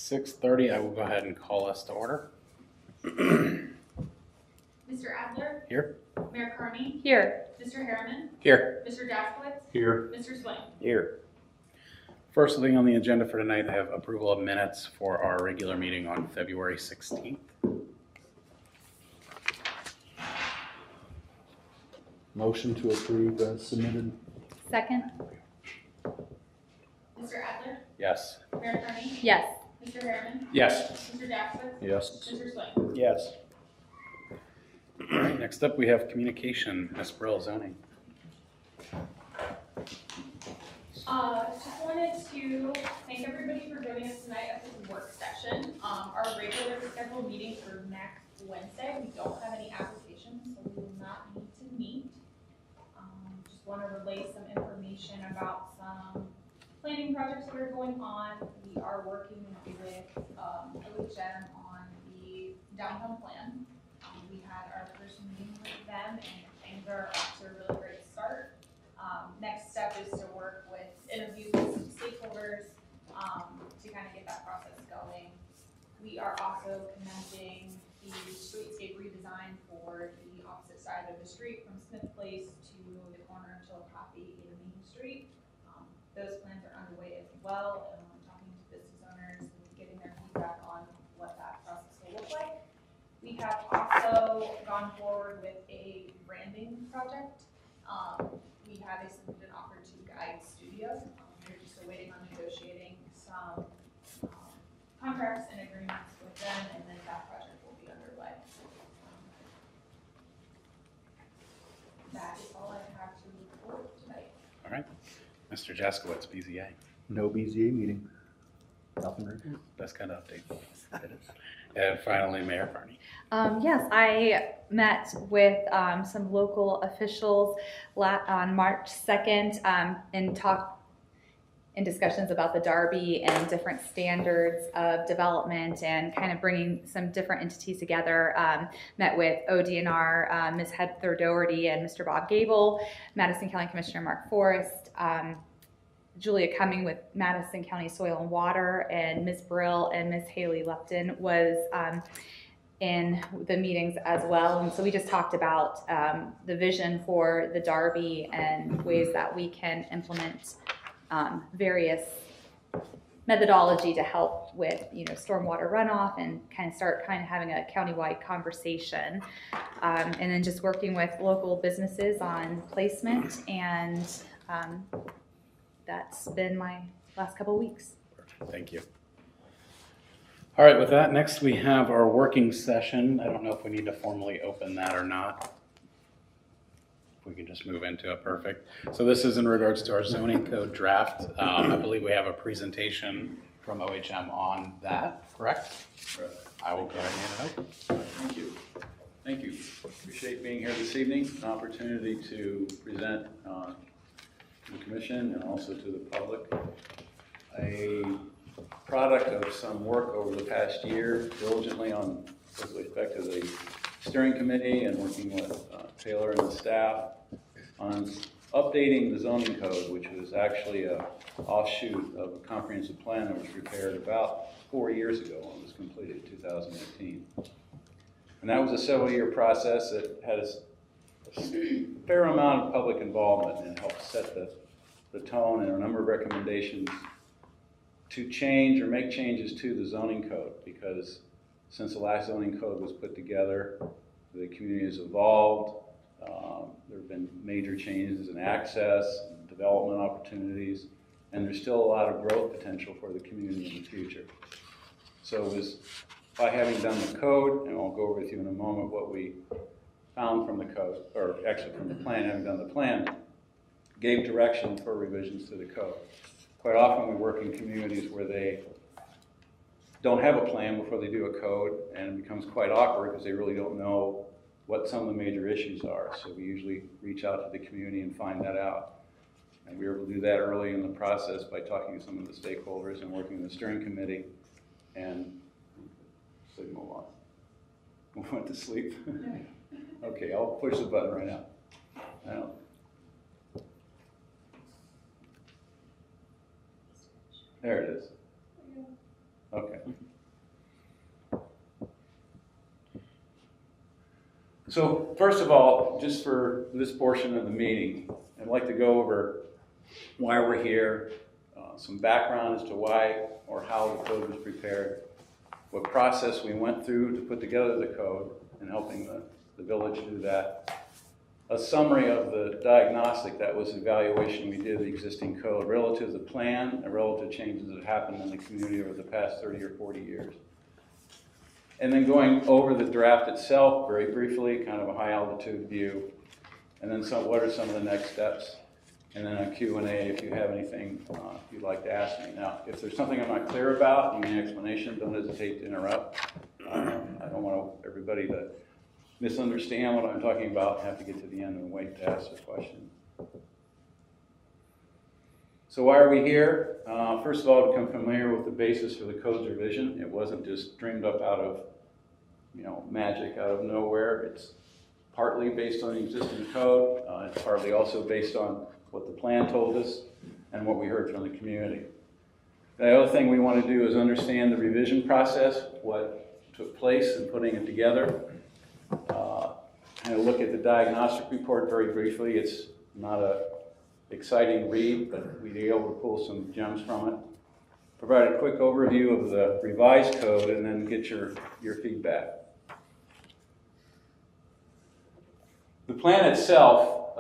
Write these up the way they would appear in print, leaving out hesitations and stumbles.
6:30, I will go ahead and call us to order. Mr. Adler? Here. Mayor Carney? Here. Mr. Harriman? Here. Mr. Jaskowitz? Here. Mr. Swain? Here. First thing on the agenda for tonight, I have approval of minutes for our regular meeting on February 16th. Motion to approve as submitted. Second? Mr. Adler? Yes. Mayor Carney? Yes. Mr. Harriman? Yes. Mr. Jaskowitz? Yes. Mr. Swain? Yes. All right, next up we have communication, Ms. Brill, zoning. Just wanted to thank everybody for joining us tonight at this work session. Our regular scheduled meeting for next Wednesday, we don't have any applications, so we will not need to meet. Just want to relay some information about some planning projects that are going on. We are working with OHM on the downtown plan. We had our first meeting with them, and things are off to a really great start. Next step is to work with interviews with some stakeholders to kind of get that process going. We are also commencing the streetscape redesign for the opposite side of the street from Smith Place to the corner of Chillicothe and Main Street. Those plans are underway as well, and I'm talking to business owners and getting their feedback on what that process will look like. We have also gone forward with a branding project. We have a submitted offer to Guide Studio. We're just waiting on negotiating some contracts and agreements with them, and then that project will be underway. That is all I have to report tonight. All right. Mr. Jaskowitz, BZA. No BZA meeting. Nothing right here. Best kind of update. And finally, Mayor Carney. Yes, I met with some local officials on March 2nd in discussions about the Derby and different standards of development and kind of bringing some different entities together. Met with ODNR, Ms. Heather Doherty and Mr. Bob Gable, Madison County Commissioner Mark Forrest, Julia Cumming with Madison County Soil and Water, and Ms. Brill and Ms. Haley Lupton was in the meetings as well. And so we just talked about the vision for the Derby and ways that we can implement various methodology to help with, stormwater runoff and kind of having a countywide conversation. And then just working with local businesses on placement, and that's been my last couple of weeks. Thank you. All right, with that, next we have our working session. I don't know if we need to formally open that or not. We can just move into it, perfect. So this is in regards to our zoning code draft. I believe we have a presentation from OHM on that, correct? Correct. I will go ahead and hand it over. Thank you. Thank you. Appreciate being here this evening, an opportunity to present to the commission and also to the public a product of some work over the past year diligently with respect to the steering committee and working with Taylor and the staff on updating the zoning code, which was actually a offshoot of a comprehensive plan that was prepared about 4 years ago when it was completed in 2018. And that was a several-year process that had a fair amount of public involvement and helped set the tone and a number of recommendations to change or make changes to the zoning code, because since the last zoning code was put together, the community has evolved. There have been major changes in access, and development opportunities, and there's still a lot of growth potential for the community in the future. So it was by having done the code, and I'll go over with you in a moment what we found from the code, or actually from the plan, having done the plan, gave direction for revisions to the code. Quite often we work in communities where they don't have a plan before they do a code, and it becomes quite awkward because they really don't know what some of the major issues are. So we usually reach out to the community and find that out. And we were able to do that early in the process by talking to some of the stakeholders and working with the steering committee. And signal on. Went to sleep. Okay, I'll push the button right now. There it is. Okay. So first of all, just for this portion of the meeting, I'd like to go over why we're here, some background as to why or how the code was prepared, what process we went through to put together the code and helping the village do that, a summary of the diagnostic, that was the evaluation we did of the existing code relative to the plan and relative changes that happened in the community over the past 30 or 40 years. And then going over the draft itself very briefly, kind of a high altitude view, and then what are some of the next steps, and then a Q&A if you have anything you'd like to ask me. Now, if there's something I'm not clear about, you need an explanation, don't hesitate to interrupt. I don't want everybody to misunderstand what I'm talking about and have to get to the end and wait to ask a question. So why are we here? First of all, to become familiar with the basis for the code's revision. It wasn't just dreamed up out of, magic out of nowhere. It's partly based on the existing code. It's partly also based on what the plan told us and what we heard from the community. The other thing we want to do is understand the revision process, what took place in putting it together. Kind of look at the diagnostic report very briefly. It's not a exciting read, but we'll be able to pull some gems from it. Provide a quick overview of the revised code and then get your feedback. The plan itself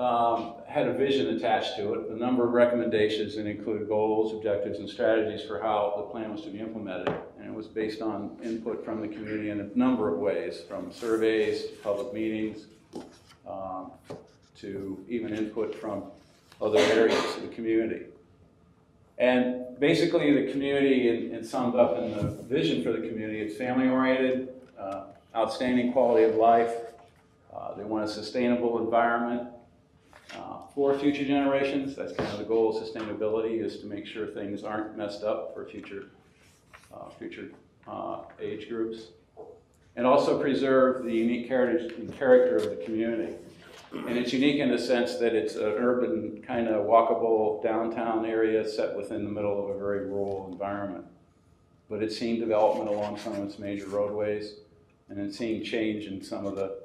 had a vision attached to it, a number of recommendations that included goals, objectives, and strategies for how the plan was to be implemented. And it was based on input from the community in a number of ways, from surveys to public meetings, to even input from other areas of the community. And basically the community, and summed up in the vision for the community, it's family-oriented, outstanding quality of life. They want a sustainable environment for future generations. That's kind of the goal of sustainability, is to make sure things aren't messed up for future age groups. And also preserve the unique heritage and character of the community. And it's unique in the sense that it's an urban, kind of walkable downtown area set within the middle of a very rural environment. But it's seen development along some of its major roadways, and it's seen change in some of the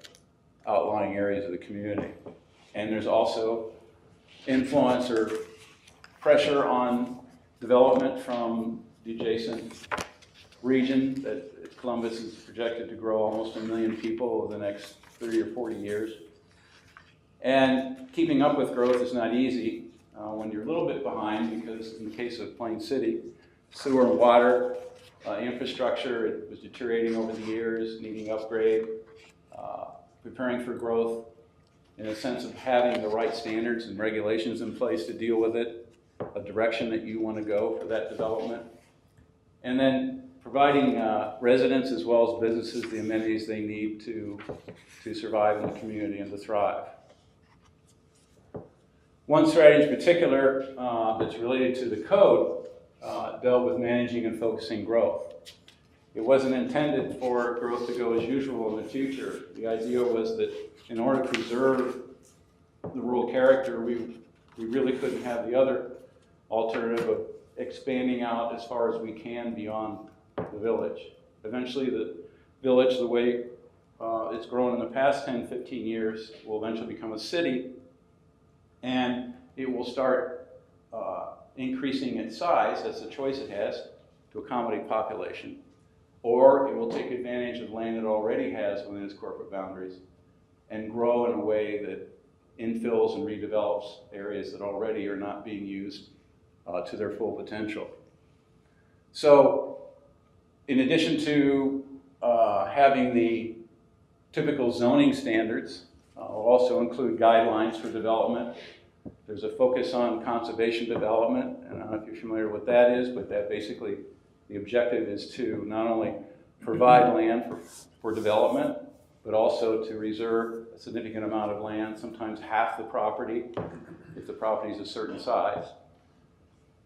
outlying areas of the community. And there's also influence or pressure on development from the adjacent region that Columbus is projected to grow almost 1 million people over the next 30 or 40 years. And keeping up with growth is not easy when you're a little bit behind, because in the case of Plain City, sewer and water infrastructure, it was deteriorating over the years, needing upgrade, preparing for growth in a sense of having the right standards and regulations in place to deal with it, a direction that you want to go for that development. And then providing residents as well as businesses the amenities they need to survive in the community and to thrive. One strategy in particular that's related to the code dealt with managing and focusing growth. It wasn't intended for growth to go as usual in the future. The idea was that in order to preserve the rural character, we really couldn't have the other alternative of expanding out as far as we can beyond the village. Eventually the village, the way it's grown in the past 10, 15 years, will eventually become a city, and it will start increasing its size, that's the choice it has, to accommodate population. Or it will take advantage of land it already has within its corporate boundaries and grow in a way that infills and redevelops areas that already are not being used to their full potential. So in addition to having the typical zoning standards, we'll also include guidelines for development. There's a focus on conservation development, and I don't know if you're familiar with what that is, but that basically the objective is to not only provide land for development, but also to reserve a significant amount of land, sometimes half the property, if the property is a certain size,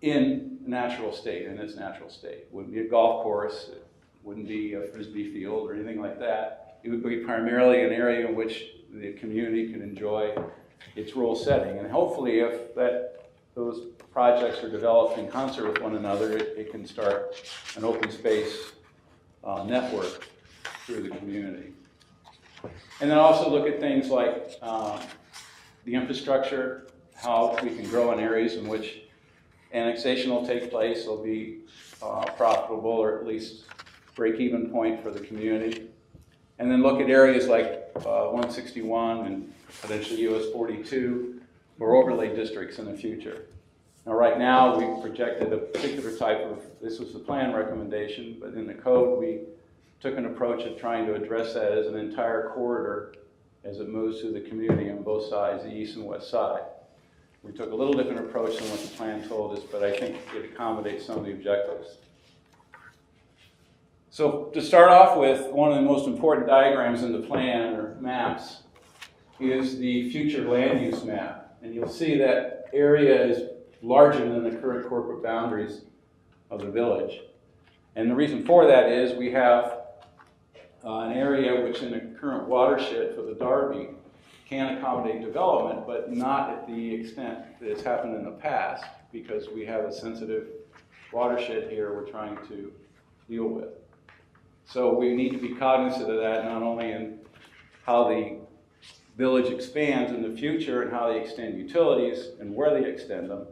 in natural state, in its natural state. It wouldn't be a golf course, it wouldn't be a frisbee field or anything like that. It would be primarily an area in which the community can enjoy its rural setting. And hopefully if those projects are developed in concert with one another, it can start an open space network through the community. And then also look at things like the infrastructure, how we can grow in areas in which annexation will take place, will be profitable or at least break-even point for the community. And then look at areas like 161 and potentially US 42 for overlay districts in the future. Now right now we projected a particular type of, this was the plan recommendation, but in the code we took an approach of trying to address that as an entire corridor as it moves through the community on both sides, the east and west side. We took a little different approach than what the plan told us, but I think it accommodates some of the objectives. So to start off with, one of the most important diagrams in the plan, or maps, is the future land use map. And you'll see that area is larger than the current corporate boundaries of the village. And the reason for that is we have an area which in the current watershed for the Darby can accommodate development, but not at the extent that it's happened in the past, because we have a sensitive watershed here we're trying to deal with. So we need to be cognizant of that, not only in how the village expands in the future and how they extend utilities and where they extend them,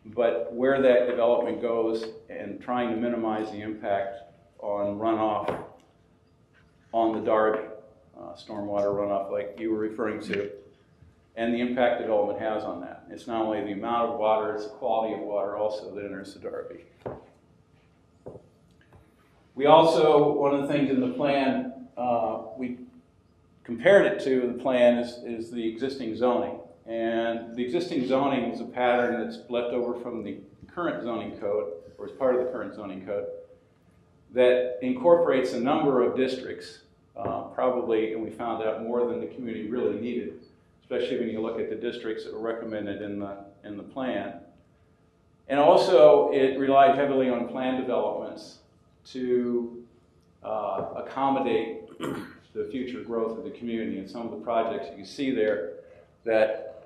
but where that development goes and trying to minimize the impact on runoff on the Darby, stormwater runoff like you were referring to, and the impact development has on that. It's not only the amount of water, it's the quality of water also that enters the Darby. We also, one of the things in the plan, we compared it to the plan is the existing zoning. And the existing zoning is a pattern that's left over from the current zoning code, or is part of the current zoning code, that incorporates a number of districts, probably, and we found out more than the community really needed, especially when you look at the districts that were recommended in the plan. And also, it relied heavily on plan developments to accommodate the future growth of the community. And some of the projects you see there that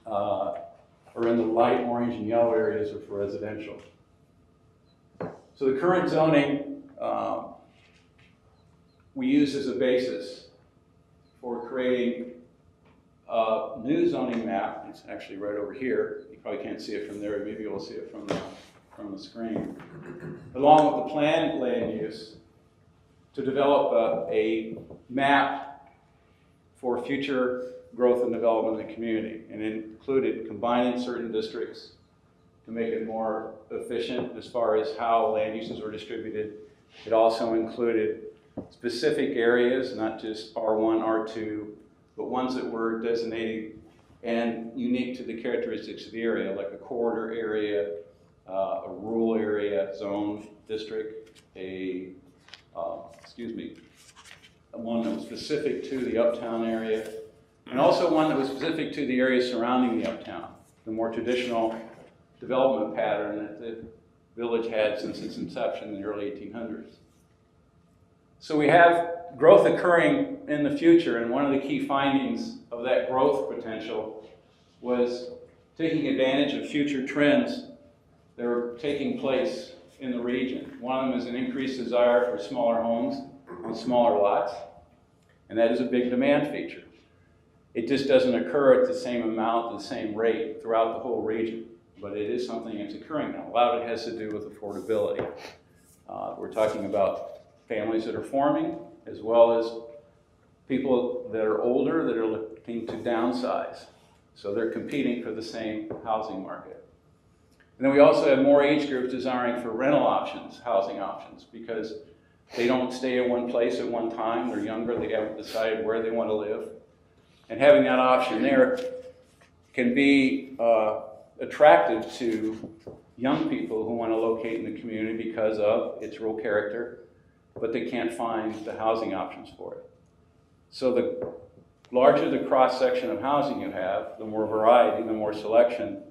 are in the light orange and yellow areas are for residential. So the current zoning we use as a basis for creating a new zoning map. It's actually right over here. You probably can't see it from there. Maybe you'll see it from the screen. Along with the planned land use, to develop a map for future growth and development in the community. And it included combining certain districts to make it more efficient as far as how land uses were distributed. It also included specific areas, not just R1, R2, but ones that were designated and unique to the characteristics of the area, like a corridor area, a rural area, zone, district, one that was specific to the uptown area, and also one that was specific to the area surrounding the uptown, the more traditional development pattern that the village had since its inception in the early 1800s. So we have growth occurring in the future, and one of the key findings of that growth potential was taking advantage of future trends that are taking place in the region. One of them is an increased desire for smaller homes on smaller lots, and that is a big demand feature. It just doesn't occur at the same amount, the same rate throughout the whole region, but it is something that's occurring now. A lot of it has to do with affordability. We're talking about families that are forming, as well as people that are older that are looking to downsize. So they're competing for the same housing market. And then we also have more age groups desiring for rental options, housing options, because they don't stay in one place at one time. They're younger, they haven't decided where they want to live. And having that option there can be attractive to young people who want to locate in the community because of its rural character, but they can't find the housing options for it. So the larger the cross-section of housing you have, the more variety, the more selection,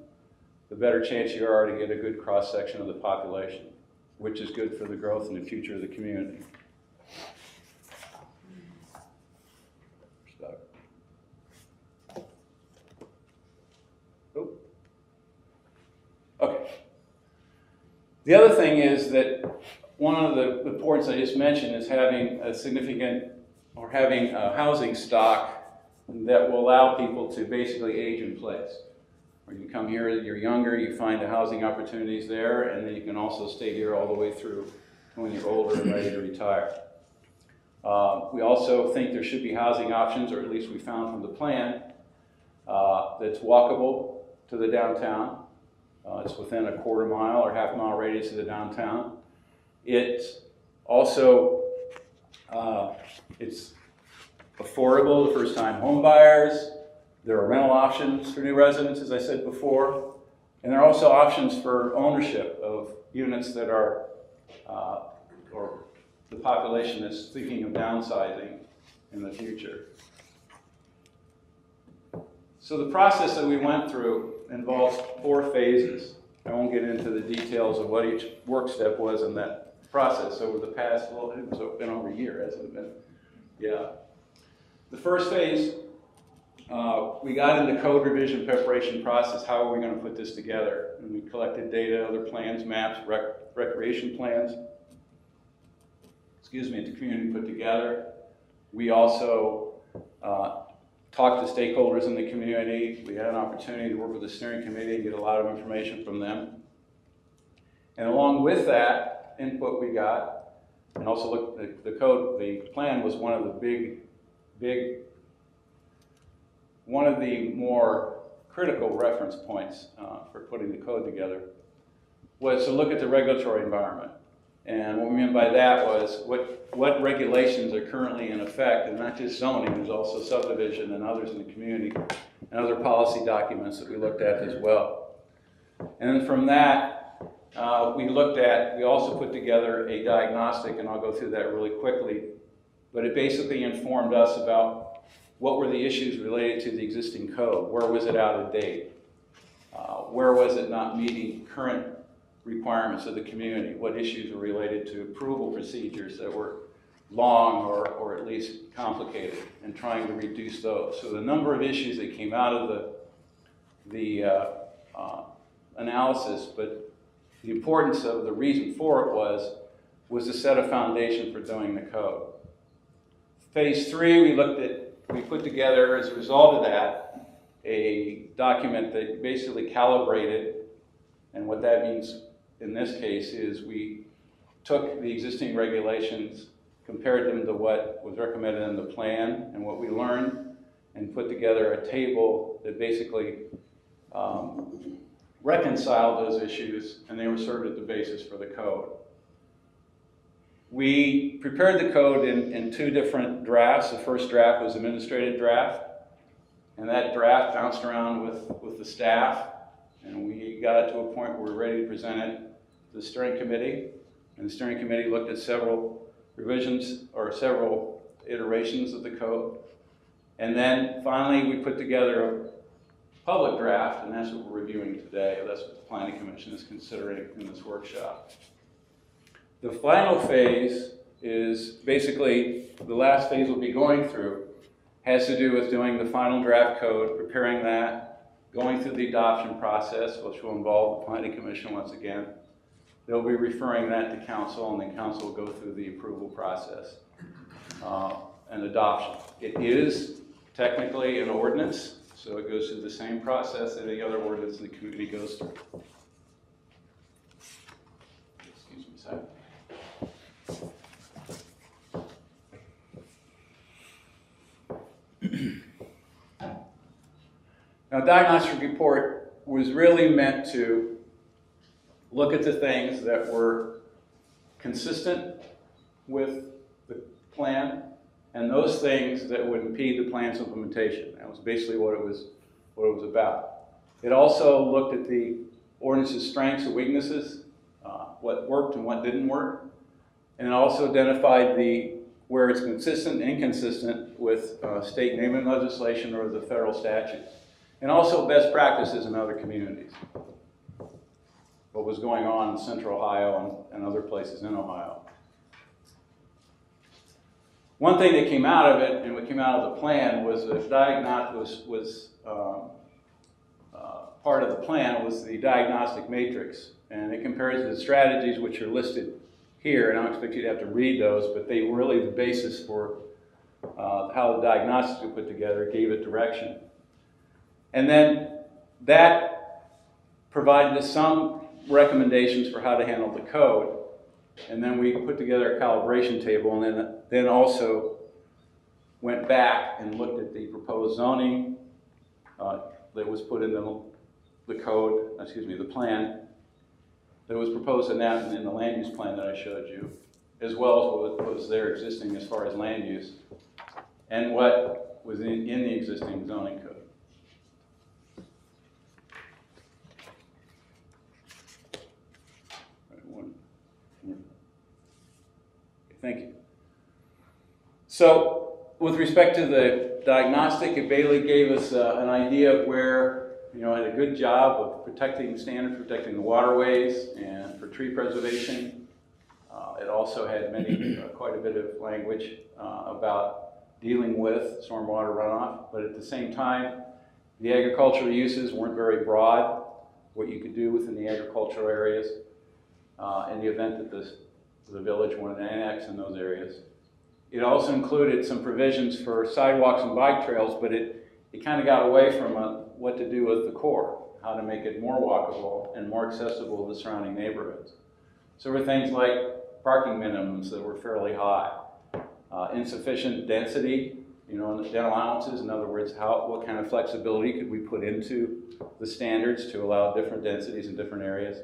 the better chance you are to get a good cross-section of the population, which is good for the growth and the future of the community. Okay. The other thing is that one of the points I just mentioned is having a significant or having a housing stock that will allow people to basically age in place. Or you come here, you're younger, you find the housing opportunities there, and then you can also stay here all the way through when you're older and ready to retire. We also think there should be housing options, or at least we found from the plan, that's walkable to the downtown. It's within a quarter mile or half mile radius of the downtown. It's also, it's affordable to first-time home buyers. There are rental options for new residents, as I said before. And there are also options for ownership of units that are, or the population that's thinking of downsizing in the future. So the process that we went through involves 4 phases. I won't get into the details of what each work step was in that process over the past, well, it's been over a year, hasn't it been? Yeah. The first phase, we got into code revision preparation process. How are we going to put this together? And we collected data, other plans, maps, recreation plans, excuse me, the community put together. We also talked to stakeholders in the community. We had an opportunity to work with the steering committee and get a lot of information from them. And along with that input we got, and also look, the plan was one of the one of the more critical reference points for putting the code together was to look at the regulatory environment. And what we meant by that was what regulations are currently in effect, and not just zoning, there's also subdivision and others in the community, and other policy documents that we looked at as well. And then from that, we also put together a diagnostic, and I'll go through that really quickly, but it basically informed us about what were the issues related to the existing code. Where was it out of date? Where was it not meeting current requirements of the community? What issues were related to approval procedures that were long or at least complicated, and trying to reduce those. So the number of issues that came out of the analysis, but the importance of the reason for it was to set a foundation for doing the code. Phase 3, we put together, as a result of that, a document that basically calibrated, and what that means in this case is we took the existing regulations, compared them to what was recommended in the plan and what we learned, and put together a table that basically reconciled those issues, and they were served as the basis for the code. We prepared the code in 2 different drafts. The first draft was administrative draft, and that draft bounced around with the staff, and we got it to a point where we were ready to present it to the steering committee, and the steering committee looked at several revisions or several iterations of the code. And then finally we put together a public draft, and that's what we're reviewing today. That's what the Planning Commission is considering in this workshop. The final phase is basically the last phase we'll be going through, has to do with doing the final draft code, preparing that, going through the adoption process, which will involve the Planning Commission once again. They'll be referring that to council, and then council will go through the approval process and adoption. It is technically an ordinance, so it goes through the same process that any other ordinance in the community goes through. Excuse me a second. Now, diagnostic report was really meant to look at the things that were consistent with the plan and those things that would impede the plan's implementation. That was basically what it was about. It also looked at the ordinance's strengths and weaknesses, what worked and what didn't work, and it also identified where it's consistent and inconsistent with state enabling legislation or the federal statutes, and also best practices in other communities. What was going on in Central Ohio and other places in Ohio. One thing that came out of it, and what came out of the plan, was part of the plan was the Diagnostic Matrix, and it compares the strategies which are listed here, and I don't expect you to have to read those, but they were really the basis for how the diagnostics were put together gave it direction. And then that provided us some recommendations for how to handle the code. And then we put together a calibration table, and then also went back and looked at the proposed zoning that was put in the code, the plan that was proposed in that and in the land use plan that I showed you, as well as what was there existing as far as land use, and what was in the existing zoning code. Thank you. So, with respect to the diagnostic, it basically gave us an idea of where, it had a good job of protecting the waterways and for tree preservation. It also had quite a bit of language about dealing with stormwater runoff, but at the same time, the agricultural uses weren't very broad, what you could do within the agricultural areas in the event that the village wanted to annex in those areas. It also included some provisions for sidewalks and bike trails, but it kind of got away from what to do with the core, how to make it more walkable and more accessible to the surrounding neighborhoods. So there were things like parking minimums that were fairly high, insufficient density, in the dental allowances. In other words, what kind of flexibility could we put into the standards to allow different densities in different areas.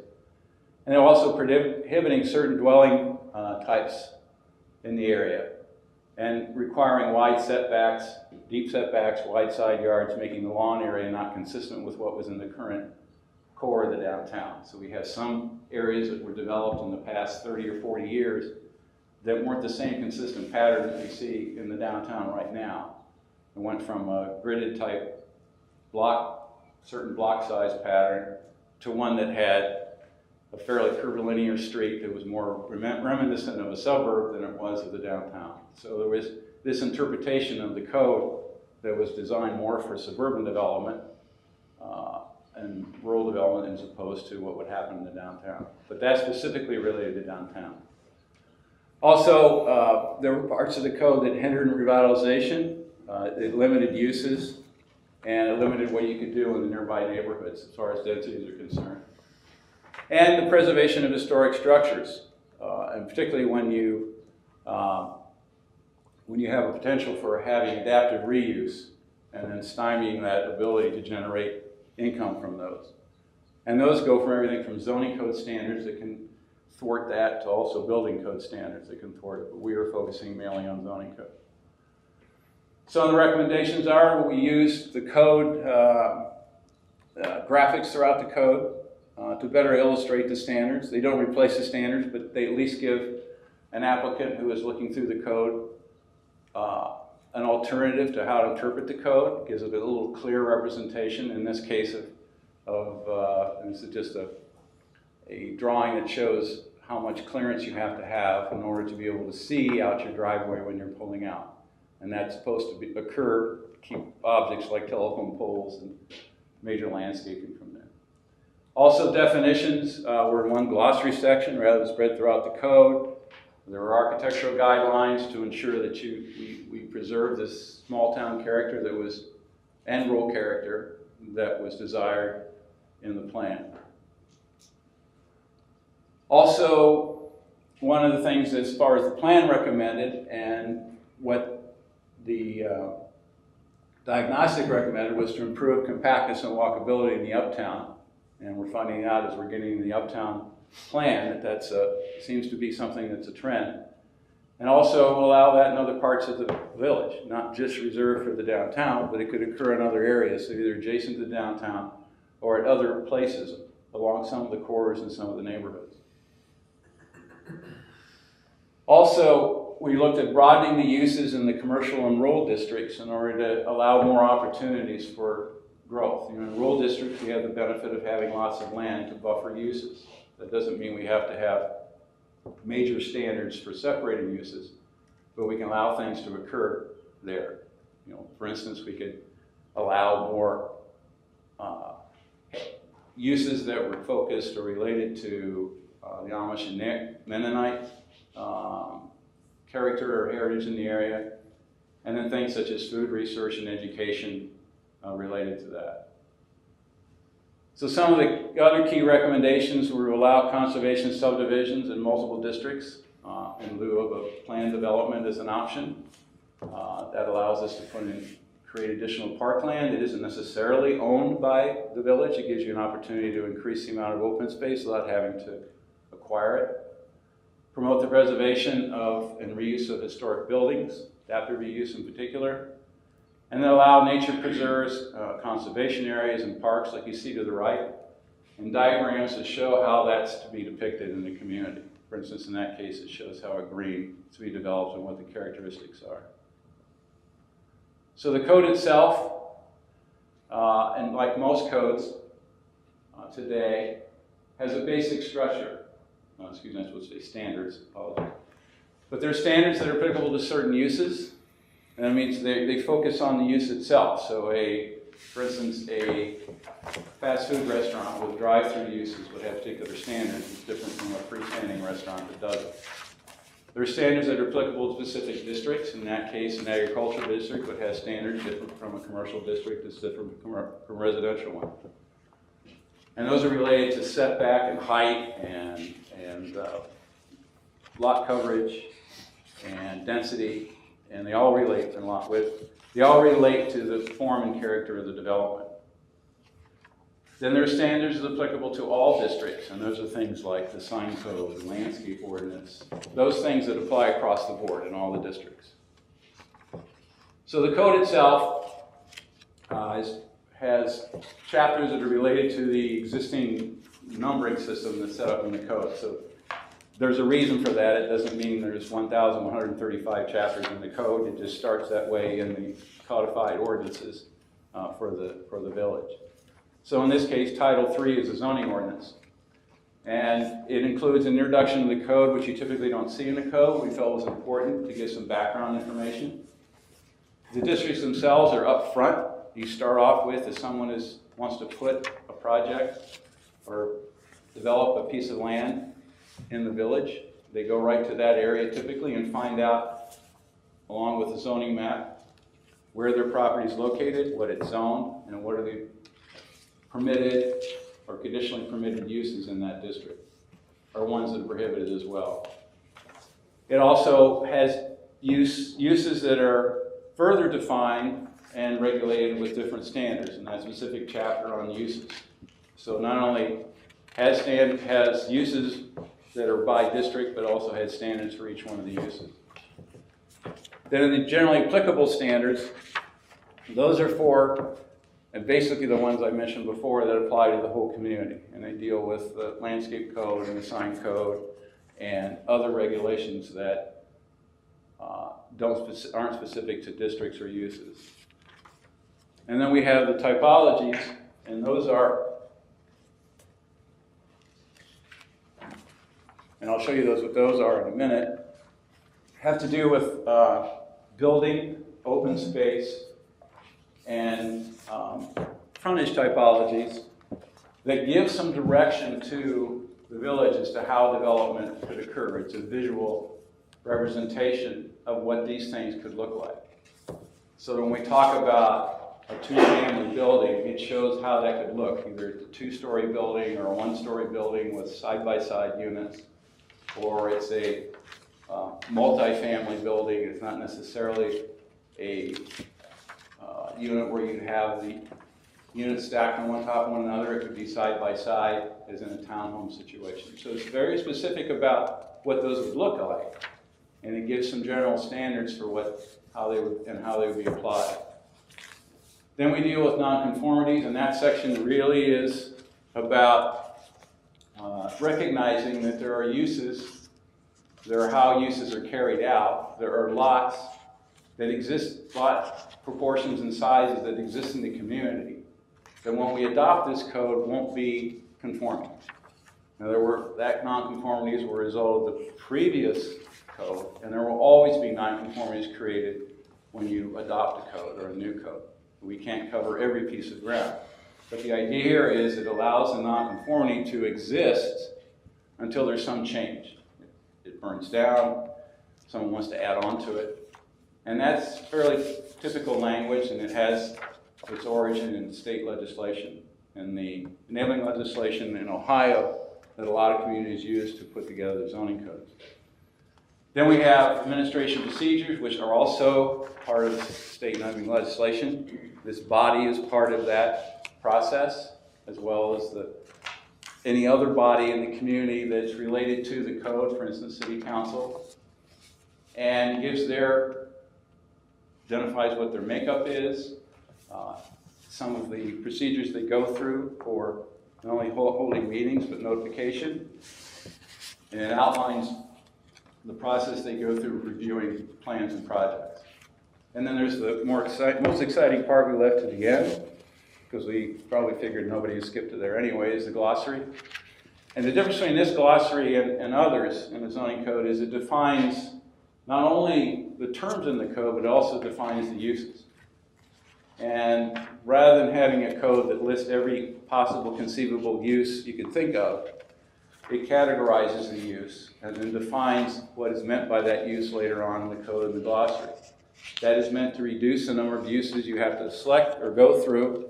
And they're also prohibiting certain dwelling types in the area and requiring wide setbacks, deep setbacks, wide side yards, making the lawn area not consistent with what was in the current core of the downtown. So we have some areas that were developed in the past 30 or 40 years that weren't the same consistent pattern that we see in the downtown right now. It went from a gridded type certain block size pattern to one that had a fairly curvilinear street that was more reminiscent of a suburb than it was of the downtown. So there was this interpretation of the code that was designed more for suburban development and rural development as opposed to what would happen in the downtown. But that's specifically related to downtown. Also, there were parts of the code that hindered revitalization. It limited uses, and it limited what you could do in the nearby neighborhoods as far as densities are concerned. And the preservation of historic structures, and particularly when you have a potential for having adaptive reuse and then stymieing that ability to generate income from those. And those go from everything from zoning code standards that can thwart that to also building code standards that can thwart it, but we are focusing mainly on zoning code. So the recommendations are we use the code, graphics throughout the code to better illustrate the standards. They don't replace the standards, but they at least give an applicant who is looking through the code an alternative to how to interpret the code. It gives it a little clear representation. In this case this is just a drawing that shows how much clearance you have to have in order to be able to see out your driveway when you're pulling out. And that's supposed to occur to keep objects like telephone poles and major landscaping from there. Also, definitions were in one glossary section rather than spread throughout the code. There were architectural guidelines to ensure that we preserve this small town character and rural character that was desired in the plan. Also, one of the things as far as the plan recommended and what the diagnostic recommended was to improve compactness and walkability in the uptown. And we're finding out as we're getting the uptown plan that seems to be something that's a trend. And also allow that in other parts of the village, not just reserved for the downtown, but it could occur in other areas, so either adjacent to the downtown or at other places along some of the corridors and some of the neighborhoods. Also, we looked at broadening the uses in the commercial and rural districts in order to allow more opportunities for growth. In rural districts, we have the benefit of having lots of land to buffer uses. That doesn't mean we have to have major standards for separating uses, but we can allow things to occur there. For instance, we could allow more uses that were focused or related to the Amish and Mennonite character or heritage in the area, and then things such as food research and education related to that. So some of the other key recommendations were to allow conservation subdivisions in multiple districts in lieu of a planned development as an option. That allows us to create additional parkland. It isn't necessarily owned by the village. It gives you an opportunity to increase the amount of open space without having to acquire it. Promote the preservation of and reuse of historic buildings, adaptive reuse in particular. And then allow nature preserves, conservation areas and parks like you see to the right, and diagrams that show how that's to be depicted in the community. For instance, in that case, it shows how a green is to be developed and what the characteristics are. So the code itself, and like most codes today, has a basic structure. Excuse me, I was supposed to say standards, apologize. But there are standards that are applicable to certain uses, and that means they focus on the use itself. So for instance, a fast food restaurant with drive-through uses would have particular standards. It's different from a freestanding restaurant that doesn't. There are standards that are applicable to specific districts. In that case, an agricultural district would have standards different from a commercial district that's different from a residential one. And those are related to setback and height and lot coverage and density, and they all relate to lot width. They all relate to the form and character of the development. Then there are standards applicable to all districts, and those are things like the sign code, the landscape ordinance, those things that apply across the board in all the districts. So the code itself has chapters that are related to the existing numbering system that's set up in the code. So there's a reason for that. It doesn't mean there's 1,135 chapters in the code. It just starts that way in the codified ordinances for the village. So in this case, Title III is a zoning ordinance. And it includes an introduction to the code, which you typically don't see in the code. We felt was important to give some background information. The districts themselves are up front. You start off with if someone wants to put a project or develop a piece of land in the village. They go right to that area typically and find out, along with the zoning map, where their property is located, what it's zoned, and what are the permitted or conditionally permitted uses in that district, or ones that are prohibited as well. It also has uses that are further defined and regulated with different standards, and that specific chapter on uses. So not only has uses that are by district, but also has standards for each one of the uses. Then in the generally applicable standards, those are for, and basically the ones I mentioned before that apply to the whole community, and they deal with the landscape code and the sign code and other regulations that aren't specific to districts or uses. And then we have the typologies, and those are, and I'll show you what those are in a minute, have to do with building, open space, and frontage typologies that give some direction to the village as to how development could occur. It's a visual representation of what these things could look like. So when we talk about a two-family building, it shows how that could look. Either it's a two-story building or a one-story building with side-by-side units, or it's a multi-family building. It's not necessarily a unit where you have the units stacked on one top of one another. It could be side-by-side, as in a townhome situation. So it's very specific about what those would look like, and it gives some general standards for how they would be applied. Then we deal with non-conformities, and that section really is about recognizing that there are uses, there are how uses are carried out, there are lots that exist, lot proportions and sizes that exist in the community, that when we adopt this code won't be conforming. Now that non-conformities were a result of the previous code, and there will always be non-conformities created when you adopt a code or a new code. We can't cover every piece of ground. But the idea here is it allows the non-conformity to exist until there's some change. It burns down, someone wants to add on to it, And that's fairly typical language, and it has its origin in state legislation and the enabling legislation in Ohio that a lot of communities use to put together zoning codes. Then we have administration procedures, which are also part of state enabling legislation. This body is part of that process, as well as any other body in the community that's related to the code, for instance, city council, and identifies what their makeup is, some of the procedures they go through for not only holding meetings, but notification, and it outlines the process they go through reviewing plans and projects. And then there's the most exciting part we left to the end, because we probably figured nobody would skip to there anyway, is the glossary. And the difference between this glossary and others in the zoning code is it defines not only the terms in the code, but it also defines the uses. And rather than having a code that lists every possible conceivable use you could think of, it categorizes the use and then defines what is meant by that use later on in the code and the glossary. That is meant to reduce the number of uses you have to select or go through.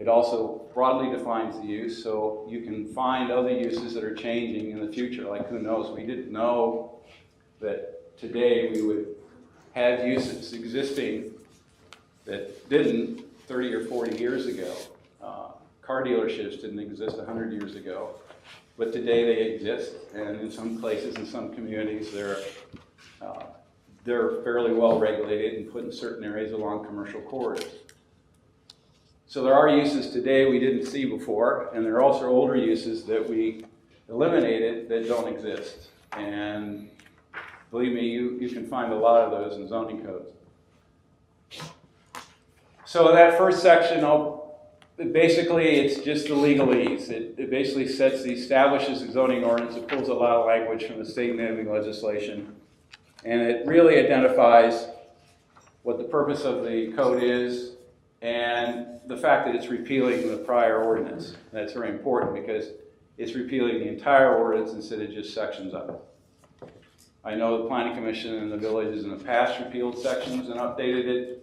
It also broadly defines the use, so you can find other uses that are changing in the future. Like, who knows? We didn't know that today we would have uses existing that didn't 30 or 40 years ago. Car dealerships didn't exist 100 years ago, but today they exist, and in some places, in some communities, they're fairly well regulated and put in certain areas along commercial corridors. So there are uses today we didn't see before, and there are also older uses that we eliminated that don't exist. And believe me, you can find a lot of those in zoning codes. So that first section, basically it's just the legalese. It basically establishes the zoning ordinance. It pulls a lot of language from the state enabling legislation. And it really identifies what the purpose of the code is and the fact that it's repealing the prior ordinance. And that's very important because it's repealing the entire ordinance instead of just sections of it. I know the Planning Commission and the villages in the past repealed sections and updated it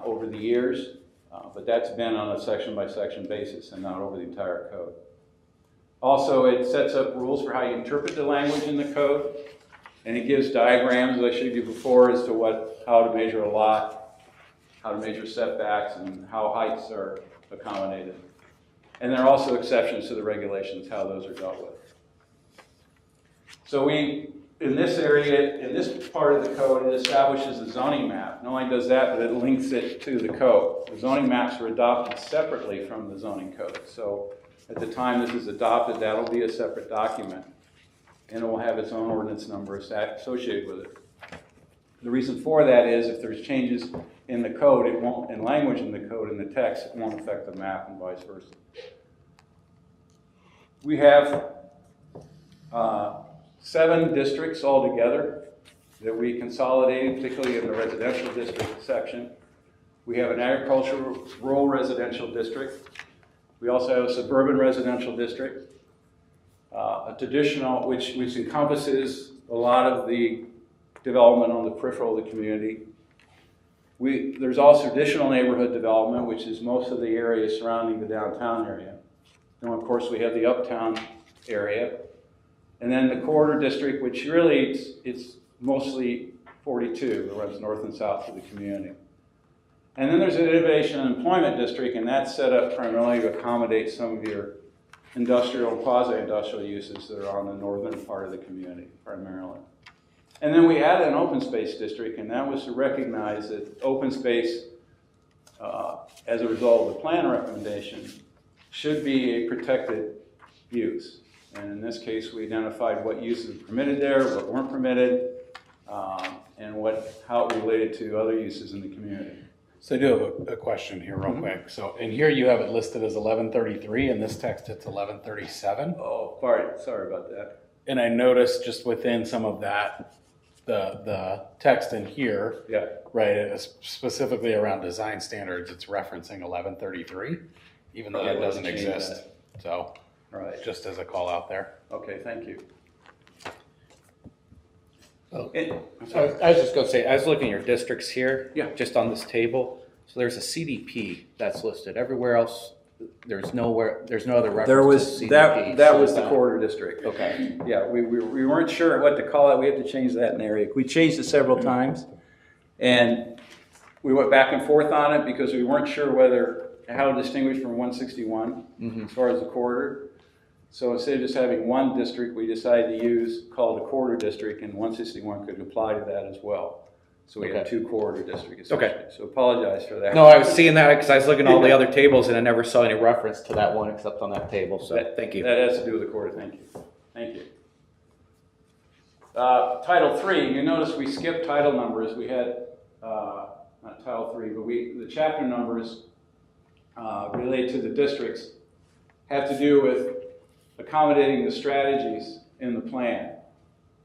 over the years, but that's been on a section-by-section basis and not over the entire code. Also, it sets up rules for how you interpret the language in the code, and it gives diagrams, as I showed you before, as to how to measure a lot, how to measure setbacks, and how heights are accommodated. And there are also exceptions to the regulations, how those are dealt with. So in this area, in this part of the code, it establishes a zoning map. Not only does that, but it links it to the code. The zoning maps are adopted separately from the zoning code. So at the time this is adopted, that'll be a separate document. And it will have its own ordinance number associated with it. The reason for that is if there's changes in the code, it won't, in language in the code, in the text, it won't affect the map and vice versa. We have 7 districts altogether that we consolidated, particularly in the residential district section. We have an agricultural rural residential district. We also have a suburban residential district, a traditional, which encompasses a lot of the development on the peripheral of the community. There's also traditional neighborhood development, which is most of the area surrounding the downtown area. And of course, we have the uptown area. And then the corridor district, which really it's mostly 42 that runs north and south of the community. And then there's an innovation and employment district, and that's set up primarily to accommodate some of your industrial and quasi-industrial uses that are on the northern part of the community primarily. And then we added an open space district, and that was to recognize that open space, as a result of the plan recommendation, should be a protected use. And in this case, we identified what uses were permitted there, what weren't permitted, and how it related to other uses in the community. So I do have a question here real quick. So in here you have it listed as 1133, in this text it's 1137. Oh, sorry about that. And I noticed just within some of that, the text in here, Yeah. right, it's specifically around design standards, it's referencing 1133, even though that doesn't exist. So, Right. just as a call out there. Okay, thank you. And- I was just gonna say, I was looking at your districts here. Yeah. Just on this table. So there's a CDP that's listed. Everywhere else, there's no other reference There to was, CDP. that was the corridor district. Okay. Yeah, we weren't sure what to call it. We had to change that in the area. We changed it several times. And we went back and forth on it because we weren't sure how to distinguish from 161 as far as the corridor. So instead of just having one district, we decided to call it a corridor district, and 161 could apply to that as well. So we had two corridor districts essentially. Okay. So apologize for that. No, I was seeing that because I was looking at all the other tables and I never saw any reference to that one except on that table. So thank you. That has to do with the corridor. Thank you. Thank you. Title 3, you notice we skipped title numbers. We had, not Title 3, but the chapter numbers related to the districts have to do with accommodating the strategies in the plan.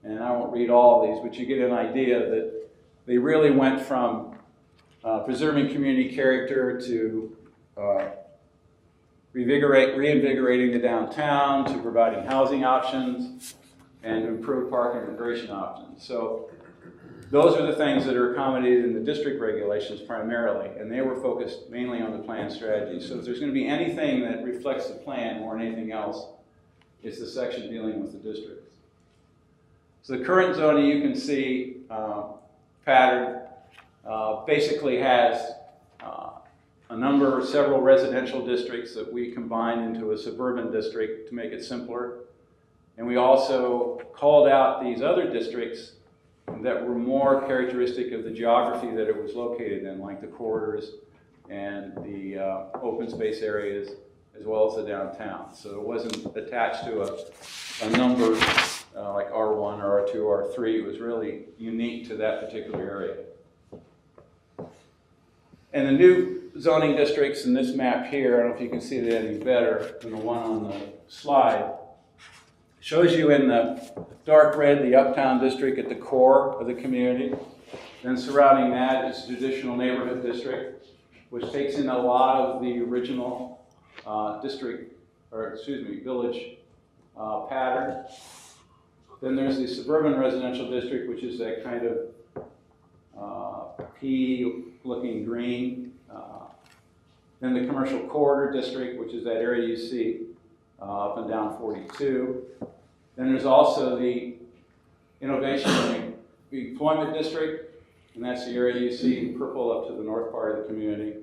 And I won't read all of these, but you get an idea that they really went from preserving community character to reinvigorating the downtown, to providing housing options, and to improve park and recreation options. So those are the things that are accommodated in the district regulations primarily, and they were focused mainly on the plan strategy. So if there's going to be anything that reflects the plan more than anything else, it's the section dealing with the districts. So the current zoning, you can see pattern, basically has several residential districts that we combined into a suburban district to make it simpler. And we also called out these other districts that were more characteristic of the geography that it was located in, like the corridors and the open space areas, as well as the downtown. So it wasn't attached to a number like R1 or R2 or R3. It was really unique to that particular area. And the new zoning districts in this map here, I don't know if you can see that any better than the one on the slide, shows you in the dark red the uptown district at the core of the community. Then surrounding that is the traditional neighborhood district, which takes in a lot of the original village pattern. Then there's the suburban residential district, which is that kind of pea-looking green. Then the commercial corridor district, which is that area you see up and down 42. Then there's also the innovation and employment district, and that's the area you see in purple up to the north part of the community.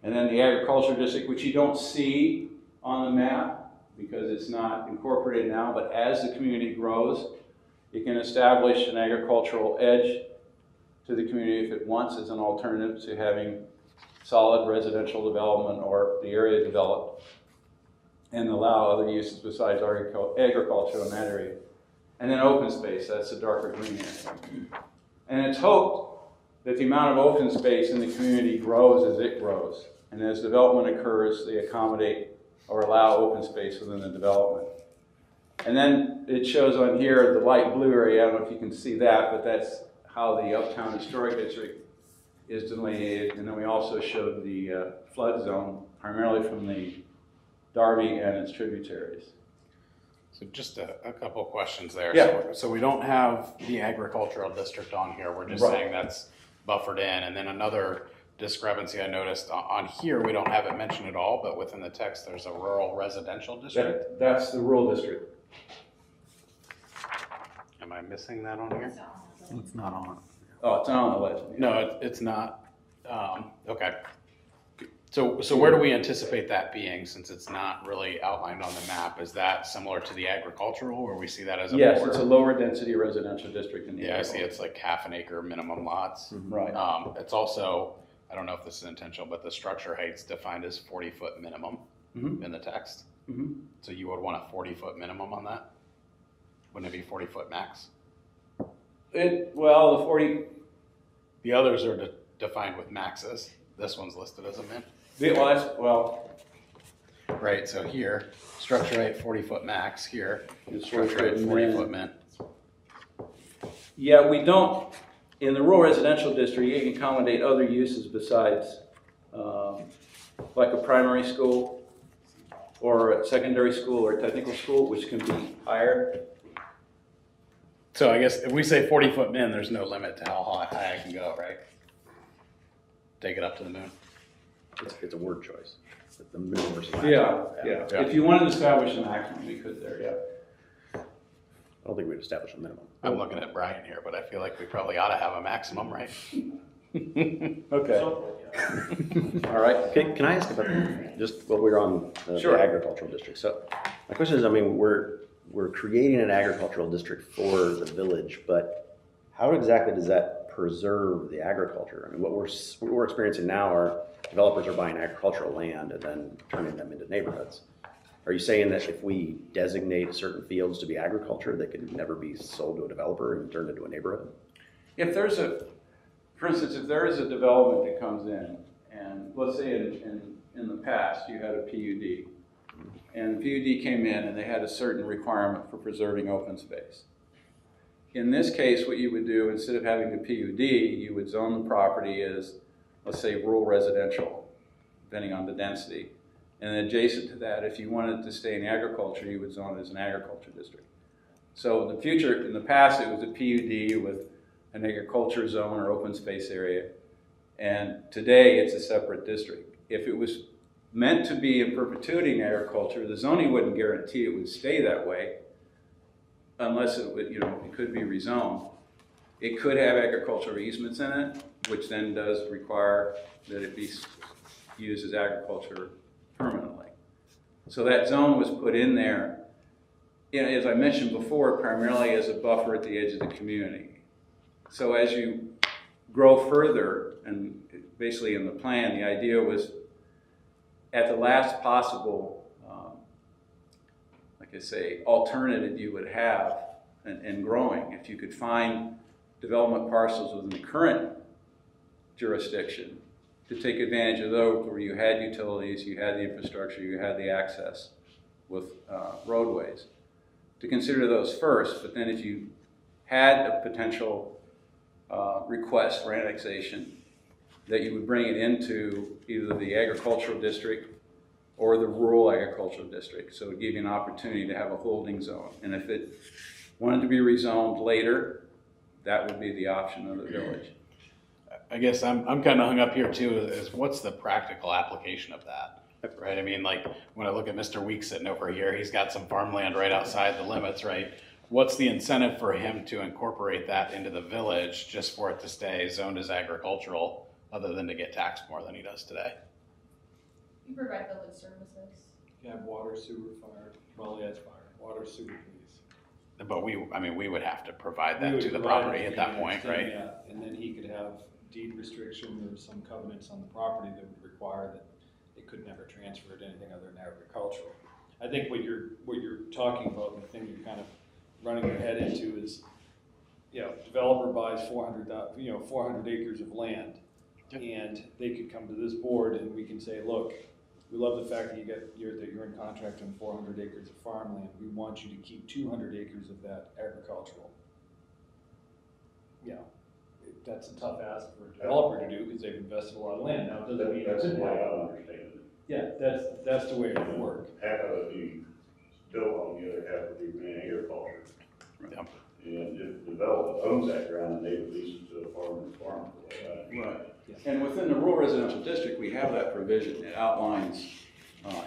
And then the agricultural district, which you don't see on the map because it's not incorporated now, but as the community grows, it can establish an agricultural edge to the community if it wants as an alternative to having solid residential development or the area developed, and allow other uses besides agriculture in that area. And then open space, that's the darker green area. And it's hoped that the amount of open space in the community grows as it grows. And as development occurs, they accommodate or allow open space within the development. And then it shows on here the light blue area. I don't know if you can see that, but that's how the Uptown Historic District is delineated. And then we also showed the flood zone, primarily from the Darby and its tributaries. So just a couple of questions there. Yeah. So we don't have the agricultural district on here. We're just Right. saying that's buffered in. And then another discrepancy I noticed on here, we don't have it mentioned at all, but within the text, there's a rural residential district. That's the rural district. Am I missing that on here? It's not on. Oh, it's not on the legend. No, it's not. Okay. So where do we anticipate that being, since it's not really outlined on the map? Is that similar to the agricultural, or we see that as a Yes, border? it's a lower density residential district in the Yeah, I see it's like half an acre minimum lots. Right. It's also, I don't know if this is intentional, but the structure height's defined as 40-foot minimum Mhm. in the text. Mhm. So you would want a 40-foot minimum on that? Wouldn't it be 40-foot max? Well, the 40, The others are defined with maxes. This one's listed as a min. Right, so here, structure height 40-foot max, here, It's structure height 40-foot min. yeah, we don't, in the rural residential district, you can accommodate other uses besides, like a primary school, or a secondary school, or a technical school, which can be higher. So I guess if we say 40-foot min, there's no limit to how high I can go, right? Take it up to the moon. It's a word choice. The moon versus Yeah, maximum. yeah. If you wanted to establish a maximum, you could there, yeah. I don't think we'd establish a minimum. I'm looking at Brian here, but I feel like we probably ought to have a maximum, right? Okay. All right. Can I ask about just while we're on Sure. the agricultural district? So my question is, I mean, we're creating an agricultural district for the village, but how exactly does that preserve the agriculture? I mean, what we're experiencing now are developers are buying agricultural land and then turning them into neighborhoods. Are you saying that if we designate certain fields to be agriculture, they could never be sold to a developer and turned into a neighborhood? If there's for instance, if there is a development that comes in, and let's say in the past you had a PUD, and the PUD came in and they had a certain requirement for preserving open space. In this case, what you would do, instead of having the PUD, you would zone the property as, let's say, rural residential, depending on the density. And then adjacent to that, if you wanted to stay in agriculture, you would zone it as an agriculture district. So in the future, in the past, it was a PUD with an agriculture zone or open space area. And today, it's a separate district. If it was meant to be in perpetuity in agriculture, the zoning wouldn't guarantee it would stay that way unless it would, it could be rezoned. It could have agricultural easements in it, which then does require that it be used as agriculture permanently. So that zone was put in there, as I mentioned before, primarily as a buffer at the edge of the community. So as you grow further, and basically in the plan, the idea was at the last possible, like I say, alternative you would have in growing, if you could find development parcels within the current jurisdiction to take advantage of those where you had utilities, you had the infrastructure, you had the access with roadways, to consider those first. But then if you had a potential request for annexation, that you would bring it into either the agricultural district or the rural agricultural district. So it would give you an opportunity to have a holding zone. And if it wanted to be rezoned later, that would be the option of the village. I guess I'm kind of hung up here too, is what's the practical application of that, right? I mean, like when I look at Mr. Weeks sitting over here, he's got some farmland right outside the limits, right? What's the incentive for him to incorporate that into the village just for it to stay zoned as agricultural, other than to get taxed more than he does today? You provide village services. You have water, sewer, fire, well, yeah, it's fire, water, sewer, police. But we would have to provide We that would to the provide property it at for that you, point, right? Yeah, and then he could have deed restriction or some covenants on the property that would require that it could never transfer to anything other than agricultural. I think what you're talking about, and the thing you're kind of running your head into is, developer buys 400 acres of land, and they could come to this board and we can say, look, we love the fact that you're in contract on 400 acres of farmland. We want you to keep 200 acres of that agricultural. That's a tough ask for a developer to do because they've invested a lot of land. Now, it doesn't mean That's it's the way I understand it. Yeah, that's the way it would work. Half of it be built on, the other half would be in agriculture. Yep. And if the developer owns that ground, and they would lease it to a farmer's farm. Right. And within the rural residential district, we have that provision. It outlines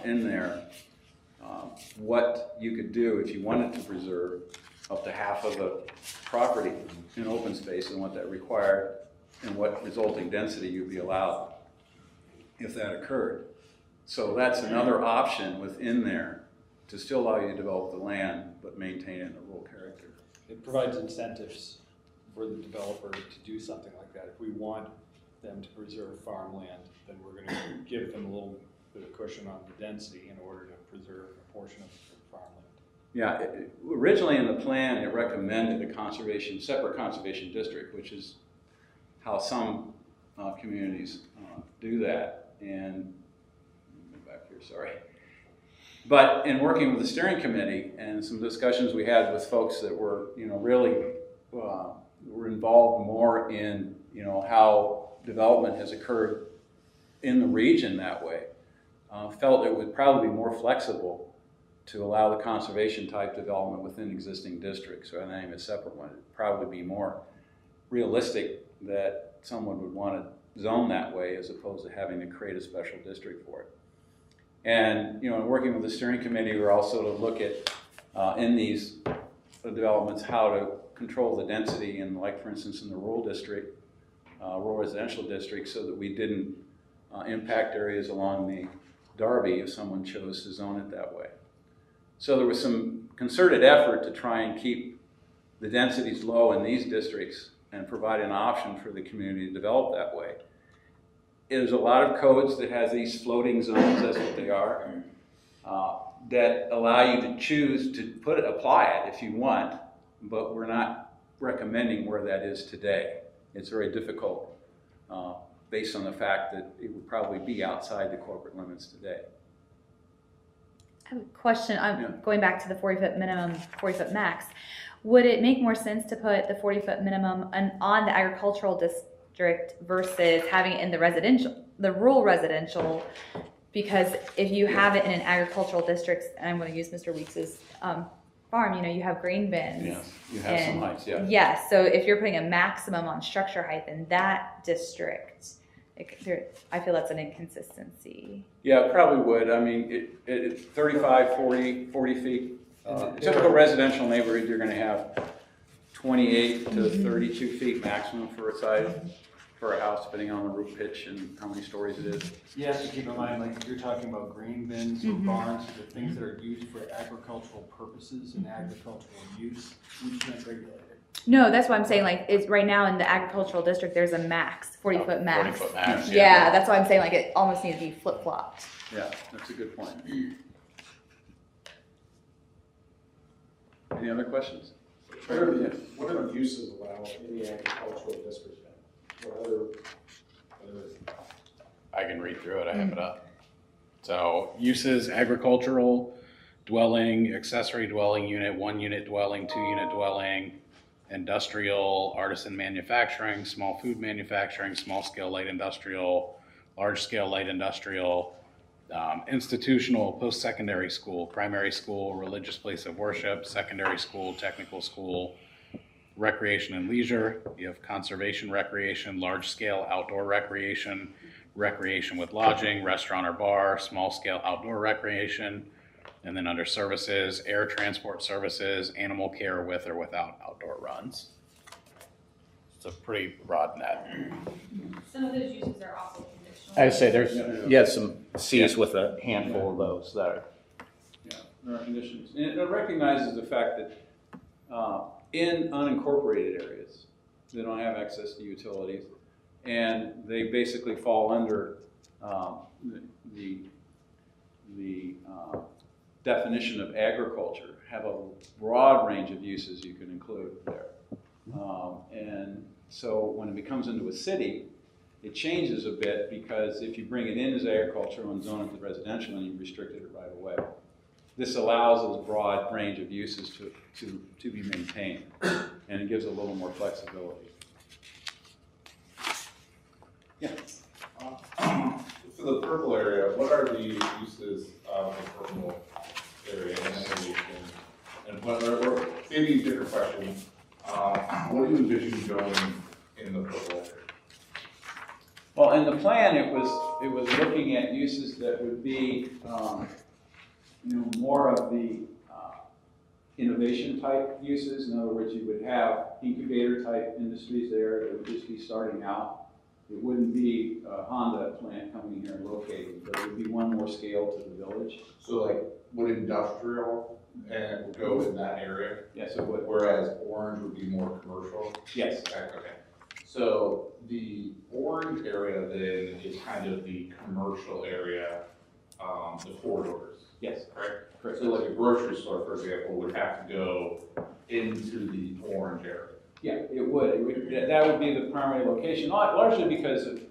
in there what you could do if you wanted to preserve up to half of the property in open space and what that required and what resulting density you'd be allowed if that occurred. So that's another option within there to still allow you to develop the land but maintain it in a rural character. It provides incentives for the developer to do something like that. If we want them to preserve farmland, then we're going to give them a little bit of cushion on the density in order to preserve a portion of the farmland. Yeah, originally in the plan, it recommended a separate conservation district, which is how some communities do that. And back here, sorry. But in working with the steering committee and some discussions we had with folks that were, really were involved more in, how development has occurred in the region that way, felt it would probably be more flexible to allow the conservation type development within existing districts rather than having a separate one. It'd probably be more realistic that someone would want to zone that way as opposed to having to create a special district for it. And, you know, in working with the steering committee, we're also to look at, in these developments, how to control the density in, like, for instance, in the rural district, rural residential district, so that we didn't impact areas along the Darby if someone chose to zone it that way. So there was some concerted effort to try and keep the densities low in these districts and provide an option for the community to develop that way. There's a lot of codes that has these floating zones, that's what they are, that allow you to choose to apply it if you want, but we're not recommending where that is today. It's very difficult based on the fact that it would probably be outside the corporate limits today. I have a question. I'm Yeah. going back to the 40-foot minimum, 40-foot max. Would it make more sense to put the 40-foot minimum on the agricultural district versus having it in the rural residential? Because if you have it in an agricultural district, and I'm going to use Mr. Weeks's farm, you know, you have grain bins. Yes, you have some heights, yeah. Yes, so if you're putting a maximum on structure height in that district, I feel that's an inconsistency. Yeah, it probably would. I mean, it's 35, 40 feet. Typical residential neighborhood, you're going to have 28 to 32 feet maximum for a side, for a house, depending on the roof pitch and how many stories it is. You have to keep in mind, like, if you're talking about grain bins or barns, the things that are used for agricultural purposes and agricultural use, we can't regulate it. No, that's what I'm saying. Like, it's right now in the agricultural district, there's a max, 40-foot max. 40-foot max, Yeah, that's why I'm saying, like, it almost needs to be flip-flopped. Yeah, that's a good point. Any other questions? What are the uses allowed in the agricultural district then? What other I can read through it, I have it up. So uses: agricultural dwelling, accessory dwelling unit, 1-unit dwelling, 2-unit dwelling, industrial, artisan manufacturing, small food manufacturing, small scale light industrial, large scale light industrial, institutional, post-secondary school, primary school, religious place of worship, secondary school, technical school, recreation and leisure. You have conservation recreation, large scale outdoor recreation, recreation with lodging, restaurant or bar, small scale outdoor recreation. And then under services, air transport services, animal care with or without outdoor runs. It's a pretty broad net. Some of those uses are also conditional. I'd say there's some C's with a handful of those that are. Yeah, there are conditions. And it recognizes the fact that in unincorporated areas, they don't have access to utilities, and they basically fall under the definition of agriculture, have a broad range of uses you can include there. And so when it becomes into a city, it changes a bit, because if you bring it in as agricultural and zone it to residential, and you restricted it right away. This allows those broad range of uses to be maintained, and it gives a little more flexibility. Yeah. For the purple area, what are the uses of the purple area and what are, maybe a different question, what do you envision going in the purple area? Well, in the plan, it was looking at uses that would be, more of the innovation type uses. In other words, you would have incubator type industries there that would just be starting out. It wouldn't be a Honda plant coming here and locating, but it would be one more scale to the village. So like, would industrial and go in that area? Yes, it would. Whereas orange would be more commercial? Yes. Okay. So the orange area then is kind of the commercial area, the corridors. Yes. Correct? Correct. So like a grocery store, for example, would have to go into the orange area. Yeah, it would. That would be the primary location, largely because of,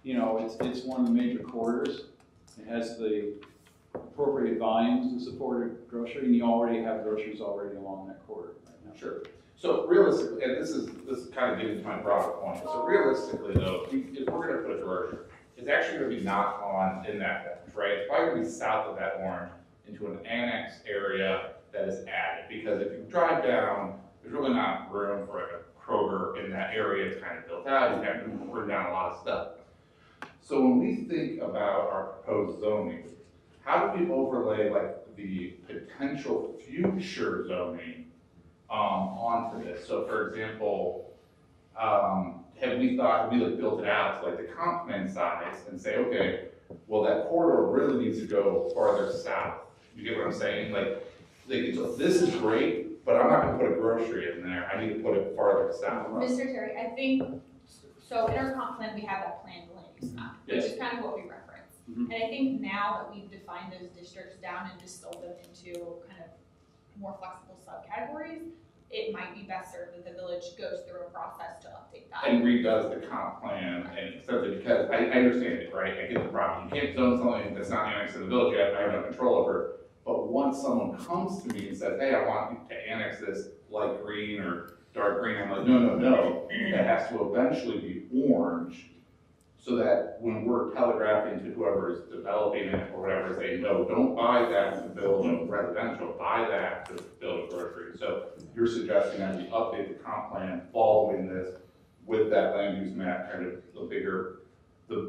it's one of the major corridors. It has the appropriate volumes to support a grocery, and you already have groceries already along that corridor right now. Sure. So realistically, and this is kind of getting to my broader point. So realistically, though, if we're going to put a grocery, it's actually going to be not in that orange, right? It's probably going to be south of that orange into an annex area that is added. Because if you drive down, there's really not room for like a Kroger in that area. It's kind of built out. You have to bring down a lot of stuff. So when we think about our proposed zoning, how do we overlay like the potential future zoning onto this? So for example, have we like built it out to like the comp plan size and say, okay, well that corridor really needs to go farther south. You get what I'm saying? Like this is great, but I'm not gonna put a grocery in there. I need to put it farther south. Mr. Terry, I think, so in our comp plan, we have that planned land use map, which is kind of what we reference. And I think now that we've defined those districts down and distilled them into kind of more flexible subcategories, it might be best served that the village goes through a process to update that. And redoes the comp plan and extends it, because I understand it, right? I get the problem. You can't zone something that's not annexed to the village yet, I have no control over it. But once someone comes to me and says, hey, I want you to annex this light green or dark green, I'm like, no, it has to eventually be orange, so that when we're telegraphing to whoever is developing it or whatever, say, no, don't buy that to build a residential, buy that to build a grocery. So you're suggesting that we update the comp plan following this with that land use map, kind of the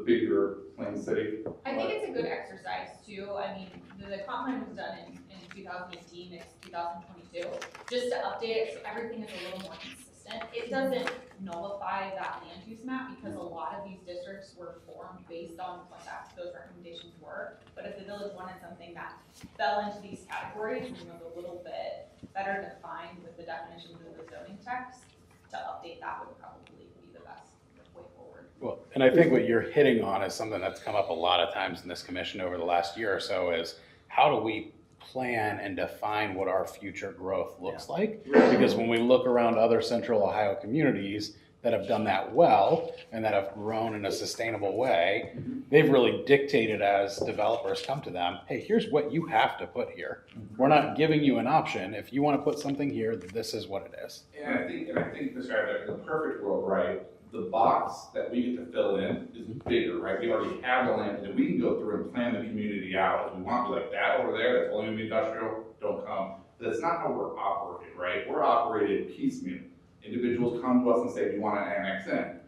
bigger Plain City? I think it's a good exercise too. I mean, the comp plan was done in 2018, it's 2022. Just to update it so everything is a little more consistent. It doesn't nullify that land use map because a lot of these districts were formed based on what those recommendations were. But if the village wanted something that fell into these categories and was a little bit better defined with the definitions of the zoning text, to update that would probably be the best way forward. Well, and I think what you're hitting on is something that's come up a lot of times in this commission over the last year or so is how do we plan and define what our future growth looks like? Because when we look around other central Ohio communities that have done that well and that have grown in a sustainable way, they've really dictated as developers come to them, hey, here's what you have to put here. We're not giving you an option. If you want to put something here, this is what it is. And I think this right there, in the perfect world, right, the box that we get to fill in is bigger, right? We already have the land, and we can go through and plan the community out as we want to, like that over there, that's only gonna be industrial, don't come. But that's not how we're operated, right? We're operated piecemeal. Individuals come to us and say, do you want to annex in?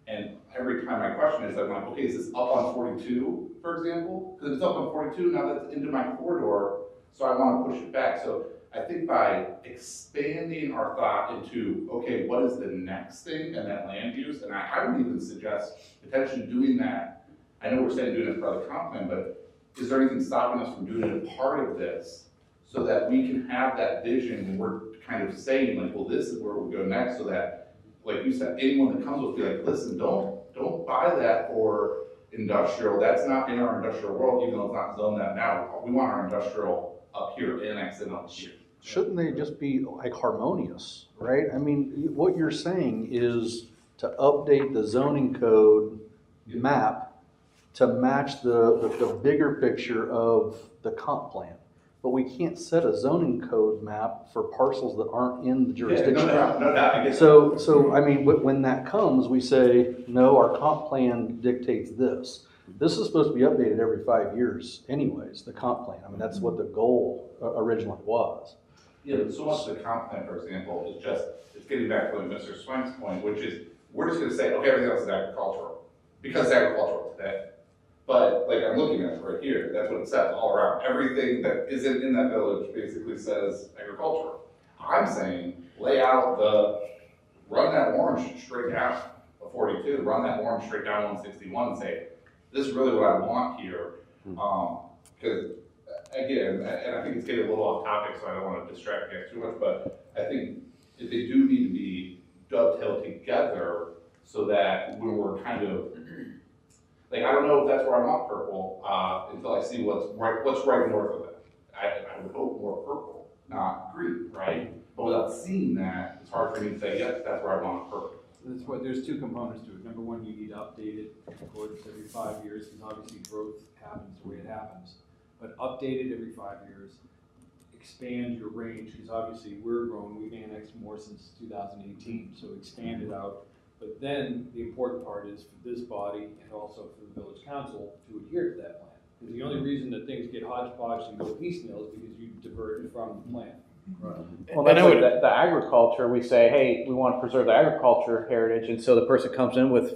And every time my question is, I'm like, okay, is this up on 42, for example? Because if it's up on 42, now that's into my corridor, so I want to push it back. So I think by expanding our thought into, okay, what is the next thing in that land use? And I would even suggest potentially doing that. I know we're saying doing it as part of the comp plan, but is there anything stopping us from doing it a part of this so that we can have that vision when we're kind of saying like, well, this is where we go next, so that, like you said, anyone that comes will be like, listen, don't buy that for industrial. That's not in our industrial world, even though it's not zoned that now. We want our industrial up here, annex in up here. Shouldn't they just be like harmonious, right? I mean, what you're saying is to update the zoning code map to match the bigger picture of the comp plan. But we can't set a zoning code map for parcels that aren't in the jurisdiction. No doubt. So I mean, when that comes, we say, no, our comp plan dictates this. This is supposed to be updated every 5 years anyways, the comp plan. I mean, that's what the goal originally was. Yeah, so much of the comp plan, for example, is just, it's getting back to Mr. Swank's point, which is, we're just gonna say, okay, everything else is agricultural, because it's agricultural today. But like I'm looking at it right here, that's what it says all around. Everything that isn't in that village basically says agricultural. I'm saying, run that orange straight down of 42, run that orange straight down 161 and say, this is really what I want here. Because again, and I think it's getting a little off topic, so I don't want to distract you guys too much, but I think they do need to be dovetailed together so that when we're kind of, like, I don't know if that's where I want purple until I see what's right north of it. I would hope more purple, not green, right? But without seeing that, it's hard for me to say, yes, that's where I want purple. There's two components to it. Number one, you need to update it, of course, every 5 years, because obviously growth happens the way it happens. But update it every 5 years, expand your range, because obviously we're growing, we've annexed more since 2018, so expand it out. But then the important part is for this body and also for the village council to adhere to that plan. Because the only reason that things get hodgepodge and go piecemeal is because you diverted from the plan. Well, that's like the agriculture, we say, hey, we want to preserve the agriculture heritage, and so the person comes in with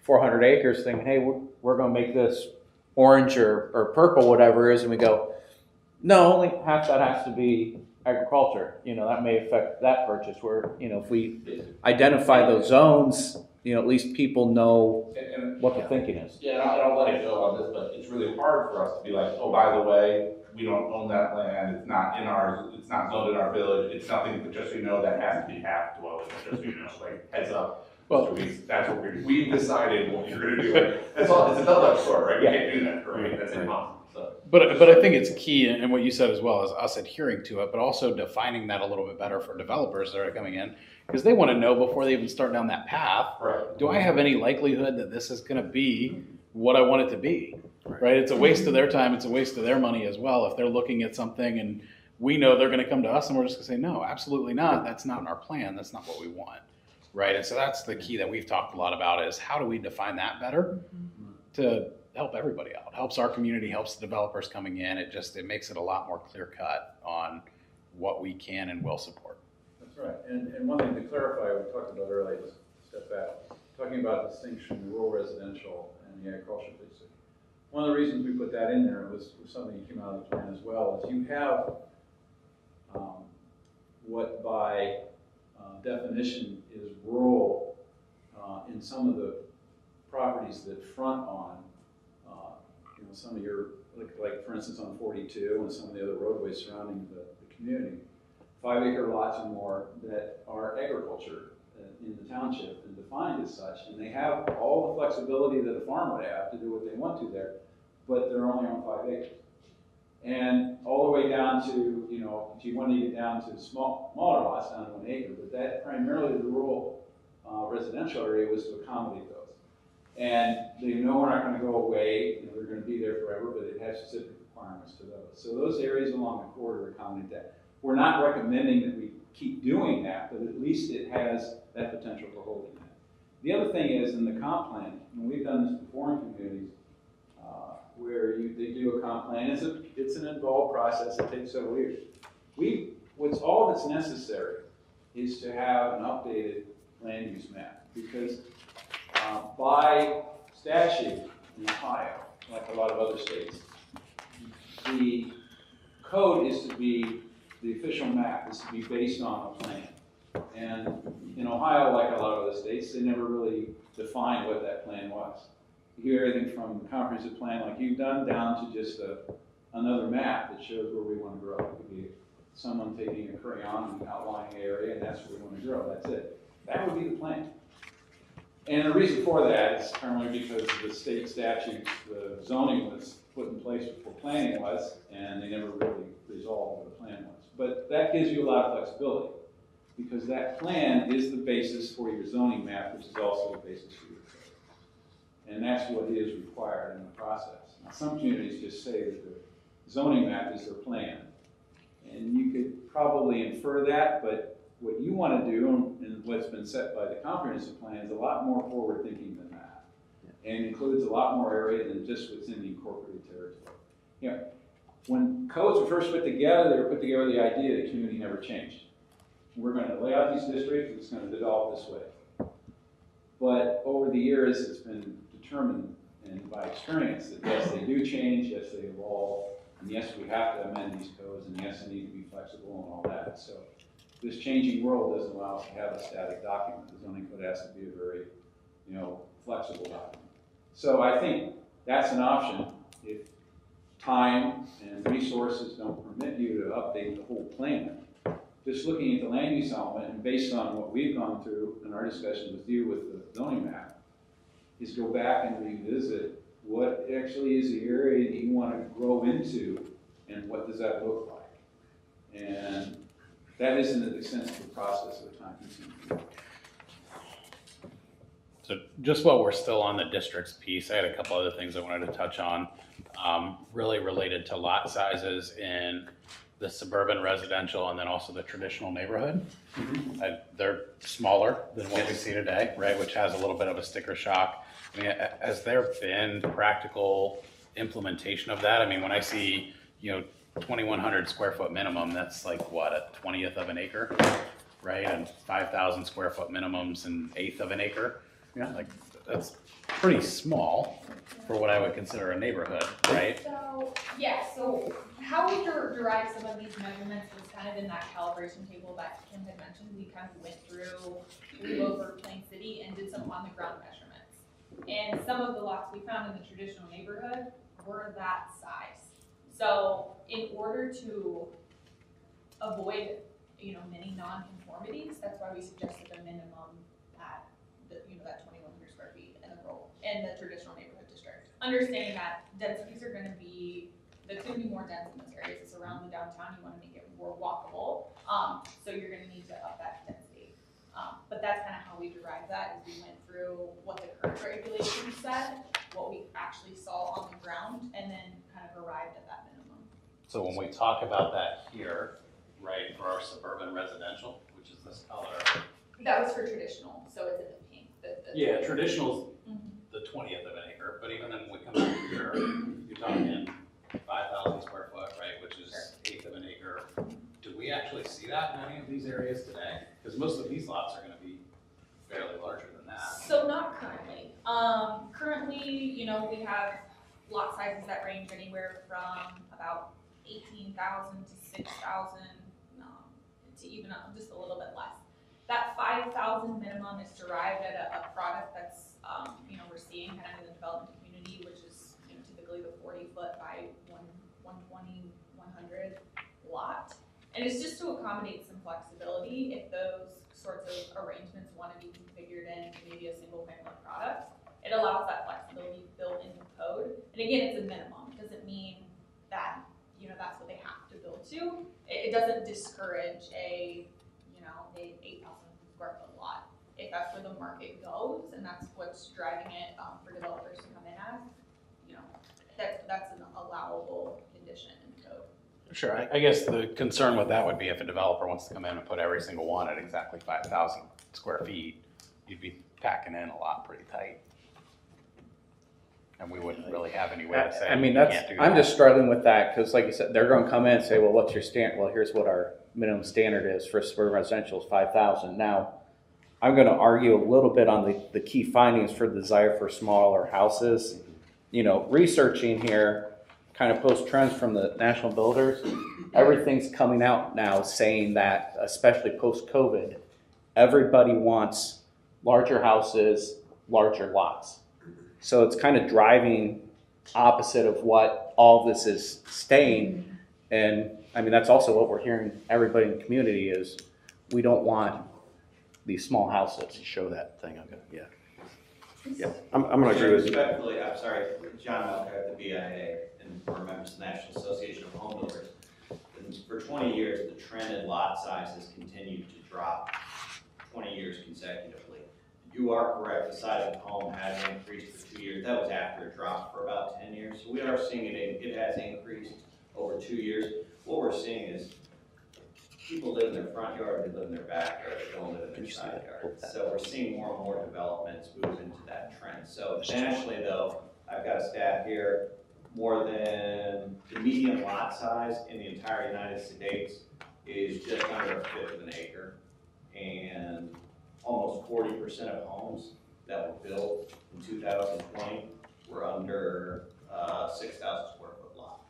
400 acres thinking, hey, we're going to make this orange or purple, whatever it is, and we go, no, only half that has to be agriculture. That may affect that purchase, where, if we identify those zones, at least people know what the thinking is. Yeah, and I'll let it go on this, but it's really hard for us to be like, oh, by the way, we don't own that land, it's not zoned in our village, it's nothing, but just so you know, that has to be half dwellings, just so you know, like, heads up. Well, that's what we decided what you're gonna do. Like, it's a double-edged sword, right? You can't do that, right? That's impossible. So. But I think it's key, and what you said as well, is us adhering to it, but also defining that a little bit better for developers that are coming in, because they want to know before they even start down that path, right. Do I have any likelihood that this is going to be what I want it to be, right? It's a waste of their time, it's a waste of their money as well, if they're looking at something and we know they're going to come to us and we're just going to say, no, absolutely not, that's not in our plan, that's not what we want, right? And so that's the key that we've talked a lot about, is how do we define that better to help everybody out, helps our community, helps the developers coming in, it makes it a lot more clear cut on what we can and will support. That's right, and one thing to clarify, we talked about earlier, let's step back, talking about distinction, rural residential and the agricultural district. One of the reasons we put that in there was something that came out of the plan as well, is you have what by definition is rural in some of the properties that front on some of your, like for instance on 42 and some of the other roadways surrounding the community, 5-acre lots or more that are agriculture in the township and defined as such, and they have all the flexibility that a farm would have to do what they want to there, but they're only on 5 acres. And all the way down to, if you want to get down to smaller lots down to 1 acre, but that primarily the rural residential area was to accommodate those. And they know we're not going to go away, they're going to be there forever, but it has specific requirements to those. So those areas along the corridor accommodate that. We're not recommending that we keep doing that, but at least it has that potential for holding that. The other thing is in the comp plan, and we've done this before in communities, where they do a comp plan. It's an involved process. It takes several years. All that's necessary is to have an updated land use map, because by statute in Ohio, like a lot of other states, the code is to be, the official map is to be based on a plan. And in Ohio, like a lot of other states, they never really defined what that plan was. You hear everything from the comprehensive plan like you've done down to just another map that shows where we want to grow. It could be someone taking a crayon and outlining an area, and that's where we want to grow. That's it. That would be the plan. And the reason for that is primarily because the state statutes, the zoning was put in place before planning was, and they never really resolved what the plan was. But that gives you a lot of flexibility, because that plan is the basis for your zoning map, which is also the basis for your code. And that's what is required in the process. Now, some communities just say that the zoning map is their plan. And you could probably infer that, but what you want to do, and what's been set by the comprehensive plan, is a lot more forward-thinking than that, and includes a lot more area than just what's in the incorporated territory. When codes were first put together, they were put together with the idea that community never changed. We're going to lay out these districts, it's going to develop this way. But over the years, it's been determined, and by experience, that yes, they do change, yes, they evolve, and yes, we have to amend these codes, and yes, they need to be flexible and all that. So this changing world doesn't allow us to have a static document. The zoning code has to be a very, flexible document. So I think that's an option if time and resources don't permit you to update the whole plan. Just looking at the land use element, and based on what we've gone through in our discussion with you with the zoning map, is go back and revisit what actually is the area that you want to grow into, and what does that look like. And that isn't an extensive process of time consuming. So just while we're still on the districts piece, I had a couple other things I wanted to touch on, really related to lot sizes in the suburban residential and then also the traditional neighborhood. They're smaller than what we see today, right? Which has a little bit of a sticker shock. I mean, has there been practical implementation of that. I mean, when I see, 2,100 square foot minimum, that's like what, a 20th of an acre, right? And 5,000 square foot minimums an eighth of an acre. Yeah. Like, that's pretty small for what I would consider a neighborhood, right? So, yeah, so how we derive some of these measurements was kind of in that calibration table that Kim had mentioned. We kind of went through, flew over Plain City and did some on the ground measurements. And some of the lots we found in the traditional neighborhood were that size. So in order to avoid, many non-conformities, that's why we suggested a minimum at that 2,100 square feet in the traditional neighborhood district. Understanding that densities are gonna be, there's gonna be more dense in those areas. It's around the downtown, you wanna make it more walkable. So you're gonna need to up that density. But that's kind of how we derived that, is we went through what the current regulations said, what we actually saw on the ground, and then kind of arrived at that minimum. So when we talk about that here, right, for our suburban residential, which is this color. That was for traditional, so it's in the pink. Yeah, traditional's the 20th of an acre, but even then when we come out here, you're talking 5,000 square foot, right, which is eighth of an acre. Do we actually see that in any of these areas today? Because most of these lots are gonna be fairly larger than that. So not currently. Currently, we have lot sizes that range anywhere from about 18,000 to 6,000, to even just a little bit less. That 5,000 minimum is derived at a product that's, we're seeing kind of in the development community, which is, typically the 40-foot by 120, 100 lot. And it's just to accommodate some flexibility if those sorts of arrangements want to be configured in maybe a single family product. It allows that flexibility built into the code. And again, it's a minimum. It doesn't mean that, that's what they have to build to. It doesn't discourage a 8,000 square foot lot. If that's where the market goes and that's what's driving it for developers to come in as, that's an allowable condition in the code. Sure, I guess the concern with that would be if a developer wants to come in and put every single one at exactly 5,000 square feet, you'd be packing in a lot pretty tight. And we wouldn't really have any way to say, I mean, you can't do that. I'm just struggling with that, because like you said, they're gonna come in and say, well, what's your standard? Well, here's what our minimum standard is for suburban residential is 5,000. Now, I'm gonna argue a little bit on the key findings for the desire for smaller houses. Researching here, kind of post trends from the national builders, everything's coming out now saying that, especially post-COVID, everybody wants larger houses, larger lots. So it's kind of driving opposite of what all this is staying. And I mean, that's also what we're hearing everybody in the community is we don't want these small houses. Show that thing, I'm gonna, yeah, I'm gonna agree with you. Respectfully, I'm sorry, John Melker at the BIA and board members of the National Association of Home Builders. And for 20 years, the trend in lot size has continued to drop 20 years consecutively. You are correct, the size of the home has increased for 2 years. That was after it dropped for about 10 years. So we are seeing it has increased over 2 years. What we're seeing is people live in their front yard, they live in their backyard, they don't live in their side yard. So we're seeing more and more developments move into that trend. So nationally though, I've got a stat here, more than the median lot size in the entire United States is just under a fifth of an acre. And almost 40% of homes that were built in 2020 were under 6,000 square foot lot.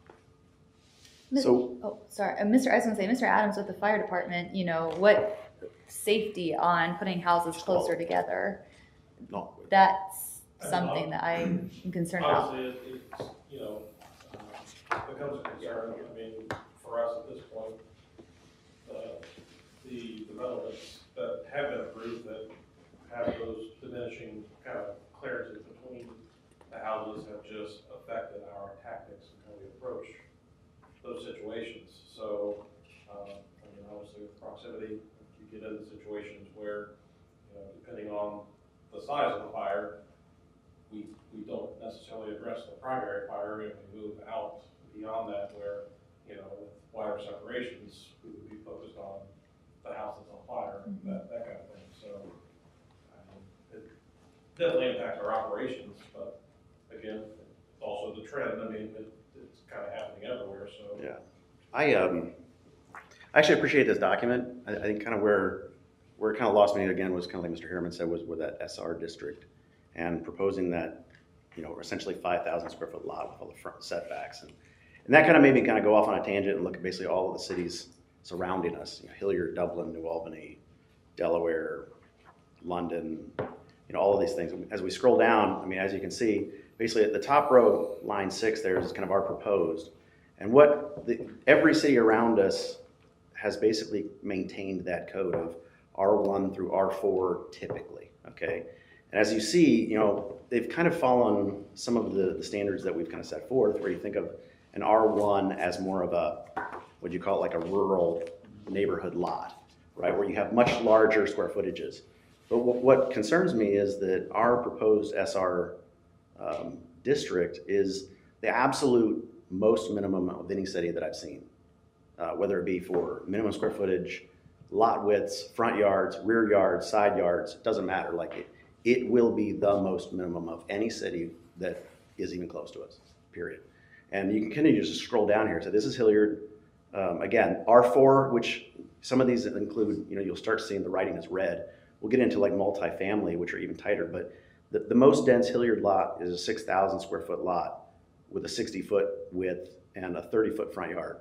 So, Sorry, I was gonna say, Mr. Adams with the fire department, what safety on putting houses closer together? no, That's something that I'm concerned about. Obviously, becomes a concern. I mean, for us at this point, the developments that have been approved that have those diminishing kind of clearances between the houses have just affected our tactics and how we approach those situations. So, obviously with proximity, you get into situations where, depending on the size of the fire, we don't necessarily address the primary fire, and we move out beyond that where, with wider separations, we would be focused on the house that's on fire, that kind of thing. So it definitely impacts our operations, but again, it's also the trend, I mean, it's kind of happening everywhere, so. Yeah. I actually appreciate this document. I think kind of where it kind of lost me again was kind of like Mr. Harriman said, was with that SR district and proposing that, you know, essentially 5,000 square foot lot with all the front setbacks. And that kind of made me kind of go off on a tangent and look at basically all of the cities surrounding us, you know, Hilliard, Dublin, New Albany, Delaware, London, you know, all of these things. As we scroll down, I mean, as you can see, basically at the top row, line 6 there is kind of our proposed. And every city around us has basically maintained that code of R1 through R4 typically, okay? And as you see, you know, they've kind of followed some of the standards that we've kind of set forth, where you think of an R1 as more of a, what you call it, like a rural neighborhood lot, right? Where you have much larger square footages. But what concerns me is that our proposed SR district is the absolute most minimum of any city that I've seen, whether it be for minimum square footage, lot widths, front yards, rear yards, side yards, it doesn't matter. Like it will be the most minimum of any city that is even close to us, period. And you can continue to just scroll down here. So this is Hilliard. Again, R4, which some of these include, you know, you'll start seeing the writing is red. We'll get into like multifamily, which are even tighter, but the most dense Hilliard lot is a 6,000 square foot lot with a 60-foot width and a 30-foot front yard.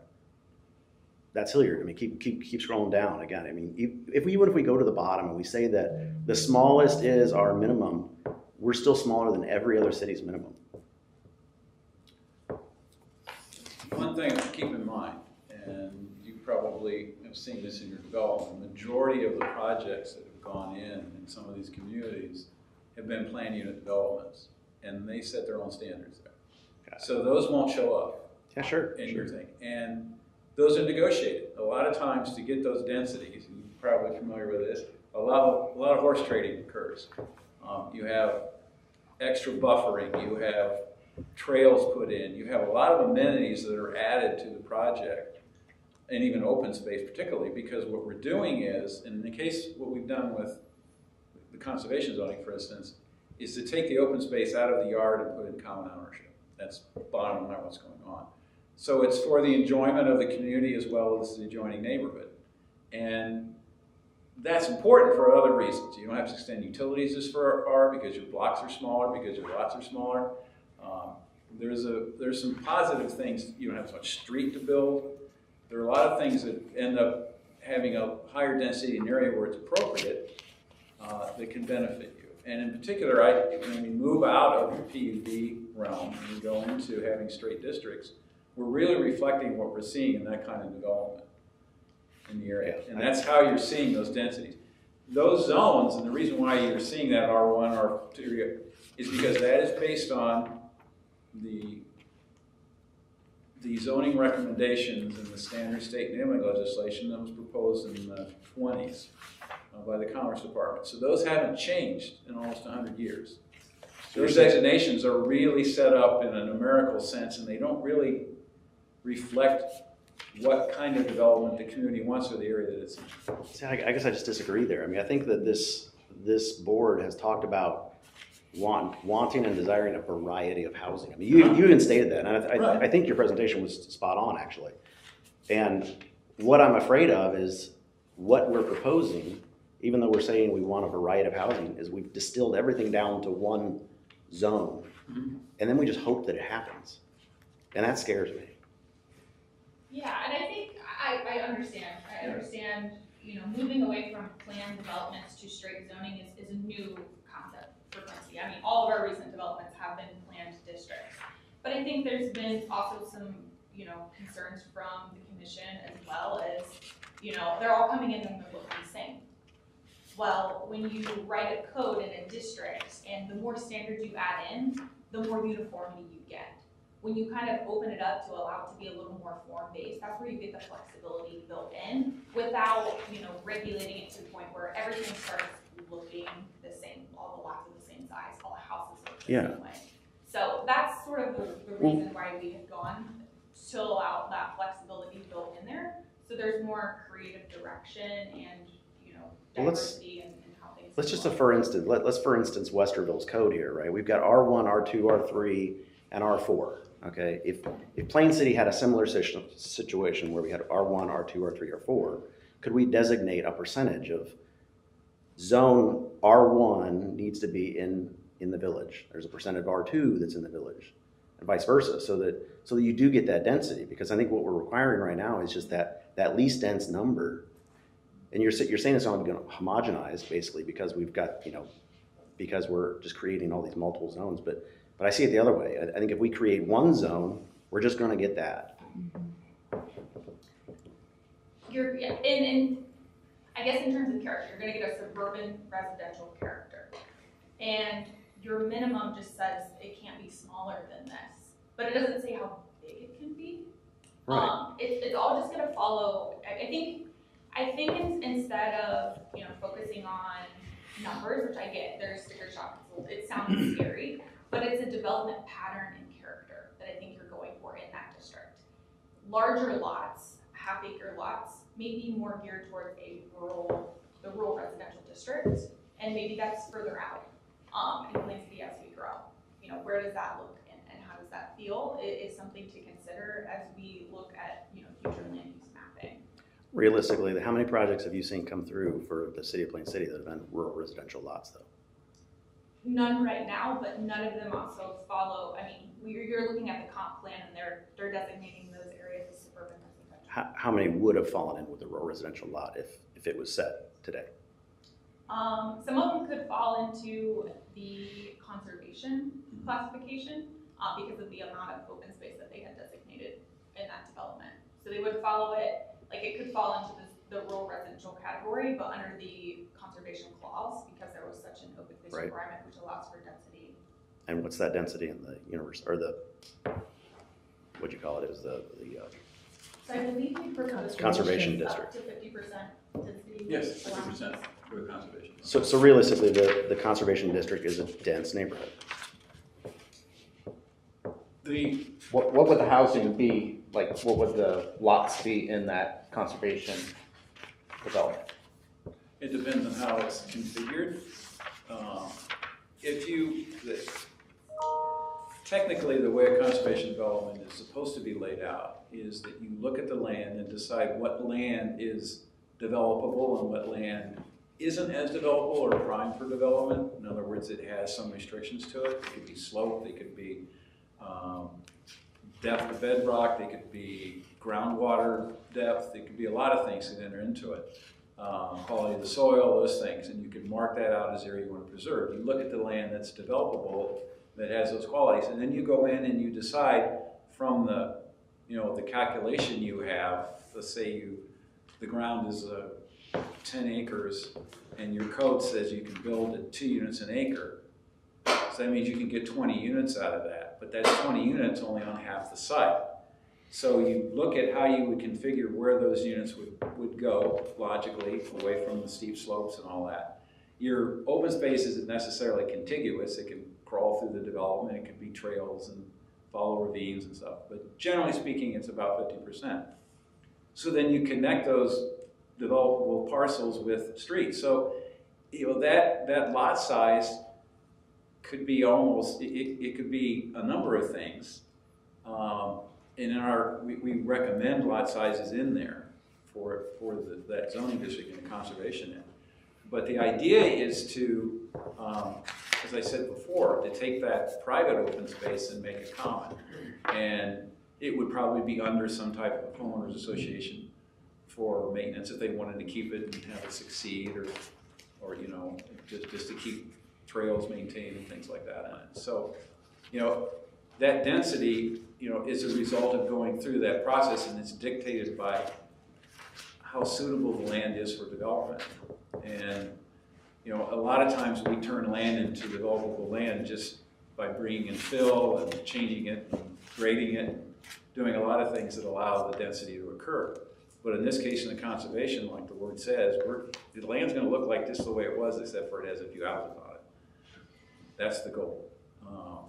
That's Hilliard. I mean, keep scrolling down again. I mean, even if we go to the bottom and we say that the smallest is our minimum, we're still smaller than every other city's minimum. One thing to keep in mind, and you probably have seen this in your development, the majority of the projects that have gone in some of these communities have been planned unit developments, and they set their own standards there. So those won't show up. Yeah, sure. In your thing. And those are negotiated. A lot of times to get those densities, and you're probably familiar with this, a lot of horse trading occurs. You have extra buffering, you have trails put in, you have a lot of amenities that are added to the project, and even open space particularly, because what we're doing is, in the case what we've done with the conservation zoning, for instance, is to take the open space out of the yard and put it in common ownership. That's bottom line what's going on. So it's for the enjoyment of the community as well as the adjoining neighborhood. And that's important for other reasons. You don't have to extend utilities as far because your blocks are smaller, because your lots are smaller. There's some positive things. You don't have as much street to build. There are a lot of things that end up having a higher density in an area where it's appropriate that can benefit you. And in particular, when we move out of the PUD realm and go into having straight districts, we're really reflecting what we're seeing in that kind of development in the area. And that's how you're seeing those densities. Those zones, and the reason why you're seeing that R1, R2, is because that is based on the zoning recommendations in the standard state enabling legislation that was proposed in the 20s by the Commerce Department. So those haven't changed in almost 100 years. Those designations are really set up in a numerical sense, and they don't really reflect what kind of development the community wants or the area that it's in. See, I guess I just disagree there. I mean, I think that this board has talked about wanting and desiring a variety of housing. I mean, you even stated that, and I think your presentation was spot on, actually. And what I'm afraid of is what we're proposing, even though we're saying we want a variety of housing, is we've distilled everything down to one zone, and then we just hope that it happens. And that scares me. Yeah, and I think I understand. I understand, you know, moving away from planned developments to straight zoning is a new concept for Quincy. I mean, all of our recent developments have been planned districts. But I think there's been also some, you know, concerns from the commission as well as, you know, they're all coming in and they're looking the same. Well, when you write a code in a district and the more standards you add in, the more uniformity you get. When you kind of open it up to allow it to be a little more form-based, that's where you get the flexibility built in without, you know, regulating it to the point where everything starts looking the same, all the lots are the same size, all the houses look the same way. So that's sort of the reason why we have gone to allow that flexibility built in there. So there's more creative direction and, you know, diversity in how things Let's just, for instance, let's for instance Westerville's code here, right? We've got R1, R2, R3, and R4, okay? If Plain City had a similar situation where we had R1, R2, R3, R4, could we designate a percentage of zone R1 needs to be in the village? There's a percent of R2 that's in the village, and vice versa, so that you do get that density. Because I think what we're requiring right now is just that least dense number. And you're saying it's not going to homogenize basically because we've got, because we're just creating all these multiple zones. But I see it the other way. I think if we create one zone, we're just going to get that. And I guess in terms of character, you're gonna get a suburban residential character. And your minimum just says it can't be smaller than this, but it doesn't say how big it can be. Right. It's all just gonna follow, I think instead of, focusing on numbers, which I get, there's sticker shock, it sounds scary, but it's a development pattern and character that I think you're going for in that district. Larger lots, half-acre lots, may be more geared towards the rural residential district, and maybe that's further out in Plain City as we grow. Where does that look and how does that feel? It is something to consider as we look at future land use mapping. Realistically, how many projects have you seen come through for the city of Plain City that have been rural residential lots, though? None right now, but none of them also follow. I mean, you're looking at the comp plan, and they're designating those areas as suburban residential. How many would have fallen in with the rural residential lot if it was set today? Some of them could fall into the conservation classification because of the amount of open space that they had designated in that development. So they would follow it, like it could fall into the rural residential category, but under the conservation clause because there was such an open space requirement which allows for density. And what's that density in the universe, or what'd you call it? It was the So I believe we proposed conservation up district. to 50% density. Yes, 50% for the conservation. So realistically, the conservation district is a dense neighborhood. What would the housing be, like, what would the lots be in that conservation development? It depends on how it's configured. Technically, the way a conservation development is supposed to be laid out is that you look at the land and decide what land is developable and what land isn't as developable or prime for development. In other words, it has some restrictions to it. It could be slope, it could be depth of bedrock, they could be groundwater depth, it could be a lot of things that enter into it. Quality of the soil, those things, and you can mark that out as area you want to preserve. You look at the land that's developable, that has those qualities, and then you go in and you decide from the, the calculation you have. Let's say the ground is 10 acres, and your code says you can build at 2 units an acre. So that means you can get 20 units out of that, but that's 20 units only on half the site. So you look at how you would configure where those units would go logically, away from the steep slopes and all that. Your open space isn't necessarily contiguous. It can crawl through the development. It could be trails and follow ravines and stuff. But generally speaking, it's about 50%. So then you connect those developable parcels with streets. So that lot size could be almost, it could be a number of things. And we recommend lot sizes in there for that zoning district and the conservation end. But the idea is to, as I said before, to take that private open space and make it common. And it would probably be under some type of homeowners association for maintenance if they wanted to keep it and have it succeed, or just to keep trails maintained and things like that in it. So, that density, is a result of going through that process, and it's dictated by how suitable the land is for development. And, a lot of times we turn land into developable land just by bringing in fill and changing it, and grading it, and doing a lot of things that allow the density to occur. But in this case, in the conservation, like the word says, the land's going to look like just the way it was, except for it has a few houses on it. That's the goal.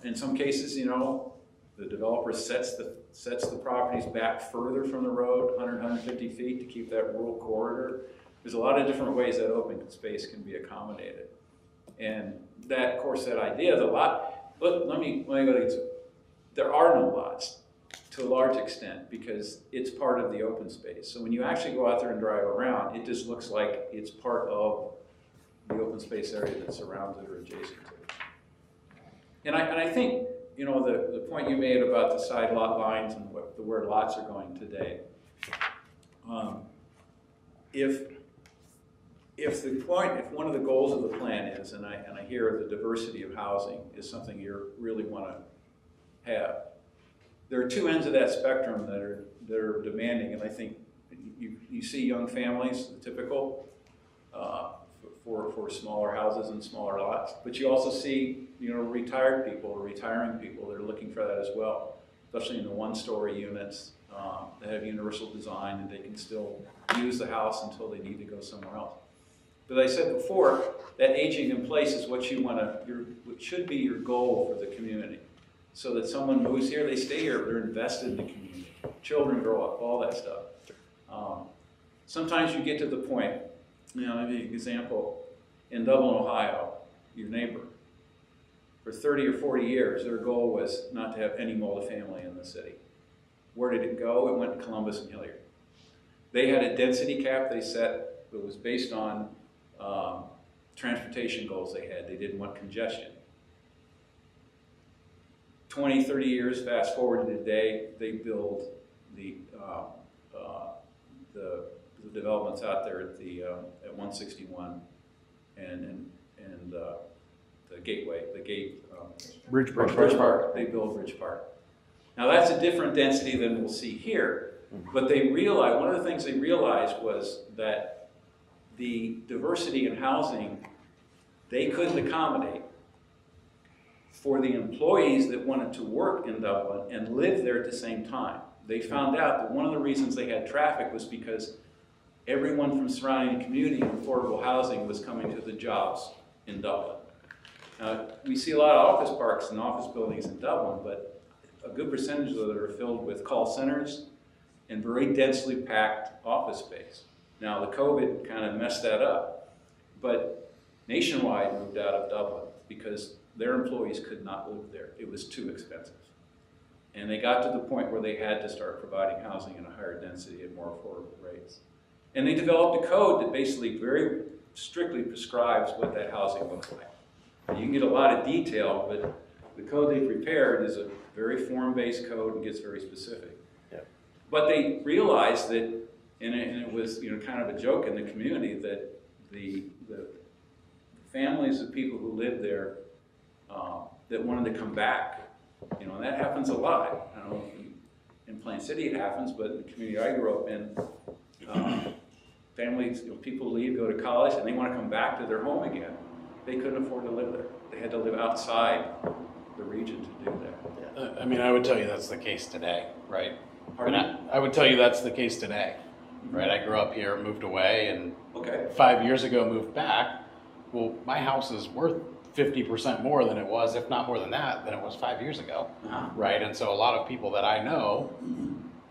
In some cases, the developer sets the properties back further from the road, 100, 150 feet, to keep that rural corridor. There's a lot of different ways that open space can be accommodated. And that, of course, that idea is a lot. Look, let me go to there are no lots to a large extent because it's part of the open space. So when you actually go out there and drive around, it just looks like it's part of the open space area that surrounds it or adjacent to it. And I think, you know, the point you made about the side lot lines and where lots are going today, if one of the goals of the plan is, and I hear the diversity of housing is something you really want to have, there are two ends of that spectrum that are demanding, and I think you see young families, the typical, for smaller houses and smaller lots, but you also see, you know, retired people or retiring people that are looking for that as well, especially in the one-story units that have universal design and they can still use the house until they need to go somewhere else. But as I said before, that aging in place is what you want to, what should be your goal for the community. So that someone moves here, they stay here, they're invested in the community. Children grow up, all that stuff. Sometimes you get to the point, you know, maybe an example, in Dublin, Ohio, your neighbor, for 30 or 40 years, their goal was not to have any multifamily in the city. Where did it go? It went to Columbus and Hilliard. They had a density cap they set that was based on transportation goals they had. They didn't want congestion. 20, 30 years, fast forward to today, they build the developments out there at at 161 and the Gateway, Bridge Park. Bridge Park. They build Bridge Park. Now that's a different density than we'll see here, but they realized, one of the things they realized was that the diversity in housing, they couldn't accommodate for the employees that wanted to work in Dublin and live there at the same time. They found out that one of the reasons they had traffic was because everyone from surrounding community and affordable housing was coming to the jobs in Dublin. Now, we see a lot of office parks and office buildings in Dublin, but a good percentage of them are filled with call centers and very densely packed office space. Now, the COVID kind of messed that up, but Nationwide moved out of Dublin because their employees could not live there. It was too expensive. And they got to the point where they had to start providing housing in a higher density at more affordable rates. And they developed a code that basically very strictly prescribes what that housing looks like. You can get a lot of detail, but the code they prepared is a very form-based code and gets very specific. Yeah. But they realized that, and it was, you know, kind of a joke in the community, that the families of people who lived there that wanted to come back, you know, and that happens a lot. I don't know if in Plant City it happens, but in the community I grew up in, families, you know, people leave, go to college, and they want to come back to their home again. They couldn't afford to live there. They had to live outside the region to do that. I mean, I would tell you that's the case today, right? Pardon? I would tell you that's the case today, right? I grew up here, moved away, and Okay. 5 years ago moved back. Well, my house is worth 50% more than it was, if not more than that, than it was 5 years ago, right? And so a lot of people that I know,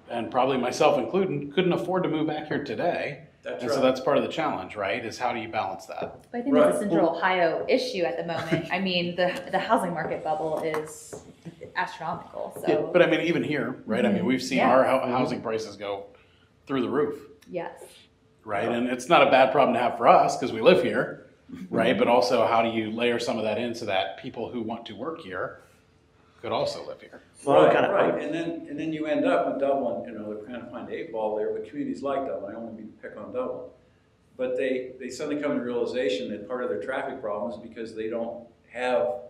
and probably myself included, couldn't afford to move back here today. That's and right. so that's part of the challenge, right? Is how do you balance that? But I think it's a Central Ohio issue at the moment. I mean, the housing market bubble is astronomical, so. Yeah, but I mean, even here, right? I mean, we've seen Yeah. our housing prices go through the roof, Yes. right? And it's not a bad problem to have for us because we live here, right? But also, how do you layer some of that in so that people who want to work here could also live here? Well, Right. And then you end up with Dublin, you know, they're trying to find the 8 ball there, but communities like Dublin, I only mean to pick on Dublin. But they suddenly come to the realization that part of their traffic problem is because they don't have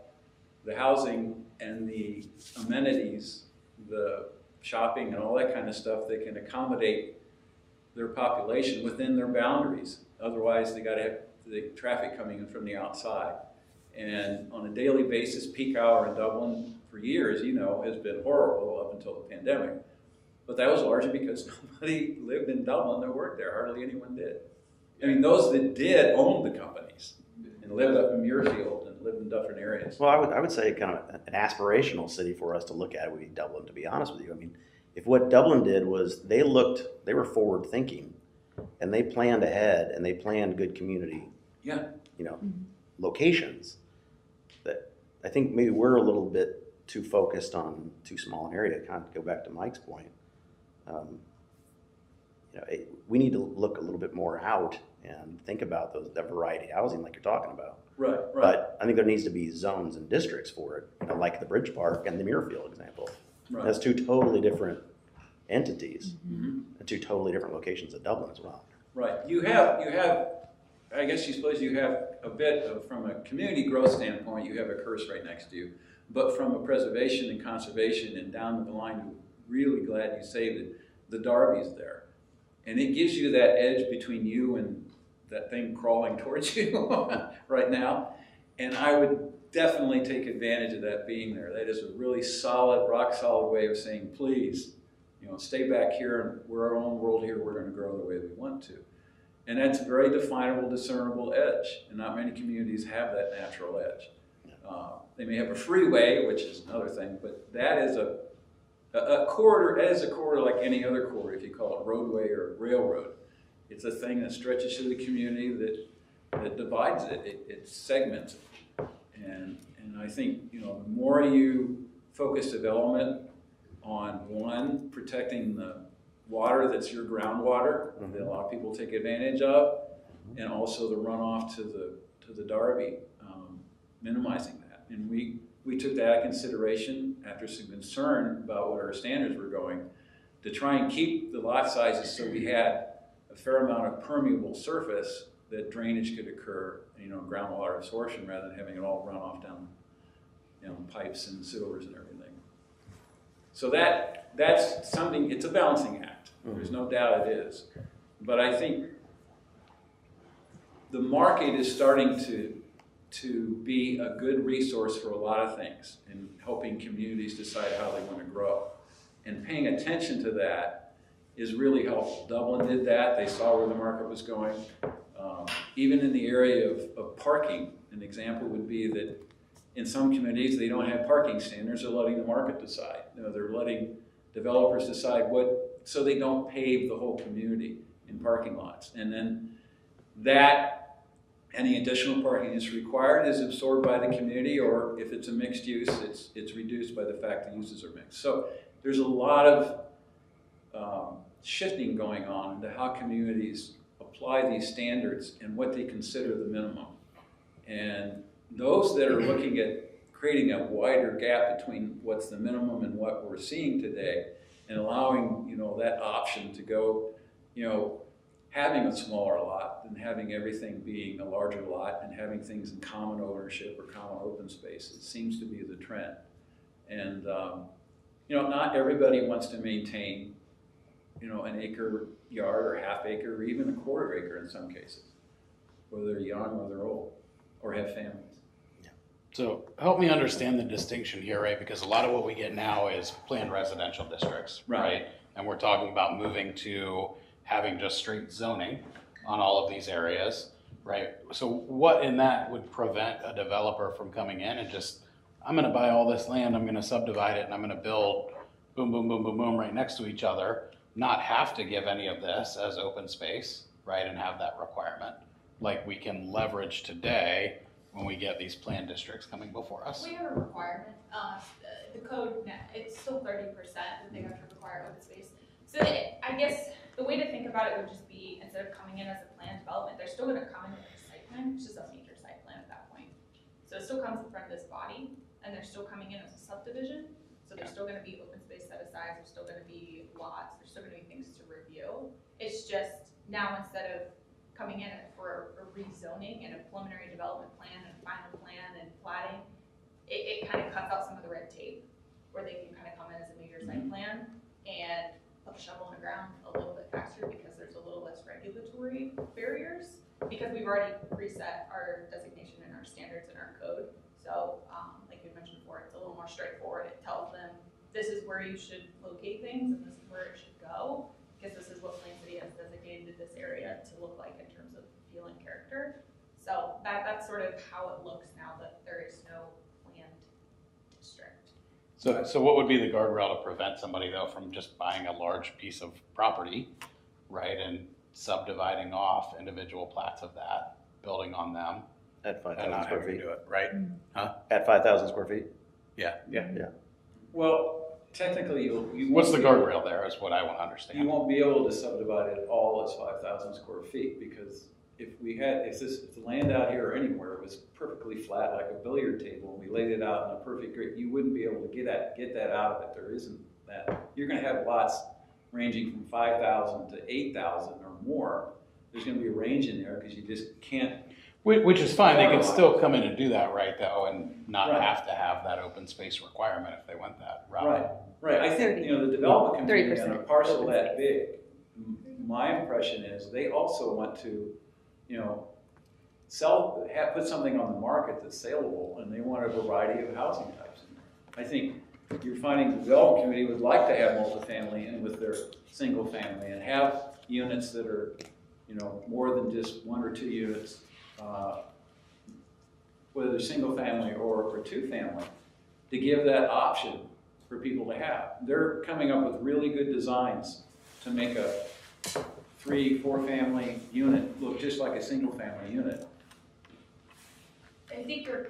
the housing and the amenities, the shopping and all that kind of stuff that can accommodate their population within their boundaries. Otherwise, they got to have the traffic coming in from the outside. And on a daily basis, peak hour in Dublin for years, you know, has been horrible up until the pandemic. But that was largely because nobody lived in Dublin that worked there. Hardly anyone did. I mean, those that did owned the companies and lived up in Muirfield and lived in different areas. Well, I would say kind of an aspirational city for us to look at would be Dublin, to be honest with you. I mean, if what Dublin did was they were forward thinking and they planned ahead and they planned good community, Yeah. you know, locations, that I think maybe we're a little bit too focused on too small an area. Kind of go back to Mike's point. We need to look a little bit more out and think about that variety of housing like you're talking about. Right, right. But I think there needs to be zones and districts for it, like the Bridge Park and the Muirfield example. Right. That's two totally different entities Mm-hmm. and two totally different locations of Dublin as well. Right. You have, I guess you suppose you have a bit of, from a community growth standpoint, you have a curse right next to you. But from a preservation and conservation and down the line, you're really glad you saved it. The Darby's there. And it gives you that edge between you and that thing crawling towards you right now. And I would definitely take advantage of that being there. That is a really solid, rock solid way of saying, please, stay back here, and we're our own world here, we're going to grow the way we want to. And that's a very definable, discernible edge, and not many communities have that natural edge. They may have a freeway, which is another thing, but that is a corridor. That is a corridor like any other corridor, if you call it roadway or railroad. It's a thing that stretches through the community that divides it. It segments it. And I think, the more you focus development on, one, protecting the water that's your groundwater, that a lot of people take advantage of, and also the runoff to the Darby, minimizing that. And we took that into consideration after some concern about what our standards were going, to try and keep the lot sizes so we had a fair amount of permeable surface that drainage could occur, groundwater absorption, rather than having it all run off down, pipes and sewers and everything. So that's something, it's a balancing act. There's no doubt it is. But I think the market is starting to be a good resource for a lot of things in helping communities decide how they want to grow. And paying attention to that is really helpful. Dublin did that. They saw where the market was going. Even in the area of parking, an example would be that in some communities, they don't have parking standards. They're letting the market decide. They're letting developers decide so they don't pave the whole community in parking lots. And then any additional parking that's required is absorbed by the community, or if it's a mixed use, it's reduced by the fact the uses are mixed. So there's a lot of shifting going on into how communities apply these standards and what they consider the minimum. And those that are looking at creating a wider gap between what's the minimum and what we're seeing today, and allowing that option to go, having a smaller lot than having everything being a larger lot, and having things in common ownership or common open space. It seems to be the trend. And not everybody wants to maintain an acre yard or half acre or even a quarter acre in some cases, whether they're young or they're old or have families. So help me understand the distinction here, right? Because a lot of what we get now is planned residential districts, right? And we're talking about moving to having just straight zoning on all of these areas, right? So what in that would prevent a developer from coming in and just, I'm gonna buy all this land, I'm gonna subdivide it, and I'm gonna build boom, boom, boom, boom, boom right next to each other, not have to give any of this as open space, right? And have that requirement like we can leverage today when we get these planned districts coming before us. We have a requirement. The code, it's still 30% that they have to require open space. So I guess the way to think about it would just be, instead of coming in as a planned development, they're still going to come in with a site plan, which is a major site plan at that point. So it still comes in front of this body, and they're still coming in as a subdivision. So there's still going to be open space set aside. There's still going to be lots. There's still going to be things to review. It's just now, instead of coming in for a rezoning and a preliminary development plan and a final plan and platting, it kind of cuts out some of the red tape, where they can kind of come in as a major site plan and put the shovel in the ground a little bit faster, because there's a little less regulatory barriers, because we've already reset our designation and our standards in our code. So like you mentioned before, it's a little more straightforward. It tells them this is where you should locate things and this is where it should go, because this is what Plain City has designated this area to look like in terms of feel and character. So that's sort of how it looks now that there is no planned district. So what would be the guardrail to prevent somebody though from just buying a large piece of property, right, and subdividing off individual plats of that, building on them, At and 5,000 not square having to feet. do it, right? Huh? At 5,000 square feet? Well, technically, you. What's the won't be- guardrail there is what I want to You understand. won't be able to subdivide it all as 5,000 square feet, because if the land out here or anywhere was perfectly flat like a billiard table, and we laid it out in a perfect grid, you wouldn't be able to get that out of it. There isn't that. You're gonna have lots ranging from 5,000 to 8,000 or more. There's gonna be a range in there, because you just can't. Which is fine, they can still come in and do that, right, though, and not Right. have to have that open space requirement if they went that route. Right, I think, the development community on a 30% parcel open that space. big, my impression is they also want to, put something on the market that's saleable, and they want a variety of housing types in there. I think you're finding the development community would like to have multifamily in with their single family, and have units that are, more than just one or two units, whether they're single family or two family, to give that option for people to have. They're coming up with really good designs to make a 3-4 family unit look just like a single family unit. I think the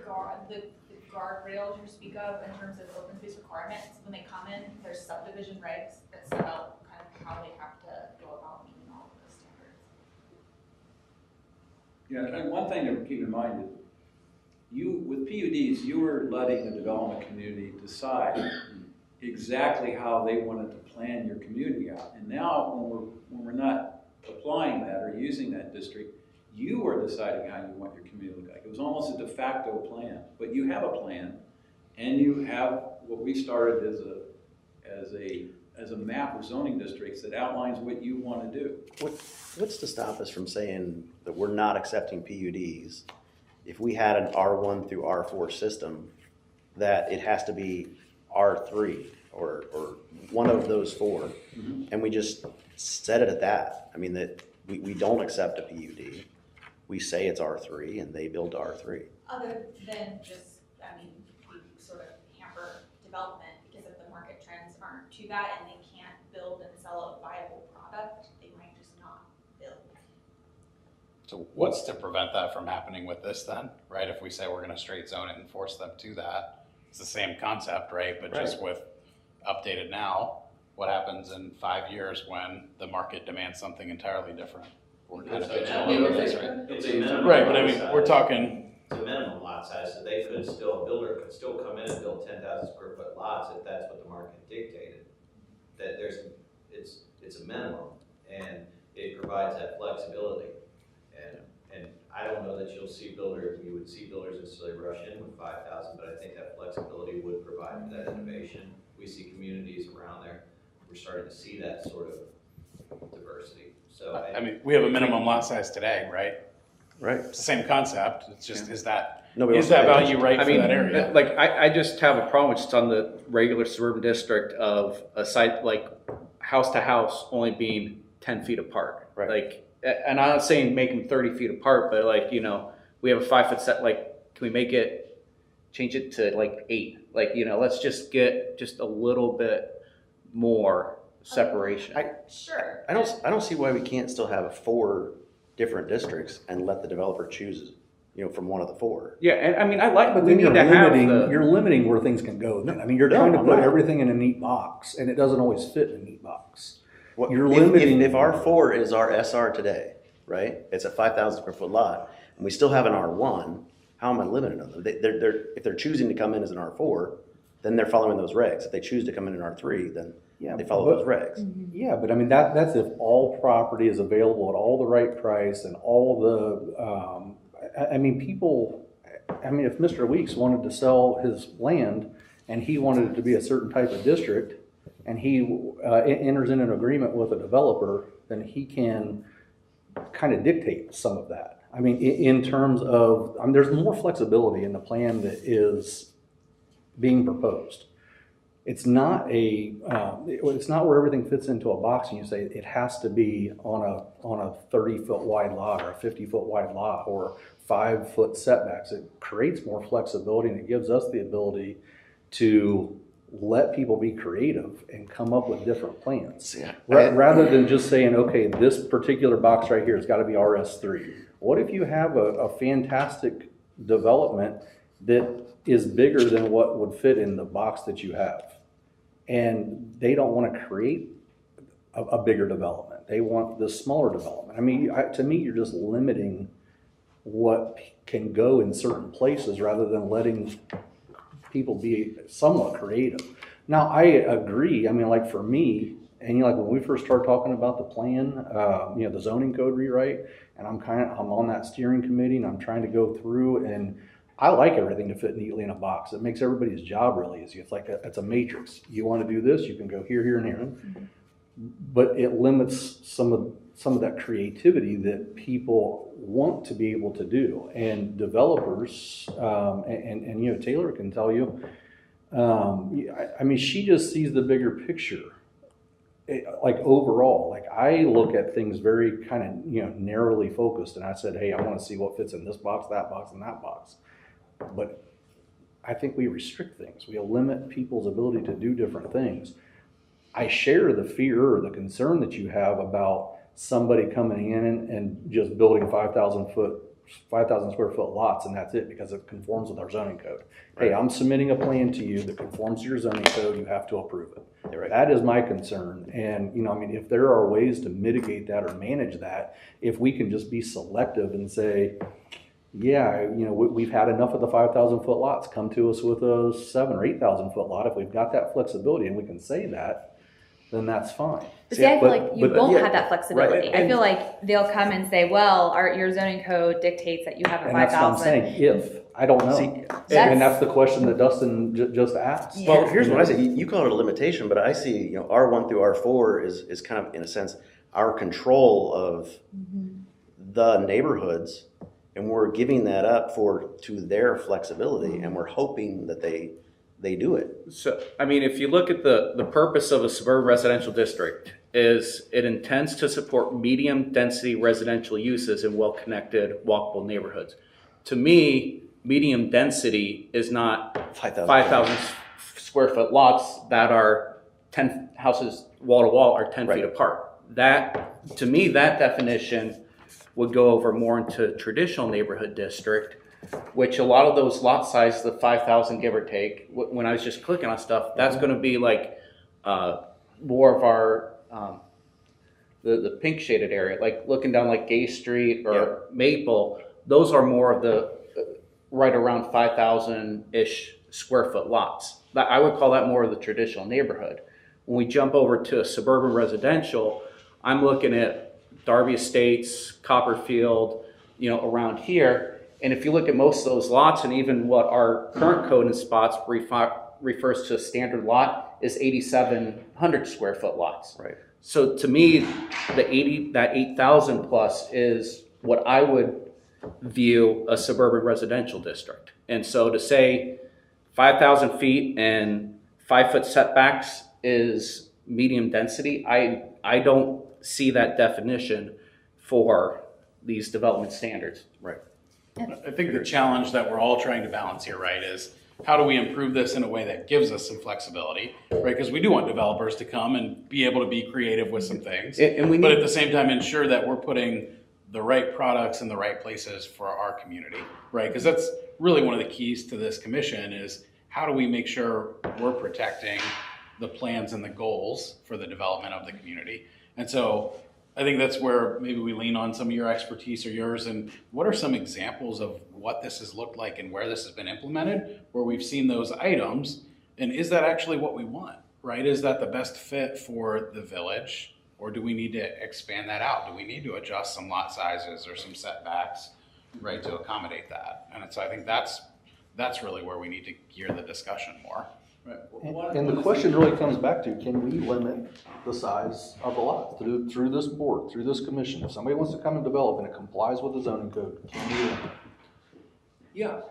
guardrails you speak of in terms of open space requirements, when they come in, there's subdivision regs that set out kind of how they have to go about meeting all of those standards. Yeah, and one thing to keep in mind is with PUDs, you were letting the development community decide exactly how they wanted to plan your community out. And now, when we're not applying that or using that district, you are deciding how you want your community to look like. It was almost a de facto plan, but you have a plan, and you have what we started as a map of zoning districts that outlines what you want to do. What's to stop us from saying that we're not accepting PUDs if we had an R1 through R4 system, that it has to be R3 or one of those four, and we just set it at that? I mean, that we don't accept a PUD. We say it's R3 and they build to R3. Other than just, we sort of hamper development, because if the market trends aren't to that and they can't build and sell a viable product, they might just not build. So what's to prevent that from happening with this then, right? If we say we're gonna straight zone it and force them to that, it's the same concept, right? But just with updated now, what happens in 5 years when the market demands something entirely different? We're kind of pigeonholed this, right? It's a minimum. Right, but I lot mean, size. we're talking, It's a minimum lot size, so a builder could still come in and build 10,000 square foot lots if that's what the market dictated. That it's a minimum, and it provides that flexibility. And I don't know that you would see builders necessarily rush in with 5,000, but I think that flexibility would provide for that innovation. We see communities around there, we're starting to see that sort of diversity. So we have a minimum lot size today, right? Right. It's the same concept, it's just, is that Nobody is wants to that pay value attention. right I for mean, that area? like, I just have a problem just on the regular suburban district of a site like house to house only being 10 feet apart. Right. Like, and I'm not saying make them 30 feet apart, but like, we have a 5 foot set, like, can we change it to like 8? Like, let's just get just a little bit more separation. Sure. I don't see why we can't still have 4 different districts and let the developer choose, from one of the 4. Yeah, and I mean, I like, But we then need you're to have limiting, the. you're limiting where things can go then. I mean, you're No, trying to I'm put not. everything in a neat box, and it doesn't always fit in a neat box. What, You're if, limiting- if R4 is our SR today, right? It's a 5,000 square foot lot, and we still have an R1. How am I limiting them? If they're choosing to come in as an R4, then they're following those regs. If they choose to come in an R3, then they follow those regs. Yeah, but I mean, that's if all property is available at all the right price and all the, if Mr. Weeks wanted to sell his land and he wanted it to be a certain type of district, and he enters in an agreement with a developer, then he can kind of dictate some of that. I mean, in terms of, there's more flexibility in the plan that is being proposed. It's not it's not where everything fits into a box and you say it has to be on a 30-foot wide lot or a 50-foot wide lot or 5-foot setbacks. It creates more flexibility, and it gives us the ability to let people be creative and come up with different plans. Yeah. Rather than just saying, okay, this particular box right here has got to be RS3. What if you have a fantastic development that is bigger than what would fit in the box that you have. And they don't want to create a bigger development. They want the smaller development. I mean, to me, you're just limiting what can go in certain places rather than letting people be somewhat creative. Now, I agree. I mean, like for me, and like when we first started talking about the plan, the zoning code rewrite, and I'm on that steering committee and I'm trying to go through, and I like everything to fit neatly in a box. It makes everybody's job really easy. It's like it's a matrix. You want to do this, you can go here, here, and here. Mm-hmm. But it limits some of that creativity that people want to be able to do. And developers, and Taylor can tell you, I mean, she just sees the bigger picture. Like overall, like I look at things very kind of, narrowly focused. And I said, hey, I want to see what fits in this box, that box, and that box. But I think we restrict things. We limit people's ability to do different things. I share the fear or the concern that you have about somebody coming in and just building 5,000 square foot lots and that's it because it conforms with our zoning code. Right. Hey, I'm submitting a plan to you that conforms to your zoning code. You have to approve it. Yeah, right. That is my concern. And, if there are ways to mitigate that or manage that, if we can just be selective and say, yeah, we've had enough of the 5,000 foot lots. Come to us with a 7,000 or 8,000 foot lot. If we've got that flexibility and we can say that, then that's fine. But see, I feel like you won't have that flexibility. Right. I feel like they'll come and say, well, your zoning code dictates that you have a 5,000. That's what I'm saying. If. I don't know. And that's the question that Dustin just asked. Yeah. Well, here's what I say. You call it a limitation, but I see, R1 through R4 is kind of, in a sense, our control of the neighborhoods, and we're giving that up to their flexibility, and we're hoping that they do it. So, I mean, if you look at the purpose of a suburban residential district is it intends to support medium density residential uses in well-connected walkable neighborhoods. To me, medium density is not 5,000 square foot lots that are 10 houses wall to wall are 10 feet apart. That, to me, that definition would go over more into traditional neighborhood district, which a lot of those lot size, the 5,000 give or take, when I was just clicking on stuff, that's going to be like more of our, the pink shaded area, like looking down like Gay Street or Maple, those are more of the right around 5,000-ish square foot lots. I would call that more of the traditional neighborhood. When we jump over to suburban residential, I'm looking at Darby Estates, Copperfield, around here. And if you look at most of those lots, and even what our current code in spots refers to a standard lot is 8,700 square foot lots. Right. So to me, that 8,000 plus is what I would view a suburban residential district. And so to say 5,000 feet and 5 foot setbacks is medium density, I don't see that definition for these development standards. Right. I think the challenge that we're all trying to balance here, right, is how do we improve this in a way that gives us some flexibility, right? Because we do want developers to come and be able to be creative with some things, but at the same time ensure that we're putting the right products in the right places for our community, right? Because that's really one of the keys to this commission is how do we make sure we're protecting the plans and the goals for the development of the community. And so I think that's where maybe we lean on some of your expertise or yours. And what are some examples of what this has looked like and where this has been implemented, where we've seen those items? And is that actually what we want, right? Is that the best fit for the village? Or do we need to expand that out? Do we need to adjust some lot sizes or some setbacks, right, to accommodate that? And so I think that's really where we need to gear the discussion more. Right. And the question really comes back to, can we limit the size of the lot through this board, through this commission? If somebody wants to come and develop and it complies with the zoning code, can we limit it? Yeah,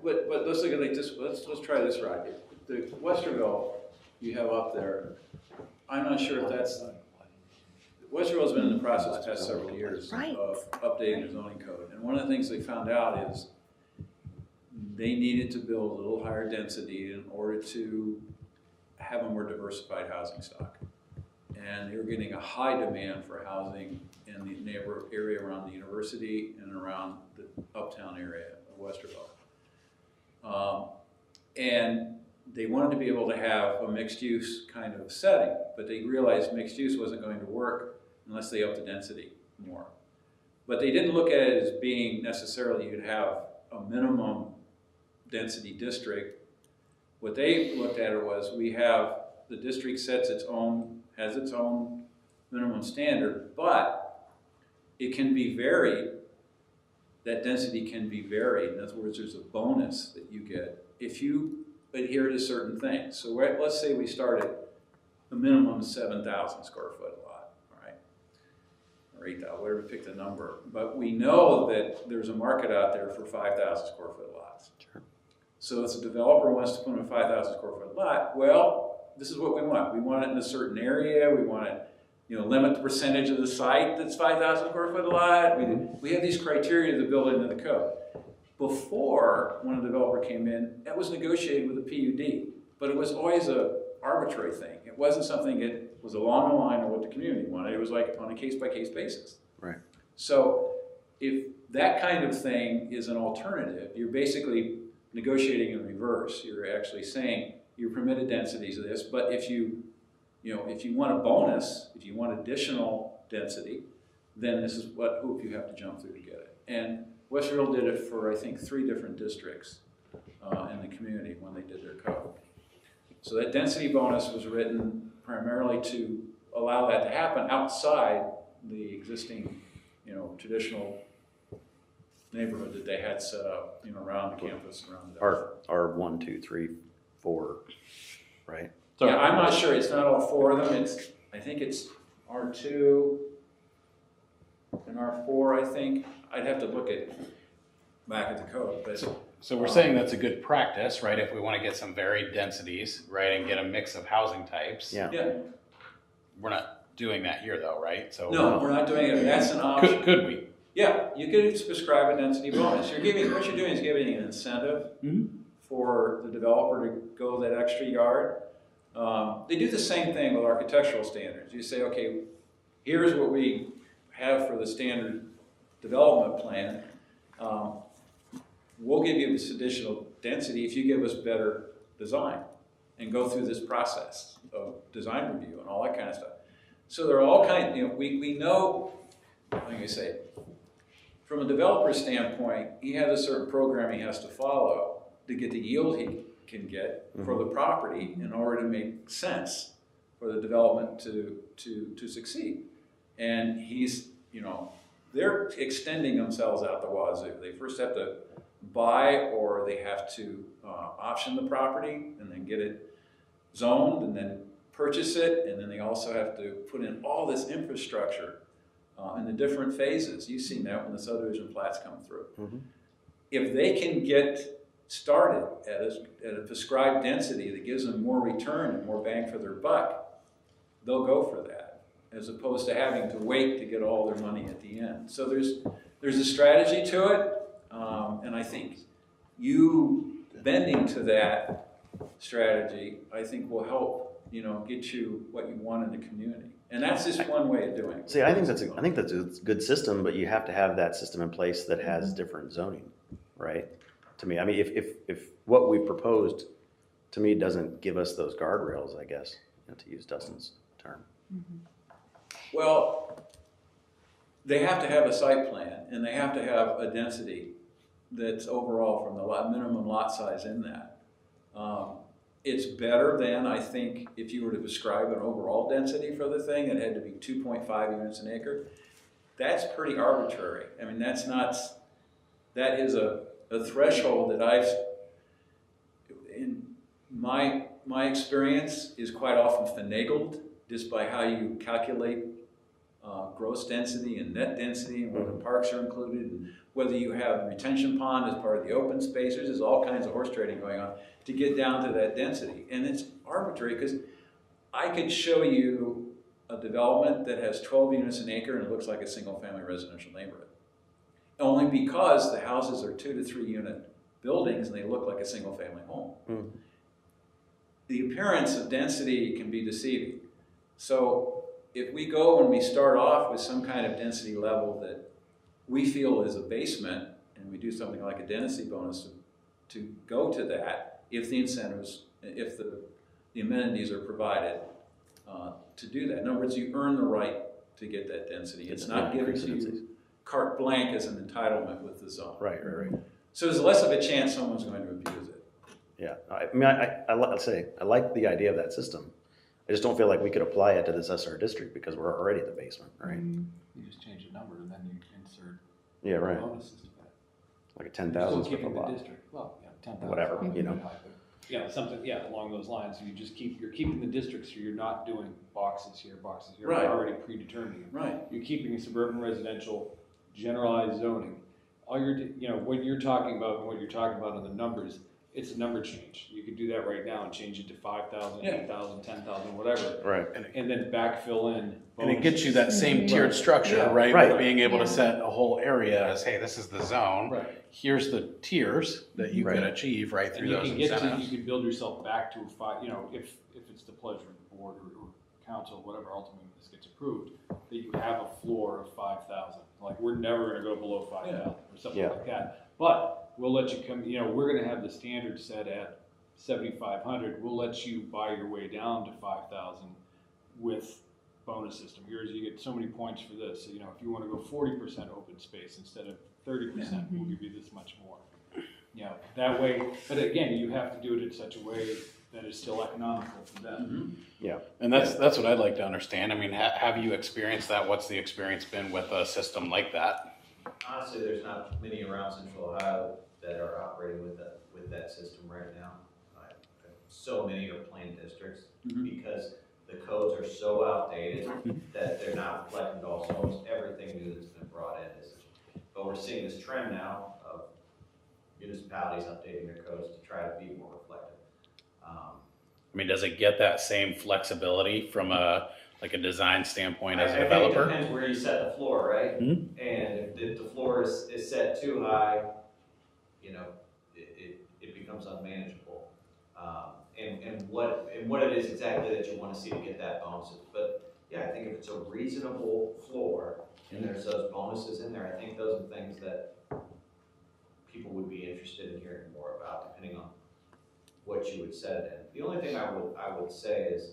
but let's look at like this. Let's try this right. The Westerville you have up there, I'm not sure if that's. Westerville's been in the process the past several years of updating the zoning code, and one of the things they found out is they needed to build a little higher density in order to have a more diversified housing stock. And they were getting a high demand for housing in the neighbor area around the university and around the uptown area of Westerville. And they wanted to be able to have a mixed-use kind of setting, but they realized mixed use wasn't going to work unless they upped the density more. But they didn't look at it as being necessarily you'd have a minimum density district. What they looked at it was we have the district has its own minimum standard, but it can be varied. That density can be varied. In other words, there's a bonus that you get if you adhere to certain things. So let's say we start at a minimum 7,000 square foot lot, right? Or 8,000, whatever, pick the number. But we know that there's a market out there for 5,000 square foot lots. Sure. So if a developer wants to put in a 5,000 square foot lot, well, this is what we want. We want it in a certain area. We want it, limit the percentage of the site that's 5,000 square foot lot. We have these criteria to build into the code. Before, when a developer came in, that was negotiated with a PUD, but it was always an arbitrary thing. It wasn't something that was along the line of what the community wanted. It was like on a case-by-case basis. Right. So if that kind of thing is an alternative, you're basically negotiating in reverse. You're actually saying your permitted densities of this, but if you want a bonus, if you want additional density, then this is what hoop you have to jump through to get it. And Westerville did it for, I think, 3 different districts in the community when they did their code. So that density bonus was written primarily to allow that to happen outside the existing, traditional neighborhood that they had set up, around the campus, around the R 1, 2, 3, 4, right? Yeah, I'm not sure. It's not all 4 of them. I think it's R2 and R4, I think. I'd have to look back at the code, but So we're saying that's a good practice, right? If we want to get some varied densities, right, and get a mix of housing types. Yeah. We're not doing that here, though, right? So no, we're not doing it. That's an option. Could we? Yeah, you could prescribe a density bonus. What you're doing is giving an incentive for the developer to go that extra yard. They do the same thing with architectural standards. You say, okay, here's what we have for the standard development plan. We'll give you this additional density if you give us better design and go through this process of design review and all that kind of stuff. So there are all kinds, we know, like I say, from a developer standpoint, he has a certain program he has to follow to get the yield he can get for the property in order to make sense for the development to succeed. And he's, they're extending themselves out the wazoo. They first have to buy, or they have to option the property and then get it zoned and then purchase it, and then they also have to put in all this infrastructure in the different phases. You've seen that when the subdivision plats come through. If they can get started at a prescribed density that gives them more return and more bang for their buck, they'll go for that, as opposed to having to wait to get all their money at the end. So there's a strategy to it, and I think you bending to that strategy, I think will help, get you what you want in the community. And that's just one way of doing it. See, I think that's a good system, but you have to have that system in place that has different zoning, right? To me, I mean, if what we proposed, to me, doesn't give us those guardrails, I guess, to use Dustin's term. Well, they have to have a site plan, and they have to have a density that's overall from the minimum lot size in that. It's better than, I think, if you were to prescribe an overall density for the thing, it had to be 2.5 units an acre. That's pretty arbitrary. I mean, that is a threshold that in my experience, is quite often finagled just by how you calculate gross density and net density and whether parks are included and whether you have a retention pond as part of the open space. There's all kinds of horse trading going on to get down to that density. And it's arbitrary because I could show you a development that has 12 units an acre and it looks like a single family residential neighborhood. Only because the houses are 2 to 3 unit buildings and they look like a single family home. The appearance of density can be deceiving. So if we go and we start off with some kind of density level that we feel is a basement, and we do something like a density bonus to go to that if the incentives, if the amenities are provided to do that. In other words, you earn the right to get that density. It's not given to you carte blanche as an entitlement with the zone. Right. So there's less of a chance someone's going to abuse it. Yeah, I mean, I like the idea of that system. I just don't feel like we could apply it to this SR district because we're already at the basement, right? You just change the number and then you insert Yeah, right. bonuses to that. Like a 10,000 Still square keeping foot the lot. district, well, yeah, 10,000. Whatever, you know. Yeah, something, yeah, along those lines, you just you're keeping the district, so you're not doing boxes here, Right. you're already predetermining. Right. You're keeping suburban residential, generalized zoning. All what you're talking about and what you're talking about in the numbers, it's a number change. You could do that right now and change it to 5,000, Yeah. 8,000, 10,000, whatever. Right. And then backfill in And it gets you that bonuses. same tiered structure, Yeah. right? Right. With being able Yeah. to set a whole area as, hey, this is the zone. Right. Here's the tiers that you can Right. achieve right And through you those can get to, incentives. you can build yourself back to a five, if it's the pleasure of the board or council, whatever, ultimately this gets approved, that you have a floor of 5,000. Like, we're never gonna go below 5,000 or something Yeah. like that. But we'll let you come, we're gonna have the standard set at 7,500. We'll let you buy your way down to 5,000 with bonus system. Here's, you get so many points for this. So, if you wanna go 40% open space instead of 30%, we'll give you this much more. That way, but again, you have to do it in such a way that is still economical for them. And that's what I'd like to understand. I mean, have you experienced that? What's the experience been with a system like that? Honestly, there's not many around Central Ohio that are operating with that system right now. So many are plain districts because the codes are so outdated that they're not reflecting almost everything new that's been brought in. But we're seeing this trend now of municipalities updating their codes to try to be more reflective. I mean, does it get that same flexibility from a design standpoint as a I think developer? it depends where you set the floor, right? Mhm. And if the floor is set too high, it becomes unmanageable. And what it is exactly that you want to see to get that bonus. But yeah, I think if it's a reasonable floor and there's those bonuses in there, I think those are things that people would be interested in hearing more about, depending on what you would set it in. The only thing I would say is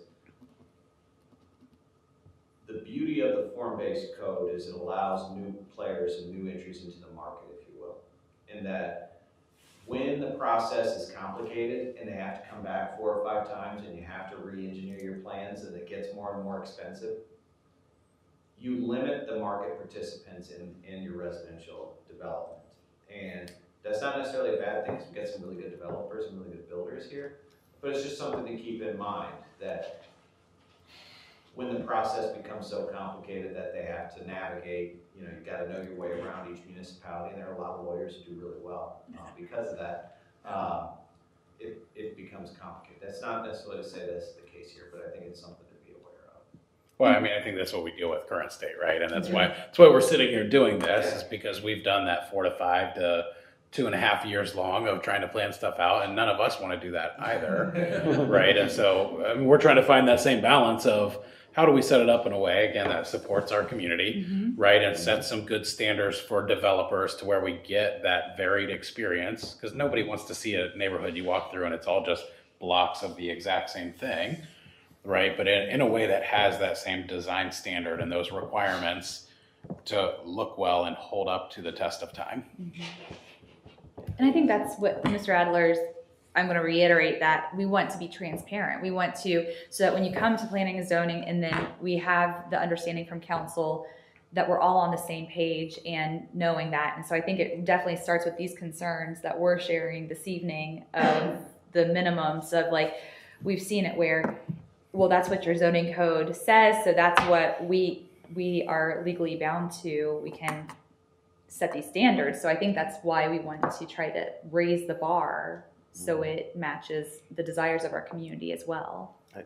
the beauty of the form-based code is it allows new players and new entries into the market, if you will. In that when the process is complicated and they have to come back 4 or 5 times and you have to re-engineer your plans and it gets more and more expensive, you limit the market participants in your residential development. And that's not necessarily a bad thing because we've got some really good developers and really good builders here, but it's just something to keep in mind that when the process becomes so complicated that they have to navigate, you've got to know your way around each municipality, and there are a lot of lawyers who do really well because of that. It becomes complicated. That's not necessarily to say that's the case here, but I think it's something to be aware of. Well, I mean, I think that's what we deal with current state, right? And that's why we're sitting here doing this, is because we've done that 4 to 5 to 2.5 years long of trying to plan stuff out, and none of us want to do that either, right? And so we're trying to find that same balance of how do we set it up in a way, again, that supports our community, right? And sets some good standards for developers to where we get that varied experience, because nobody wants to see a neighborhood you walk through and it's all just blocks of the exact same thing, right? But in a way that has that same design standard and those requirements to look well and hold up to the test of time. And I think that's what Mr. Adler's, I'm going to reiterate that we want to be transparent. We want to, so that when you come to planning and zoning and then we have the understanding from council that we're all on the same page and knowing that. And so I think it definitely starts with these concerns that we're sharing this evening of the minimums of, like, we've seen it where, well, that's what your zoning code says. So that's what we are legally bound to. We can set these standards. So I think that's why we want to try to raise the bar so it matches the desires of our community as well. I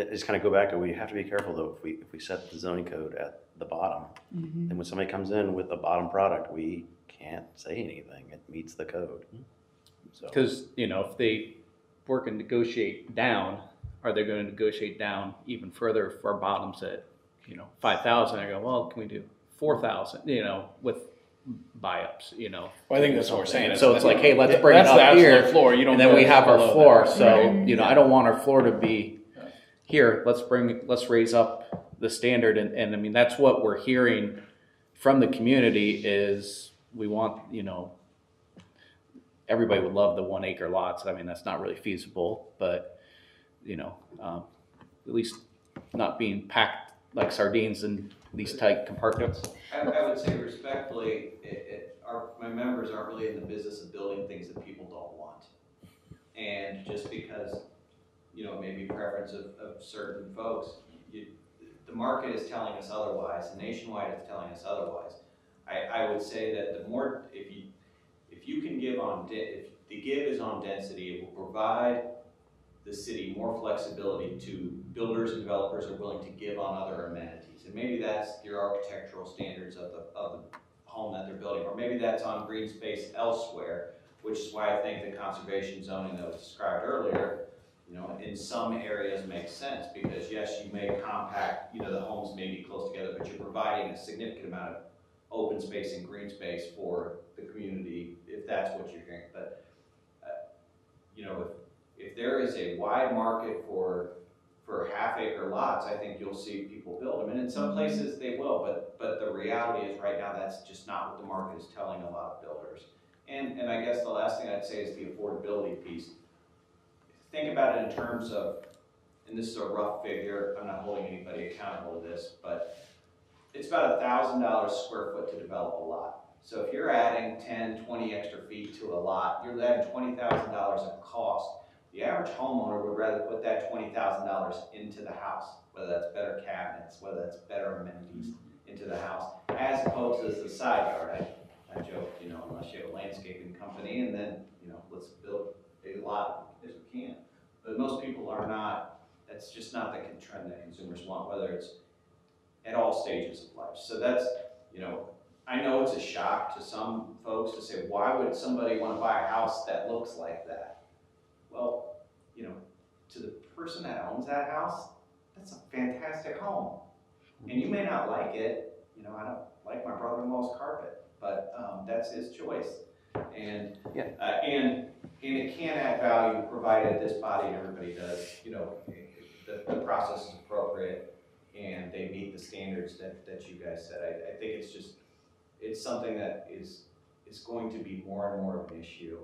just kind of go back to, we have to be careful though, if we set the zoning code at the bottom, then when somebody comes in with the bottom product, we can't say anything. It meets the code. So, Because, if they work and negotiate down, are they going to negotiate down even further if our bottom's at, 5,000? I go, well, can we do 4,000, with buy-ups, you know. Well, I think that's what we're saying. So it's like, hey, let's bring it That's the up absolute here, floor. You don't and then go we have our below floor. that. So, Right. you know, I don't want our floor to be here. Let's raise up the standard. And I mean, that's what we're hearing from the community is we want, you know, everybody would love the 1 acre lots. I mean, that's not really feasible, but, you know, at least not being packed like sardines in these tight compartments. I would say respectfully, my members aren't really in the business of building things that people don't want. And just because, you know, maybe preference of certain folks, the market is telling us otherwise, and nationwide is telling us otherwise. I would say that the more, if you can give on, if the give is on density, it will provide the city more flexibility to builders and developers are willing to give on other amenities. And maybe that's your architectural standards of the home that they're building, or maybe that's on green space elsewhere, which is why I think the conservation zoning that was described earlier, you know, in some areas makes sense, because yes, you may compact, you know, the homes may be close together, but you're providing a significant amount of open space and green space for the community, if that's what you're hearing. But, you know, if there is a wide market for half-acre lots, I think you'll see people build them. And in some places they will, but the reality is right now that's just not what the market is telling a lot of builders. And I guess the last thing I'd say is the affordability piece. Think about it in terms of, and this is a rough figure, I'm not holding anybody accountable to this, but it's about $1,000 a square foot to develop a lot. So if you're adding 10, 20 extra feet to a lot, you're adding $20,000 of cost. The average homeowner would rather put that $20,000 into the house, whether that's better cabinets, whether that's better amenities into the house, as opposed to the side yard. I joke, you know, unless you have a landscaping company, and then, you know, let's build a lot as we can. But most people are not, that's just not the trend that consumers want, whether it's at all stages of life. So that's, you know, I know it's a shock to some folks to say, why would somebody want to buy a house that looks like that? Well, you know, to the person that owns that house, that's a fantastic home. And you may not like it, you know, I don't like my brother-in-law's carpet, but that's his choice. And and it can add value provided this body and everybody does, you know, the process is appropriate and they meet the standards that you guys said. I think it's just, it's something that is going to be more and more of an issue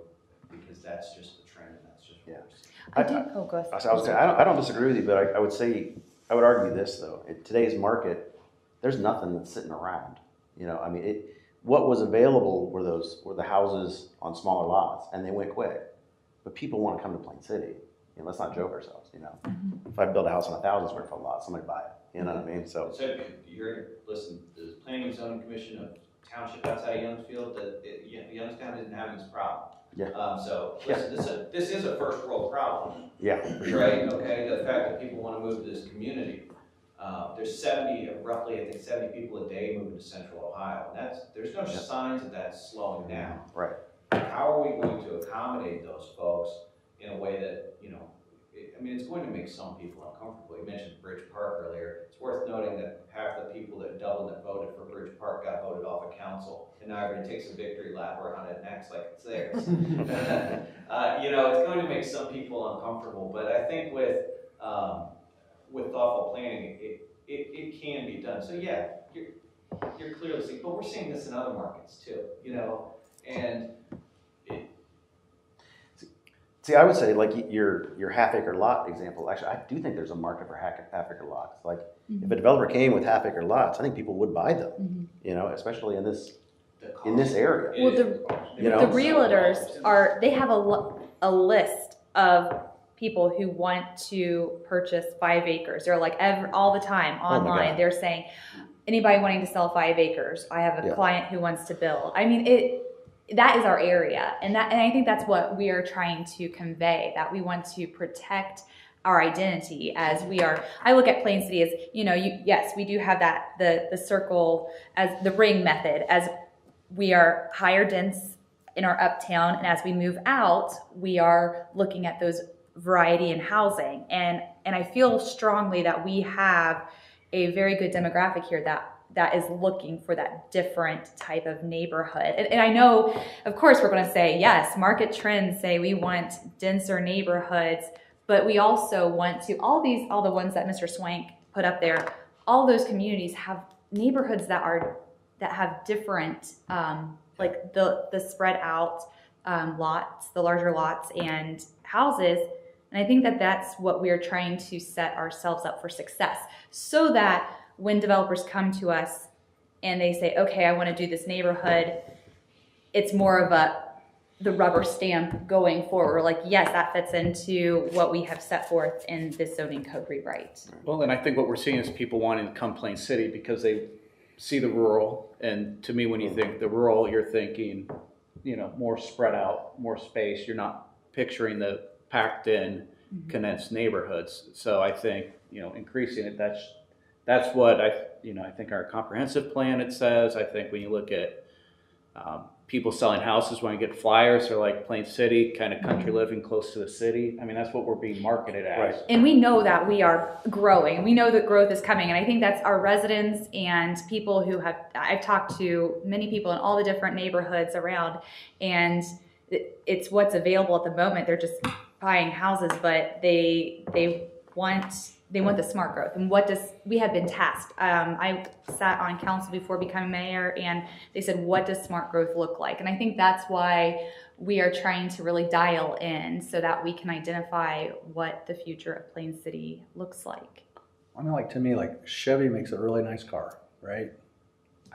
because that's just the trend and that's just what we're seeing. I don't disagree with you, but I would say, I would argue this though. In today's market, there's nothing that's sitting around. You know, I mean, what was available were the houses on smaller lots, and they went quick. But people want to come to Plain City. You know, let's not joke ourselves. You know, if I build a house on 1,000 square foot lot, somebody buy it. You know what I mean? So listen, the Planning and Zoning Commission of Township outside of Youngsfield, Youngstown didn't have this problem. Yeah. So listen, this is a first world problem. Yeah, for sure. Right? Okay. The fact that people want to move to this community. There's roughly, I think 70 people a day moving to Central Ohio. And there's no signs of that slowing down. Right. How are we going to accommodate those folks in a way that, you know, I mean, it's going to make some people uncomfortable. You mentioned Bridge Park earlier. It's worth noting that half the people that Dublin that voted for Bridge Park got voted off of council. And now everybody takes a victory lap around it next like it's theirs. You know, it's going to make some people uncomfortable. But I think with thoughtful planning, it can be done. So yeah, you're clearly seeing, but we're seeing this in other markets too, you know, and See, I would say like your half-acre lot example, actually, I do think there's a market for half-acre lots. Like if a developer came with half-acre lots, I think people would buy them, you know, especially in this area. Well, the realtors they have a list of people who want to purchase 5 acres. They're like all the time online. They're saying, anybody wanting to sell 5 acres? I have a client who wants to build. I mean, that is our area, and I think that's what we are trying to convey. That we want to protect our identity as we are. I look at Plain City as, you know, yes, we do have that the circle as the ring method, as we are higher dense in our uptown, and as we move out, we are looking at those variety in housing, and I feel strongly that we have a very good demographic here that is looking for that different type of neighborhood. And I know, of course, we're going to say, yes, market trends say we want denser neighborhoods, but we also want to, all the ones that Mr. Swank put up there, all those communities have neighborhoods that have different, like the spread out lots, the larger lots and houses. And I think that's what we're trying to set ourselves up for success, so that when developers come to us and they say, okay, I want to do this neighborhood, it's more of the rubber stamp going forward. Like, yes, that fits into what we have set forth in this zoning code rewrite. Well, and I think what we're seeing is people wanting to come Plain City because they see the rural. And to me, when you think the rural, you're thinking, more spread out, more space. You're not picturing the packed in, condensed neighborhoods. So I think, increasing it, that's what I think our comprehensive plan, it says. I think when you look at people selling houses, when you get flyers, they're like Plain City, kind of country living close to the city. I mean, that's what we're being marketed as. Right. And we know that we are growing. We know that growth is coming. And I think that's our residents and people who I've talked to many people in all the different neighborhoods around, and it's what's available at the moment. They're just buying houses, but they want the smart growth. And we have been tasked. I sat on council before becoming mayor, and they said, what does smart growth look like? And I think that's why we are trying to really dial in so that we can identify what the future of Plain City looks like. I mean, to me, Chevy makes a really nice car, right?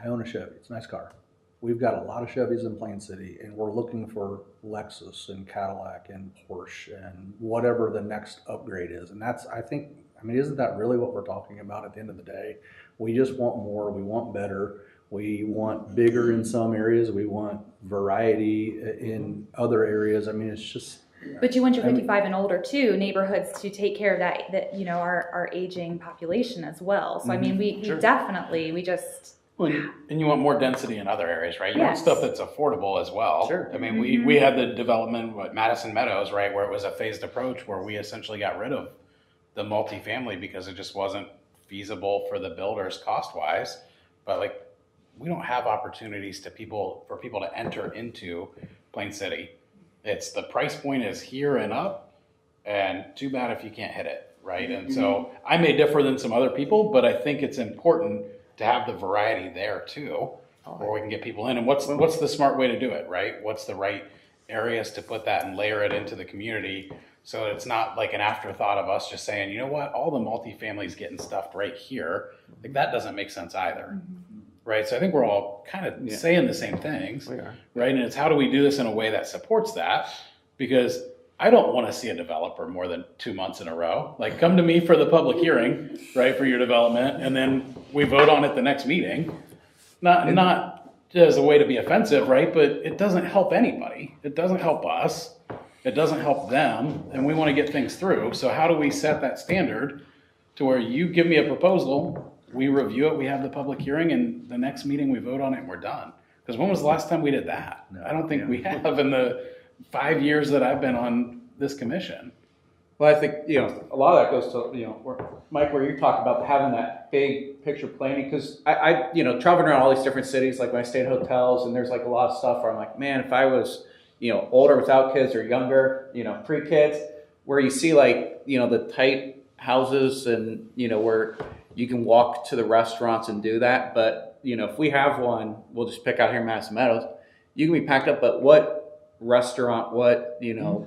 I own a Chevy. It's a nice car. We've got a lot of Chevys in Plain City, and we're looking for Lexus and Cadillac and Porsche and whatever the next upgrade is. And isn't that really what we're talking about at the end of the day? We just want more. We want better. We want bigger in some areas. We want variety in other areas. I mean, it's just... But you want your 55 and older too, neighborhoods to take care of that our aging population as well. So I mean, we definitely, we just... Well, and you want more density in other areas, right? You want stuff that's affordable as well. Sure. I mean, we had the development at Madison Meadows, right, where it was a phased approach where we essentially got rid of the multifamily because it just wasn't feasible for the builders cost-wise. But we don't have opportunities for people to enter into Plain City. It's the price point is here and up, and too bad if you can't hit it, right? And so I may differ than some other people, but I think it's important to have the variety there too, where we can get people in. And what's the smart way to do it, right? What's the right areas to put that and layer it into the community so it's not like an afterthought of us just saying, you know what, all the multifamilies getting stuffed right here. That doesn't make sense either, right? So I think we're all kind of saying the same things, right? And it's how do we do this in a way that supports that? Because I don't want to see a developer more than 2 months in a row. Come to me for the public hearing, right, for your development, and then we vote on it the next meeting. Not as a way to be offensive, right? But it doesn't help anybody. It doesn't help us. It doesn't help them, and we want to get things through. So how do we set that standard to where you give me a proposal, we review it, we have the public hearing, and the next meeting we vote on it and we're done? Because when was the last time we did that? I don't think we have in the 5 years that I've been on this commission. Well, I think, a lot of that goes to, Mike, where you talk about having that big picture planning, because I traveling around all these different cities, when I stay in hotels, and there's a lot of stuff where I'm like, man, if I was, older without kids or younger, pre-kids, where you see the tight houses and, where you can walk to the restaurants and do that. But, if we have one, we'll just pick out here in Madison Meadows, you can be packed up, but what restaurant, what,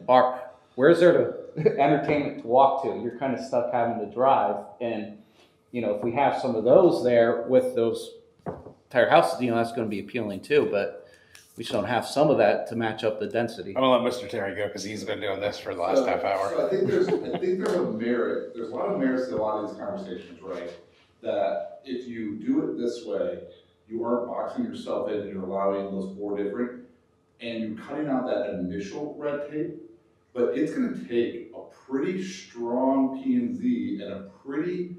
bar, where's there to entertainment to walk to? You're kind of stuck having to drive. And, if we have some of those there with those entire houses, that's going to be appealing too. But we just don't have some of that to match up the density. I'm going to let Mr. Terry go because he's been doing this for the last half hour. So I think there's a merit. There's a lot of merits to a lot of these conversations, right? That if you do it this way, you aren't boxing yourself in and you're allowing those 4 different, and you're cutting out that initial red tape. But it's going to take a pretty strong P&Z and a pretty,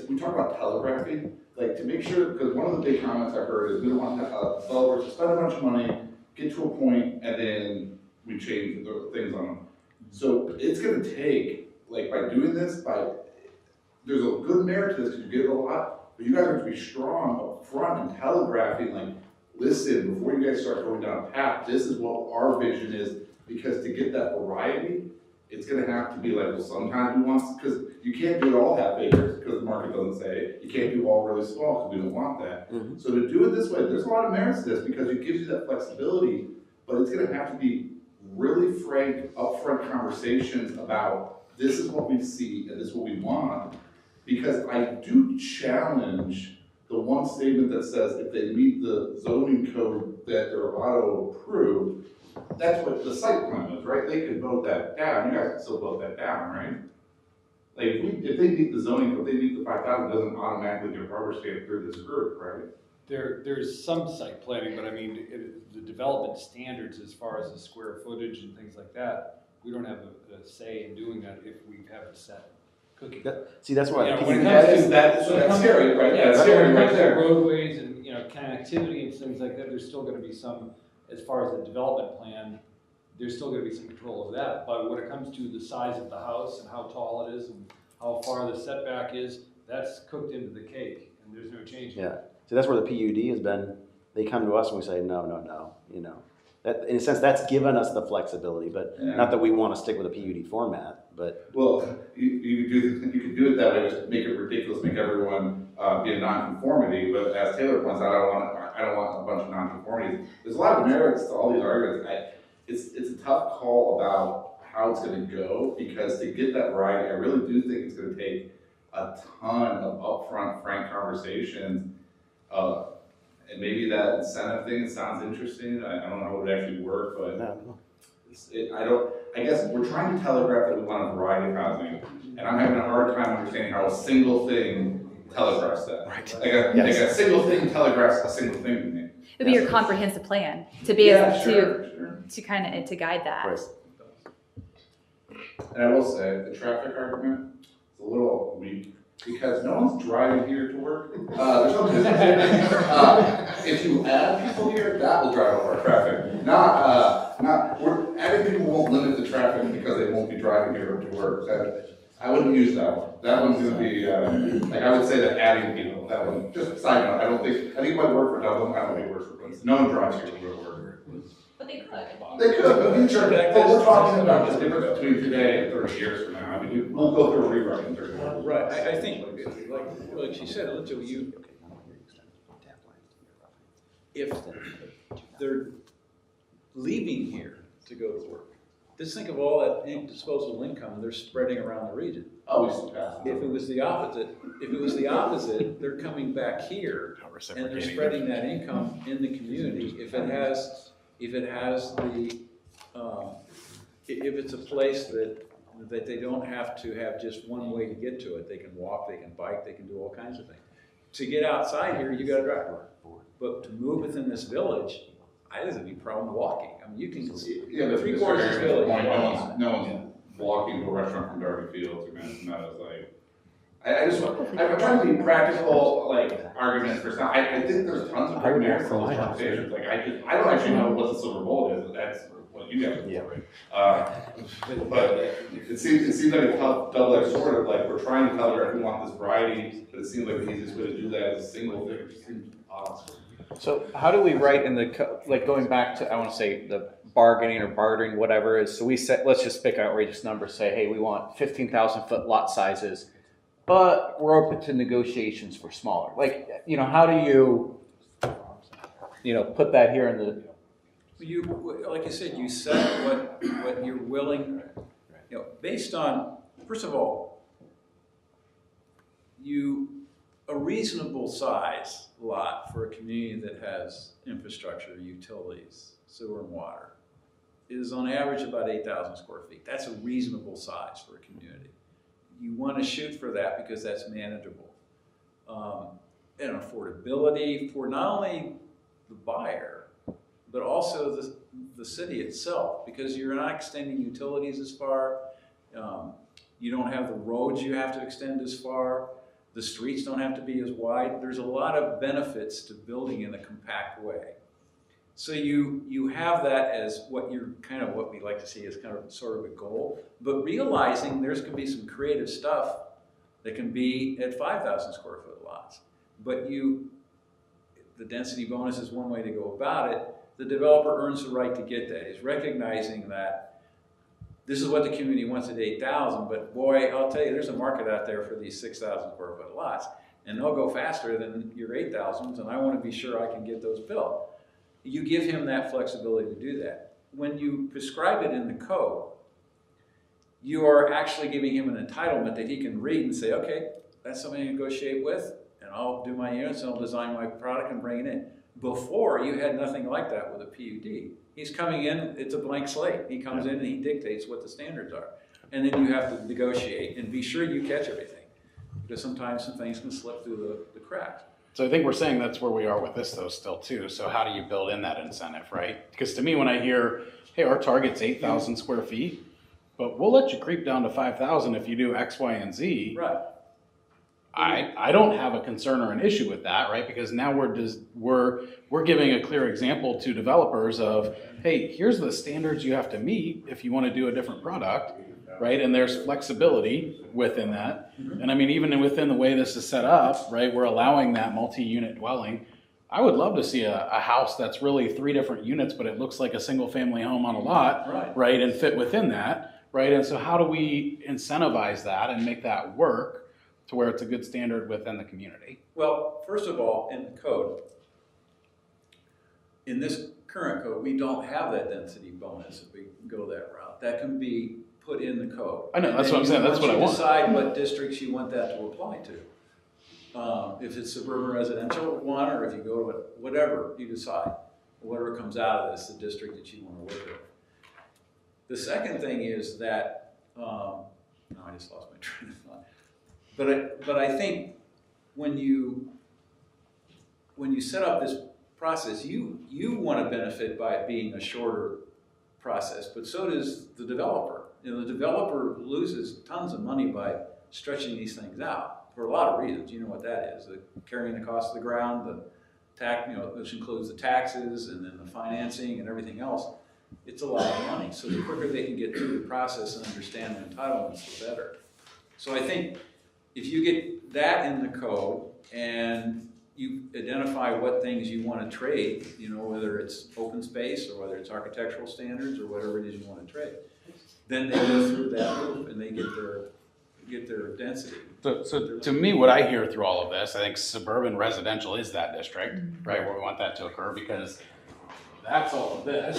we talk about telegraphing, to make sure, because one of the big comments I heard is we don't want developers to spend a bunch of money, get to a point, and then we change the things on them. So it's going to take, by doing this, there's a good merit to this because you get it a lot, but you guys have to be strong up front and telegraphing, like, listen, before you guys start going down a path, this is what our vision is, because to get that variety, it's gonna have to be like, well, sometimes we want, because you can't do it all half acres, because the market doesn't say, you can't do all really small, because we don't want that. Mhm. So to do it this way, there's a lot of merits to this, because it gives you that flexibility, but it's gonna have to be really frank, upfront conversations about, this is what we see, and this is what we want, because I do challenge the one statement that says if they meet the zoning code that they're auto-approved, that's what the site plan is, right? They could vote that down, you guys can still vote that down, right? Like, if they meet the zoning code, they meet the 5,000, doesn't automatically get rubber stamped through this group, right? There's some site planning, but I mean, the development standards as far as the square footage and things like that, we don't have a say in doing that if we haven't set cookie. See, that's why. Yeah, when it That's scary, right? Yeah, it's scary right there. Roadways and, connectivity and things like that, there's still gonna be some, as far as the development plan, there's still gonna be some control of that. But when it comes to the size of the house and how tall it is and how far the setback is, that's cooked into the cake and there's no change. Yeah. See, that's where the PUD has been. They come to us and we say, no, no, no, That, in a sense, that's given us the flexibility, but not that we want to stick with a PUD format, but. Well, you could do it that way, just make it ridiculous, make everyone be a non-conformity, but as Taylor points out, I don't want a bunch of non-conformities. There's a lot of merits to all these arguments. It's a tough call about how it's gonna go, because to get that variety, I really do think it's gonna take a ton of upfront, frank conversations. And maybe that incentive thing sounds interesting. I don't know how it would actually work, but I guess we're trying to telegraph that we want a variety of housing, and I'm having a hard time understanding how a single thing telegraphs that. Right. Like a single thing telegraphs a single thing to me. It would be your comprehensive plan to be able Sure. to kind of to guide that. Right. And I will say, the traffic argument is a little weak, because no one's driving here to work. There's no business here. If you add people here, that will drive up our traffic. We're adding people won't limit the traffic because they won't be driving here to work. I wouldn't use that one. That one's gonna be, I would say that adding people, that one, just a side note, I think it might work for Dublin, I don't think it works for Princeton. No one drives here to work. But they could. They could, but future, but we're talking about the difference between today and 30 years from now. I mean, we'll go through a rewrite in 30 years. Right, I think, like she said, if they're leaving here to go to work, just think of all that disposable income they're spreading around the region. Oh, we still pass. If it was the opposite, they're coming back here and they're spreading that income in the community. If it's a place that they don't have to have just one way to get to it, they can walk, they can bike, they can do all kinds of things. To get outside here, you got to drive. But to move within this village, I don't have any problem walking. I mean, you can see but 3/4 of this village. No one's walking to a restaurant from Derby Fields or Madison Meadows. I'm trying to be practical, arguments for some. I think there's tons of great merits in those conversations. I don't actually know what the Silver Bullet is. That's what you guys do. But it seems like a tough double-edged sword of we're trying to telegraph we want this variety, but it seems like the easiest way to do that is a single thing. It just seems odd. So how do we write in the, going back to, I want to say the bargaining or bartering, whatever it is, so we set, let's just pick outrageous numbers, say, hey, we want 15,000 foot lot sizes, but we're open to negotiations for smaller. How do you, put that here in the. Like you said, you set what you're willing, based on, first of all, a reasonable size lot for a community that has infrastructure, utilities, sewer and water, is on average about 8,000 square feet. That's a reasonable size for a community. You want to shoot for that because that's manageable. And affordability for not only the buyer, but also the city itself, because you're not extending utilities as far. You don't have the roads you have to extend as far. The streets don't have to be as wide. There's a lot of benefits to building in a compact way. So you have that as what we like to see as kind of sort of a goal, but realizing there's going to be some creative stuff that can be at 5,000 square foot lots. But the density bonus is one way to go about it. The developer earns the right to get that. He's recognizing that this is what the community wants at 8,000, but boy, I'll tell you, there's a market out there for these 6,000 square foot lots, and they'll go faster than your 8,000s, and I want to be sure I can get those built. You give him that flexibility to do that. When you prescribe it in the code, you are actually giving him an entitlement that he can read and say, okay, that's something I negotiate with, and I'll do my units, and I'll design my product and bring it in. Before, you had nothing like that with a PUD. He's coming in, it's a blank slate. He comes in and he dictates what the standards are. And then you have to negotiate and be sure you catch everything. Because sometimes some things can slip through the cracks. So I think we're saying that's where we are with this though still too. So how do you build in that incentive, right? Because to me, when I hear, hey, our target's 8,000 square feet, but we'll let you creep down to 5,000 if you do X, Y, and Z. Right. I don't have a concern or an issue with that, right? Because now we're giving a clear example to developers of, hey, here's the standards you have to meet if you want to do a different product, right? And there's flexibility within that. And I mean, even within the way this is set up, right, we're allowing that multi-unit dwelling. I would love to see a house that's really 3 different units, but it looks like a single family home on a lot, right? And fit within that, right? And so how do we incentivize that and make that work to where it's a good standard within the community? Well, first of all, in the code, in this current code, we don't have that density bonus if we go that route. That can be put in the code. I know, that's what I'm saying, that's what I want. You decide what districts you want that to apply to. If it's suburban residential one, or if you go to whatever you decide, whatever comes out of this, the district that you want to work with. The second thing is that, no, I just lost my train of thought. But I think when you set up this process, you want to benefit by it being a shorter process, but so does the developer. You know, the developer loses tons of money by stretching these things out for a lot of reasons. You know what that is: the carrying the cost of the ground, the tax, which includes the taxes and then the financing and everything else. It's a lot of money. So the quicker they can get through the process and understand the entitlements, the better. So I think if you get that in the code and you identify what things you want to trade, whether it's open space or whether it's architectural standards or whatever it is you want to trade, then they go through that loop and they get their density. So to me, what I hear through all of this, I think suburban residential is that district, right, where we want that to occur, because that's all of this,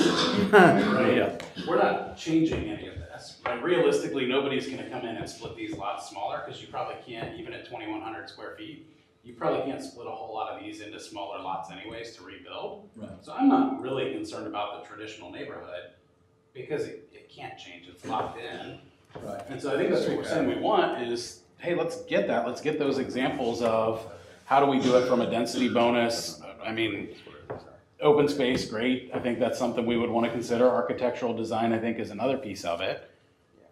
right? Yeah. We're not changing any of this, right? Realistically, nobody's going to come in and split these lots smaller, because you probably can't, even at 2,100 square feet, you probably can't split a whole lot of these into smaller lots anyways to rebuild. Right. So I'm not really concerned about the traditional neighborhood, because it can't change, it's locked in. Right. And so I think that's what we're saying we want is, hey, let's get that. Let's get those examples of how do we do it from a density bonus. I mean, open space, great. I think that's something we would want to consider. Architectural design, I think, is another piece of it.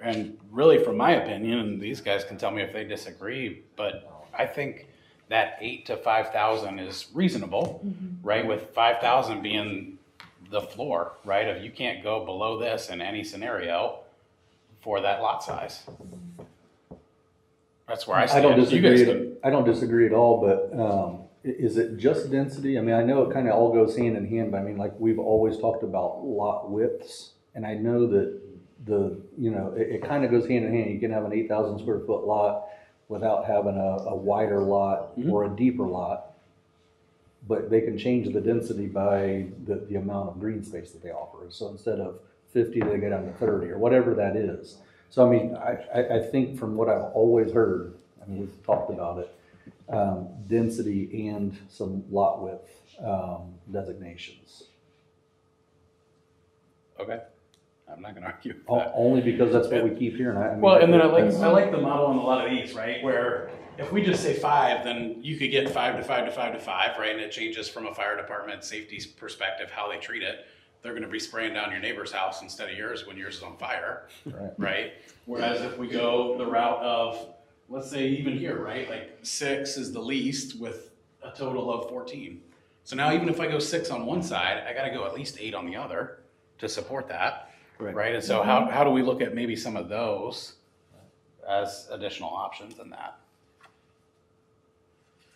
And really, from my opinion, and these guys can tell me if they disagree, but I think that 8 to 5,000 is reasonable, right? With 5,000 being the floor, right? If you can't go below this in any scenario for that lot size. That's where I stand. I don't disagree. You guys can, I don't disagree at all, but is it just density? I mean, I know it kind of all goes hand in hand, but I mean, like we've always talked about lot widths, and I know that it kind of goes hand in hand. You can have an 8,000 square foot lot without having a wider lot or a deeper lot, but they can change the density by the amount of green space that they offer. So instead of 50, they get down to 30 or whatever that is. So I mean, I think from what I've always heard, I mean, we've talked about it, density and some lot width designations. okay. I'm not going to argue with that. Only because that's what we keep hearing. I mean, Well, and then I like the model on a lot of these, right? Where if we just say 5, then you could get 5 to 5 to 5 to 5, right? And it changes from a fire department safety perspective how they treat it. They're going to be spraying down your neighbor's house instead of yours when yours is on fire, right? Whereas if we go the route of, let's say even here, right? Like 6 is the least with a total of 14. So now even if I go 6 on one side, I got to go at least 8 on the other to support that. Right. And so how do we look at maybe some of those as additional options in that?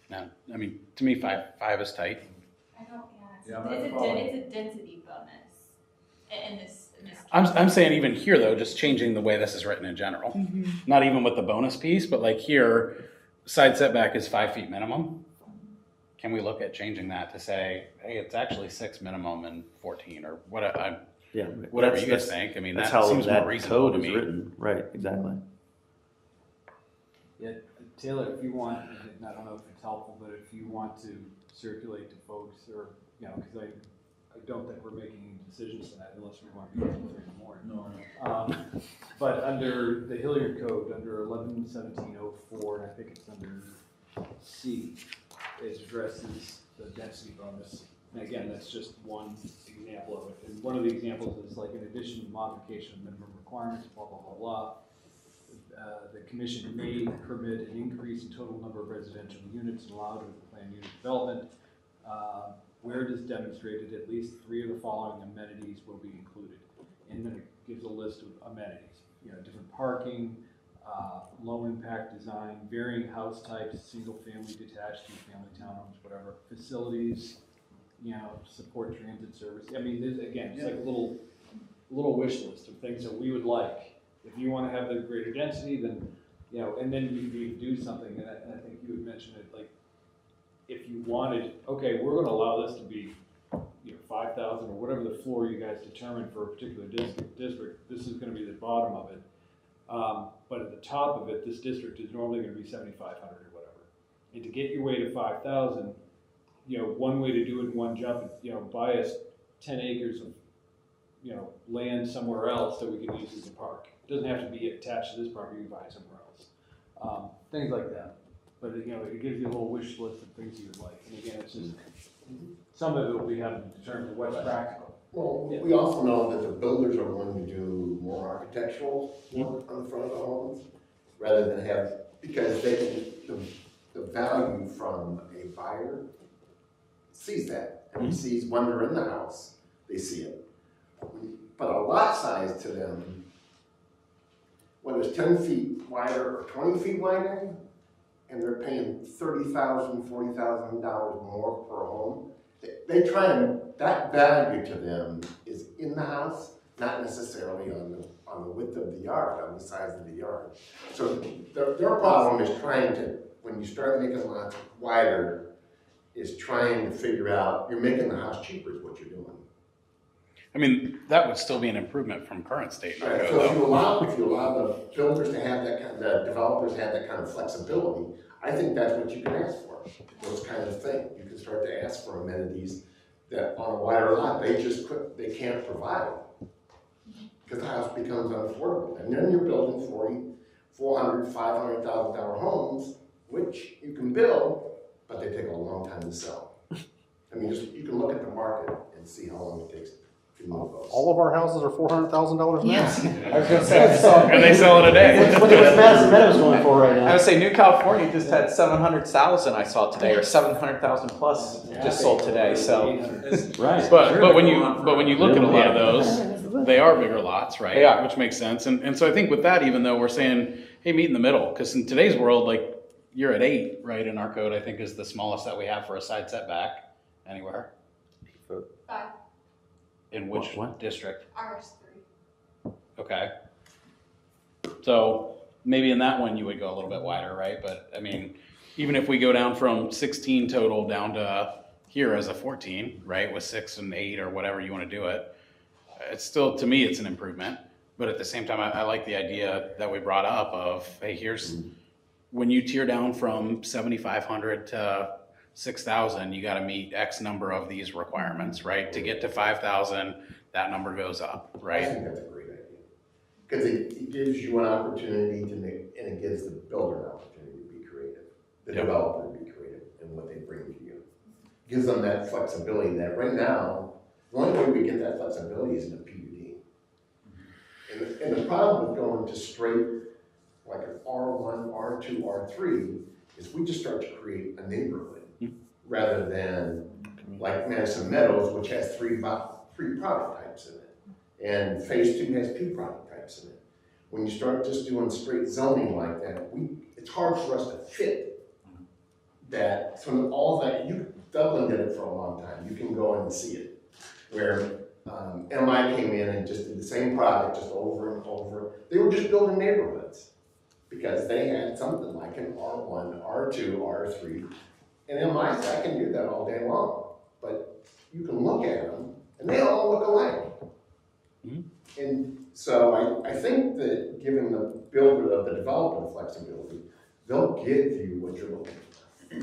No, I mean, to me, five is tight. I don't, Yeah, yeah, that's fine. it's a density bonus in this case. I'm saying even here though, just changing the way this is written in general. Not even with the bonus piece, but like here, side setback is 5 feet minimum. Can we look at changing that to say, hey, it's actually 6 minimum and 14 or whatever? Yeah. Whatever you guys think. I mean, That's that how seems more that reasonable code to is me. written. Right, exactly. Yeah, Taylor, if you want, I don't know if it's helpful, but if you want to circulate to folks or, because I don't think we're making any decisions tonight unless we want to go until 3 in the morning. No. But under the Hilliard Code, under 11-1704, and I think it's under C, it addresses the density bonus. And again, that's just one example of it. And one of the examples is like in addition to modification of minimum requirements, blah, blah, blah, blah. The commission may permit an increase in total number of residential units allowed with the planned unit development. Where it is demonstrated, at least 3 of the following amenities will be included. And then it gives a list of amenities, different parking, low impact design, varying house types, single family, detached, 2-family townhomes, whatever, facilities, support transit service. I mean, again, it's like a little wish list of things that we would like. If you want to have the greater density, then, and then you can do something, and I think you had mentioned it, like, if you wanted, okay, we're going to allow this to be, 5,000 or whatever the floor you guys determine for a particular district, this is going to be the bottom of it. But at the top of it, this district is normally going to be 7,500 or whatever. And to get your way to 5,000, one way to do it in one jump, buy us 10 acres of, land somewhere else that we can use as a park. It doesn't have to be attached to this property, you can buy it somewhere else. Things like that. But, it gives you a little wish list of things you would like. And again, it's just, some of it will be having to determine what's practical. Well, we also know that the builders are going to do more architectural work on the front of the homes, rather than have, because they can, the value from a buyer sees that, and sees when they're in the house, they see it. But a lot size to them, whether it's 10 feet wider or 20 feet wider, and they're paying $30,000, $40,000 more per home, they try to, that value to them is in the house, not necessarily on the width of the yard, on the size of the yard. So their problem is trying to, when you start making lots wider, is trying to figure out, you're making the house cheaper is what you're doing. I mean, that would still be an improvement from current state. Right, so if you allow the builders to have that kind, the developers to have that kind of flexibility, I think that's what you can ask for, those kind of things. You can start to ask for amenities that on a wider lot, they can't provide. Because the house becomes unaffordable. And then you're building $400,000, $500,000 homes, which you can build, but they take a long time to sell. I mean, you can look at the market and see how long it takes. All of our houses are $400,000 now. I was going to say, And they sell it a day. What's Madison Meadows going for right now? I would say New California just had 700,000 I saw today, or 700,000 plus just sold today. So, Right. But when you look at a lot of those, they are bigger lots, right? They are. Which makes sense. And so I think with that, even though we're saying, hey, meet in the middle, because in today's world, like you're at 8, right? In our code, I think is the smallest that we have for a side setback anywhere. 5, In which What? district? ours 3. Okay. So maybe in that one you would go a little bit wider, right? But I mean, even if we go down from 16 total down to here as a 14, right, with 6 and 8 or whatever you want to do it, it's still, to me, it's an improvement. But at the same time, I like the idea that we brought up of, hey, here's, when you tier down from 7,500 to 6,000, you got to meet X number of these requirements, right? To get to 5,000, that number goes up, I right? think that's a great idea. Because it gives you an opportunity to make, and it gives the builder an opportunity to be creative, the Yep. developer to be creative in what they bring to you. Gives them that flexibility that right now, the only way we get that flexibility is in a PUD. And the problem with going to straight, like an R1, R2, R3, is we just start to create a neighborhood rather than like Madison Meadows, which has three product types in it. And Phase 2 has 2 product types in it. When you start just doing straight zoning like that, it's hard for us to fit that effects. When all that, Dublin did it for a long time. You can go in and see it. Where MI came in and just did the same product just over and over. They were just building neighborhoods because they had something like an R1, R2, R3. And MI said, I can do that all day long. But you can look at them and they all look alike. Mm-hmm. And so I think that given the builder of the developer flexibility, they'll give you what you're looking for.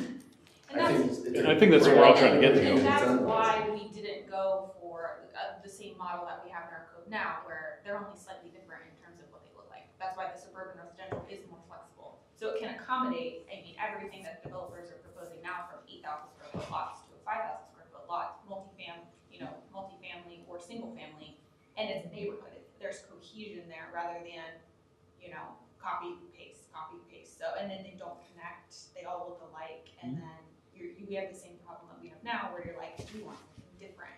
And I think that's what we're all trying to get to. And that's why we didn't go for the same model that we have in our code now, where they're only slightly different in terms of what they look like. That's why the suburban residential is more flexible. So it can accommodate, everything that developers are proposing now, from 8,000 square foot lots to a 5,000 square foot lot, multifamily or single family, and it's a neighborhood. There's cohesion there rather than, copy, paste. So, and then they don't connect, they all look alike, and then we have the same problem that we have now, where you're like, we want something different.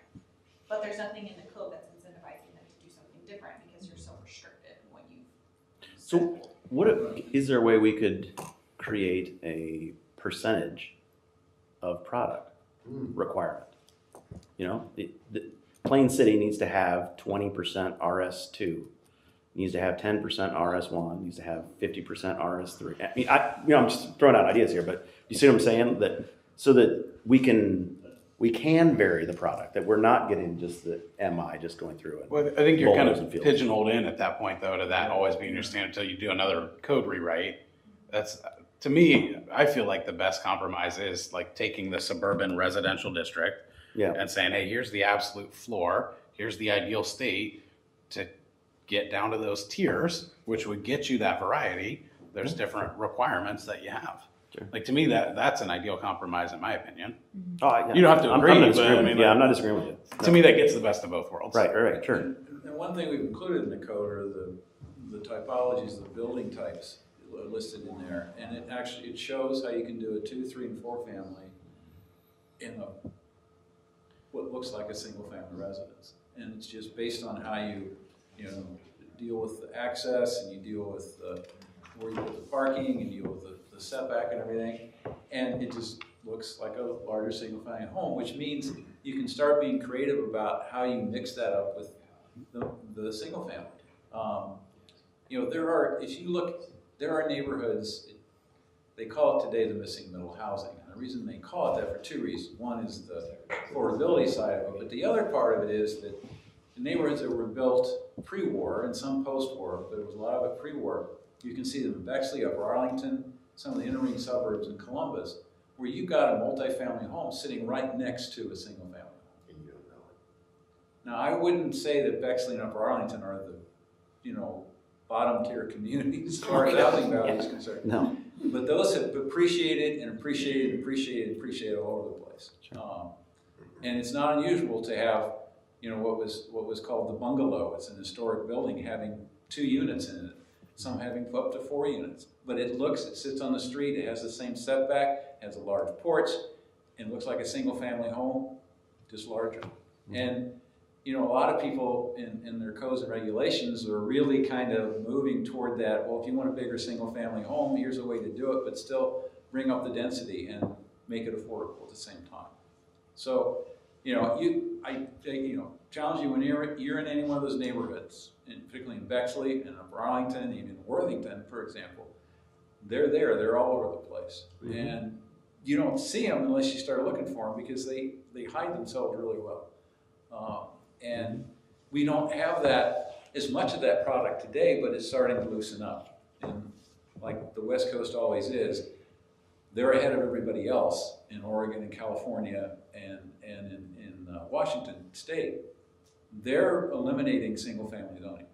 But there's nothing in the code that's incentivizing them to do something different because you're so restricted in what you. So is there a way we could create a percentage of product requirement? The Plain City needs to have 20% RS2, needs to have 10% RS1, needs to have 50% RS3. I'm just throwing out ideas here, but you see what I'm saying? So that we can vary the product, that we're not getting just the MI just going through it. Well, I think you're kind of pigeonholed in at that point, though, to that always being your standard until you do another code rewrite. That's, to me, I feel like the best compromise is like taking the suburban residential district and saying, hey, here's the absolute floor, here's the ideal state to get down to those tiers, which would get you that variety. There's different requirements that you have. Sure. Like, to me, that's an ideal compromise, in my opinion. You don't have to agree, I'm not disagreeing with you. To me, that gets the best of both worlds. Right, sure. And one thing we've included in the code are the typologies, the building types listed in there, and it shows how you can do a 2, 3, and 4 family in what looks like a single family residence, and it's just based on how you deal with the access, and you deal with where you put the parking, and you deal with the setback and everything, and it just looks like a larger single family home, which means you can start being creative about how you mix that up with the single family. There are neighborhoods, they call it today the missing middle housing. And the reason they call it that for 2 reasons. One is the affordability side of it, but the other part of it is that the neighborhoods that were built pre-war and some post-war, but it was a lot of it pre-war, you can see them in Bexley, Upper Arlington, some of the inner ring suburbs in Columbus, where you got a multifamily home sitting right next to a single family home. And you don't know it. Now, I wouldn't say that Bexley and Upper Arlington are the, bottom tier communities as far as housing value is concerned. No. But those have appreciated all over the place. Sure. And it's not unusual to have, what was called the bungalow. It's an historic building having 2 units in it, some having up to 4 units. But it sits on the street, it has the same setback, has a large porch, and looks like a single family home, just larger. Mm-hmm. And a lot of people in their codes and regulations are really kind of moving toward that. Well, if you want a bigger single family home, here's a way to do it, but still bring up the density and make it affordable at the same time. So, I challenge you when you're in any one of those neighborhoods, and particularly in Bexley and Upper Arlington, even Worthington, for example, they're all over the place. Mm-hmm. And you don't see them unless you start looking for them because they hide themselves really well. And we don't have as much of that product today, but it's starting to loosen up. And like the West Coast always is, they're ahead of everybody else in Oregon and California and in Washington State. They're eliminating single-family zoning.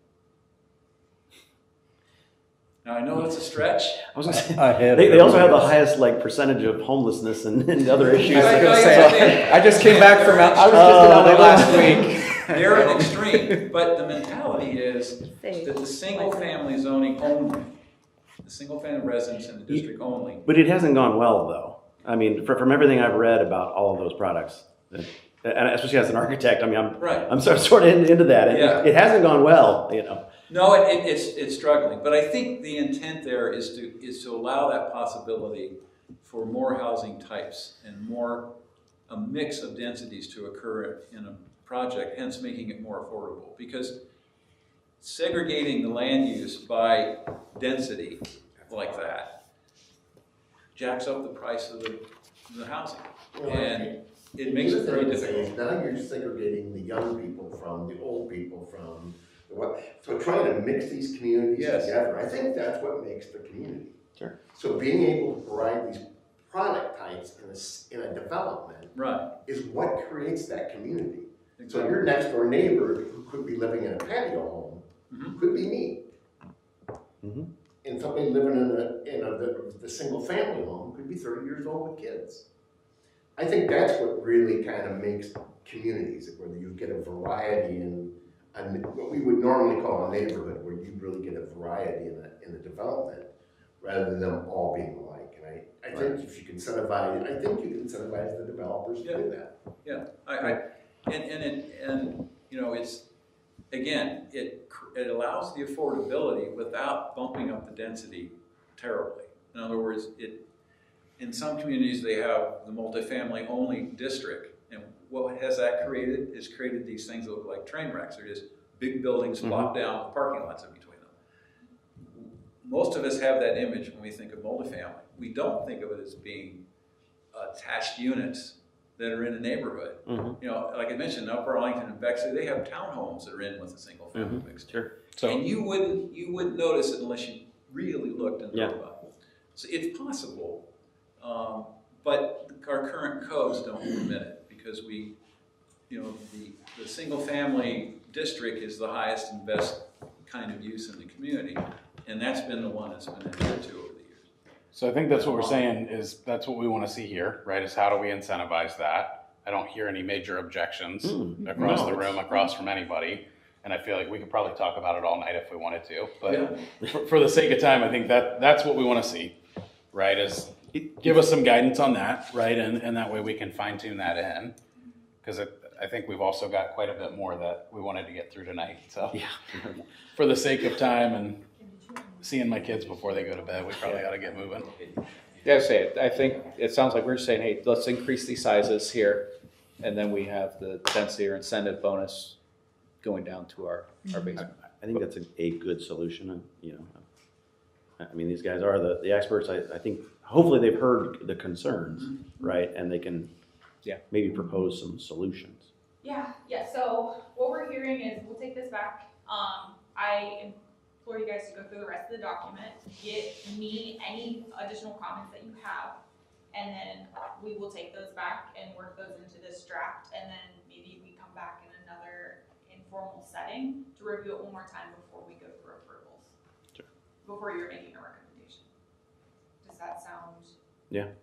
Now, I know it's a stretch. I was going to say, they also have the highest percentage of homelessness and other issues. I was going to say, I just came back from last week. They're an extreme, but the mentality is that the single-family zoning only, the single-family residence in the district only. But it hasn't gone well, though. I mean, from everything I've read about all of those products, and especially as an architect, I'm sort of into that. It hasn't gone well, No, it's struggling, but I think the intent there is to allow that possibility for more housing types and a mix of densities to occur in a project, hence making it more affordable. Because segregating the land use by density like that jacks up the price of the housing. And it makes it very difficult. Now you're segregating the young people from the old people from so trying to mix these communities together, I think that's what makes the community. Sure. So being able to provide these product types in a development is what creates that community. Exactly. So your next door neighbor who could be living in a patio home could be me. And somebody living in the single family home could be 30 years old with kids. I think that's what really kind of makes communities, where you get a variety in what we would normally call a neighborhood, where you really get a variety in the development, rather than them all being alike. And I think if you can incentivize, the developers to do that. Yeah, and you know, it's, again, it allows the affordability without bumping up the density terribly. In other words, in some communities they have the multifamily only district, and what has that created is created these things that look like train wrecks. They're just big buildings plopped down with parking lots in between them. Most of us have that image when we think of multifamily. We don't think of it as being attached units that are in a neighborhood. You know, like I mentioned, Upper Arlington and Bexley, they have townhomes that are in with a single family mixed. So, and you wouldn't notice it unless you really looked and thought about it. So it's possible, but our current codes don't permit it, because the single family district is the highest and best kind of use in the community, and that's been the one that's been adhered to over the years. So I think that's what we're saying, is that's what we want to see here, right? Is how do we incentivize that? I don't hear any major objections across the room, across from anybody. And I feel like we could probably talk about it all night if we wanted to. But for the sake of time, I think that's what we want to see, right? Is give us some guidance on that, right? And that way we can fine tune that in. Because I think we've also got quite a bit more that we wanted to get through tonight. So for the sake of time and seeing my kids before they go to bed, we probably ought to get moving. Yeah, I think it sounds like we're just saying, hey, let's increase these sizes here, and then we have the density or incentive bonus going down to our base. I think that's a good solution. And, you know, I mean, these guys are the experts. I think hopefully they've heard the concerns, right? And they can maybe propose some solutions. Yeah. So what we're hearing is we'll take this back. I implore you guys to go through the rest of the document, get me any additional comments that you have, and then we will take those back and work those into this draft, and then maybe we come back in another informal setting to review it one more time before we go through approvals. Sure. Before you're making a recommendation. Does that sound? Yeah.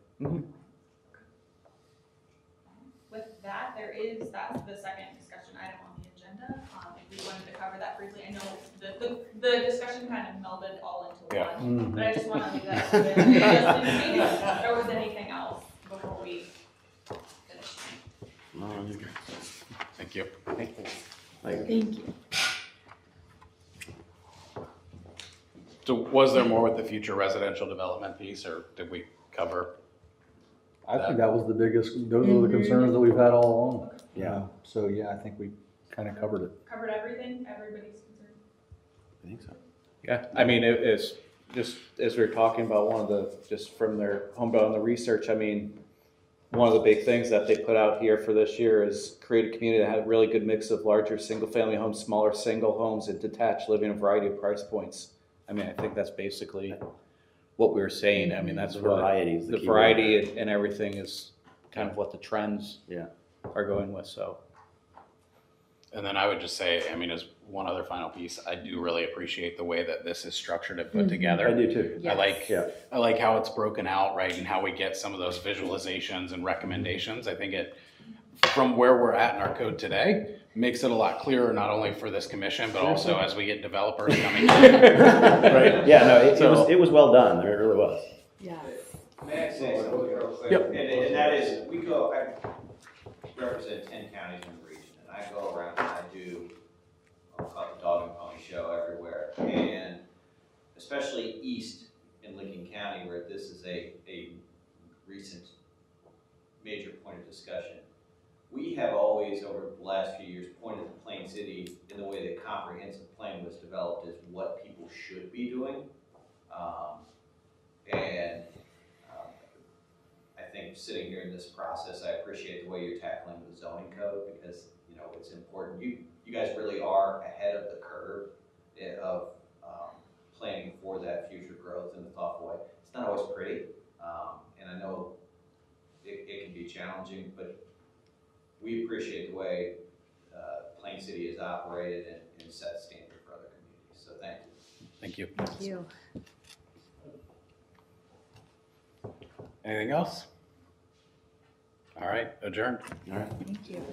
With that, that's the second discussion item on the agenda. If we wanted to cover that briefly, I know the discussion kind of melded all into one, but I just want to leave that open, just in case there was anything else before we finish. Thank you. Thank you. So was there more with the future residential development piece, or did we cover? I think that was the biggest, those are the concerns that we've had all along. Yeah. So yeah, I think we kind of covered it. Covered everything, everybody's concerned? I think so. Yeah, I mean, it's just as we were talking about just from their homebound on the research, I mean, one of the big things that they put out here for this year is create a community that had a really good mix of larger single-family homes, smaller single homes, and detached living, a variety of price points. I mean, I think that's basically what we were saying. I mean, that's the variety is the variety and everything is kind of what the trends are going with. So, and then I would just say, I mean, as one other final piece, I do really appreciate the way that this is structured and put together. I do too. Yes. I like how it's broken out, right, and how we get some of those visualizations and recommendations. I think it, from where we're at in our code today, makes it a lot clearer, not only for this commission, but also as we get developers coming in. Right? Yeah, no, it was well done. I mean, it really was. Yeah. May I say something real quick? Yep. And that is, I represent 10 counties in the region, and I go around and I do, I'll call it the dog and pony show everywhere. And especially east in Lincoln County, where this is a recent major point of discussion. We have always, over the last few years, pointed to Plain City in the way that comprehensive plan was developed as what people should be doing. I think sitting here in this process, I appreciate the way you're tackling the zoning code because, you know, it's important. You guys really are ahead of the curve of planning for that future growth in a thoughtful way. It's not always pretty, and I know it can be challenging, but we appreciate the way Plain City is operated and set standard for other communities. So thank you. Thank you. Thank you. Anything else? All right, adjourned. All right. Thank you.